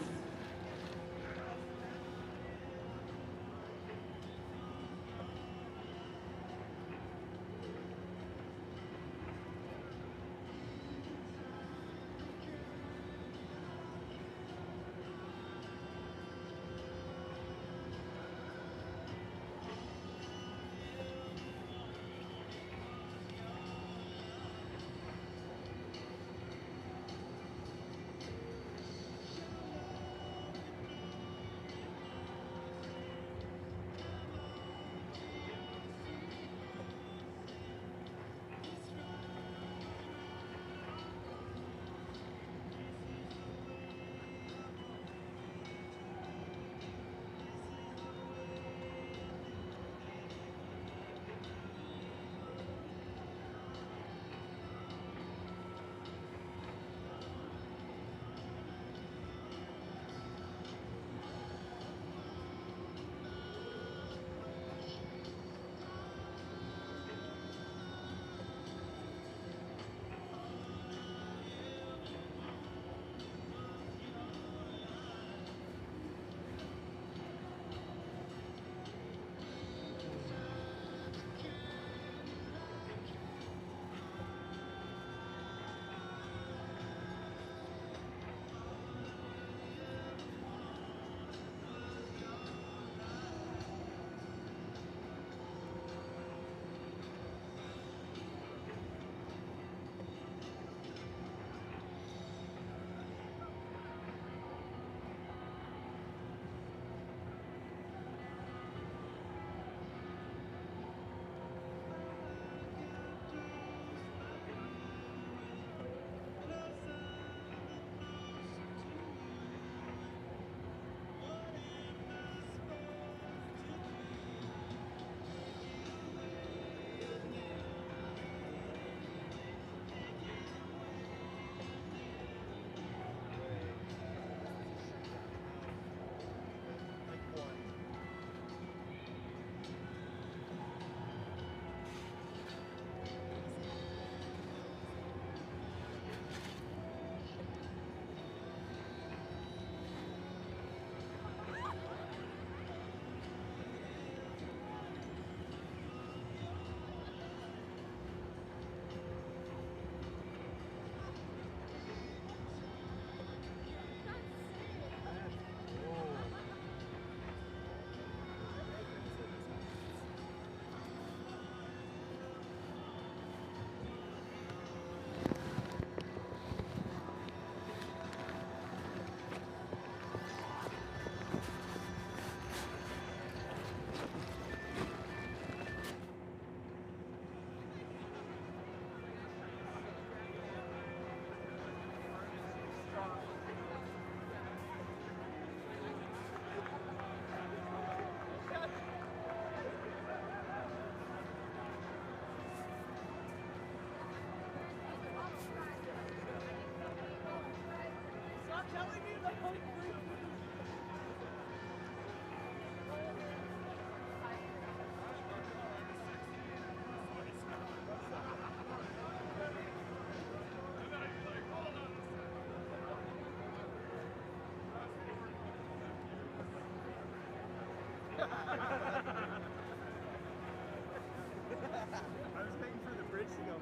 I was waiting for the bridge to go.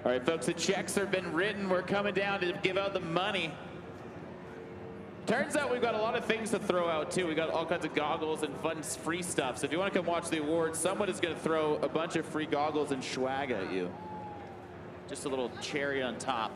All right, folks, the checks have been written. We're coming down to give out the money. Turns out we've got a lot of things to throw out, too. We got all kinds of goggles and fun free stuff. So if you want to come watch the awards, someone is going to throw a bunch of free goggles and swag at you. Just a little cherry on top.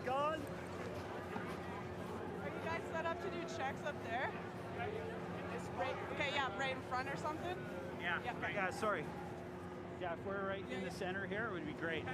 God. Are you guys set up to do checks up there? Right, okay, yeah, right in front or something? Yeah, yeah, sorry. Yeah, if we're right in the center here, it would be great.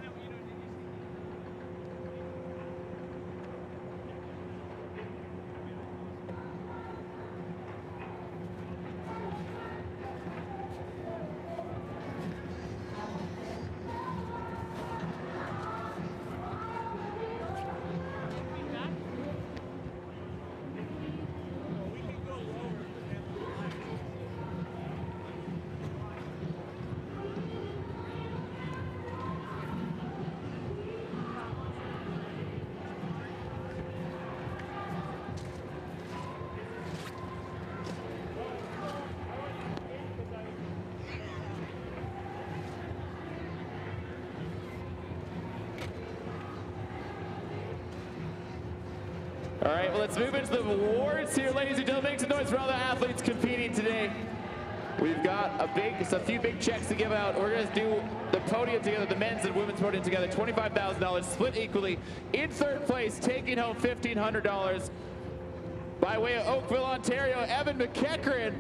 All right, well, let's move into the awards here, ladies and gentlemen. Make some noise for all the athletes competing today. We've got a few big checks to give out. We're gonna do the podium together, the men's and women's podium together, $25,000 split equally. In third place, taking home $1,500 by way of Oakville, Ontario, Evan McEachran.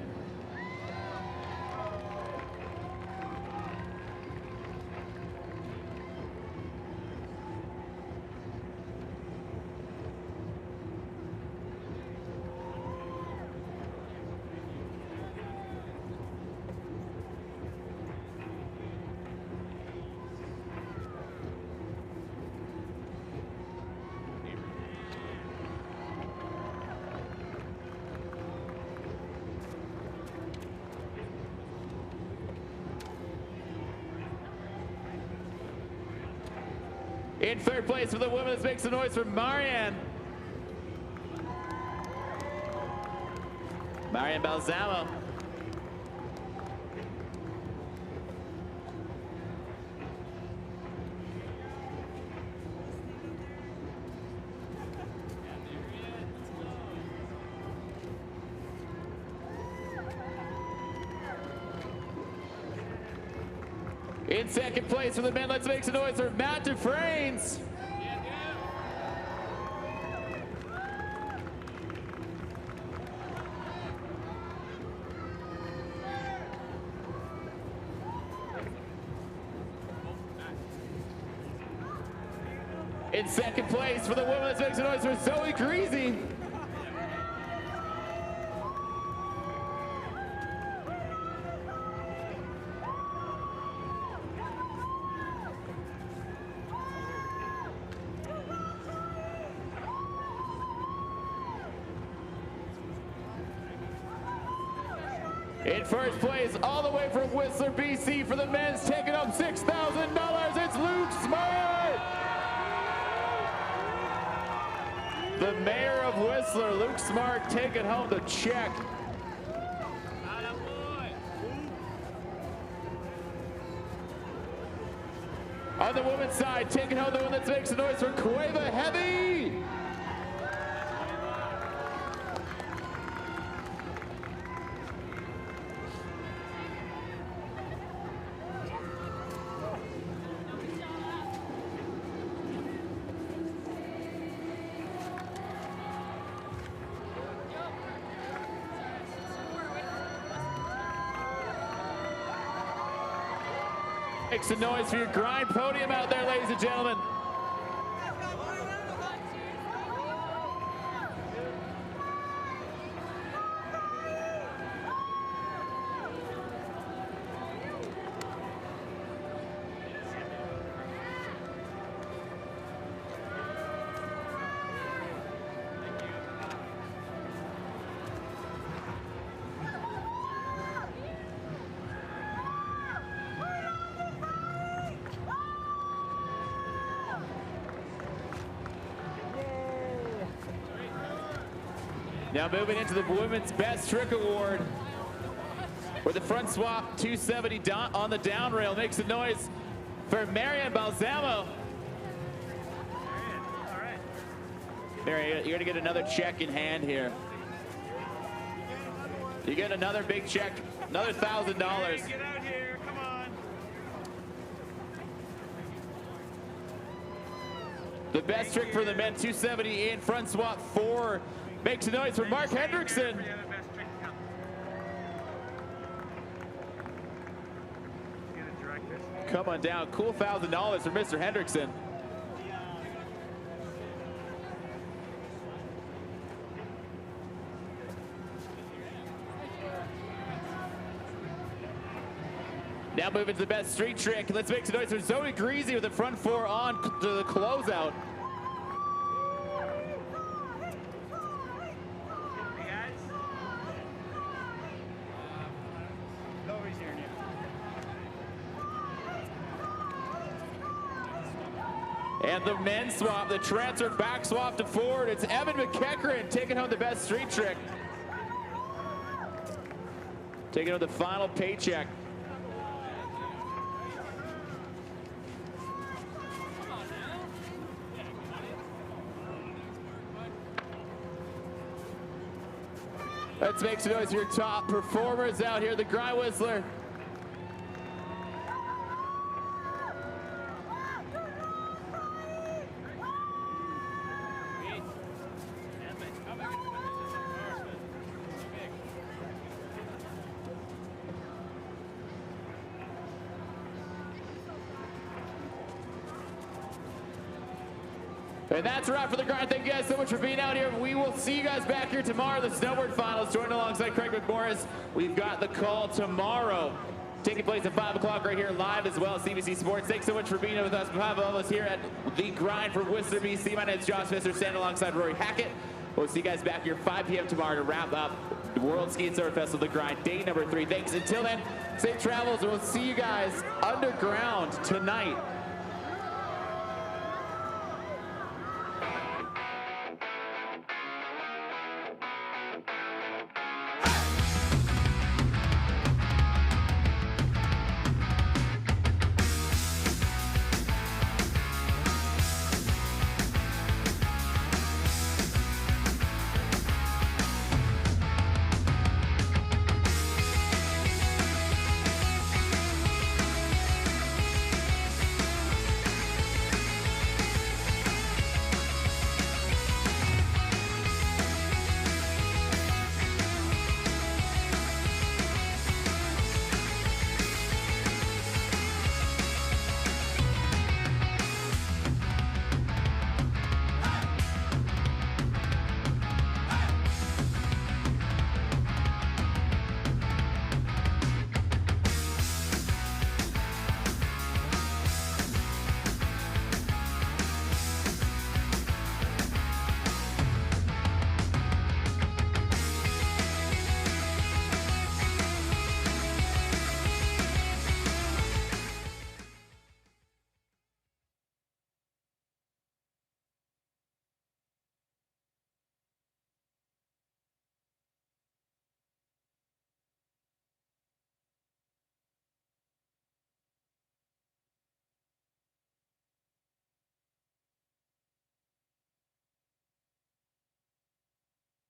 In third place for the women, let's make some noise for Marianne. Marianne Balsamo. In second place for the men, let's make some noise for Matt Dufresne. In second place for the women, let's make some noise for Zoe Greasy. In first place, all the way from Whistler, BC, for the men's, taking home $6,000, it's Luke Smart! The mayor of Whistler, Luke Smart, taking home the check. On the women's side, taking home the one that makes a noise for Cueva Heavy. Make some noise for your grind podium out there, ladies and gentlemen. Now moving into the Women's Best Trick Award, where the front swap 270 on the down rail makes a noise for Marian Balsamo. Marian, you're gonna get another check in hand here. You get another big check, another $1,000. Get out here, come on. The best trick for the men, 270 in front swap 4. Makes a noise for Mark Hendrickson. Come on down, cool $1,000 for Mr. Hendrickson. Now moving to the best street trick. Let's make some noise for Zoe Greasy with the front 4 on to the closeout. And the men's swap, the transfer back swap to forward. It's Evan McEachran taking home the best street trick. Taking home the final paycheck. Let's make some noise for your top performers out here, the Grind Whistler. And that's a wrap for the Grind. Thank you guys so much for being out here. We will see you guys back here tomorrow. The snowboard finals, joined alongside Craig McMorris. We've got the call tomorrow, taking place at 5 o'clock right here live as well as CBC Sports. Thanks so much for being with us. On behalf of all of us here at the Grind for Whistler, BC, my name is Josh Visser, standing alongside Rory Hackett. We'll see you guys back here 5 p.m. tomorrow to wrap up the World Ski and Snowboard Festival, the Grind, day number 3. Thanks. Until then, safe travels. We'll see you guys underground tonight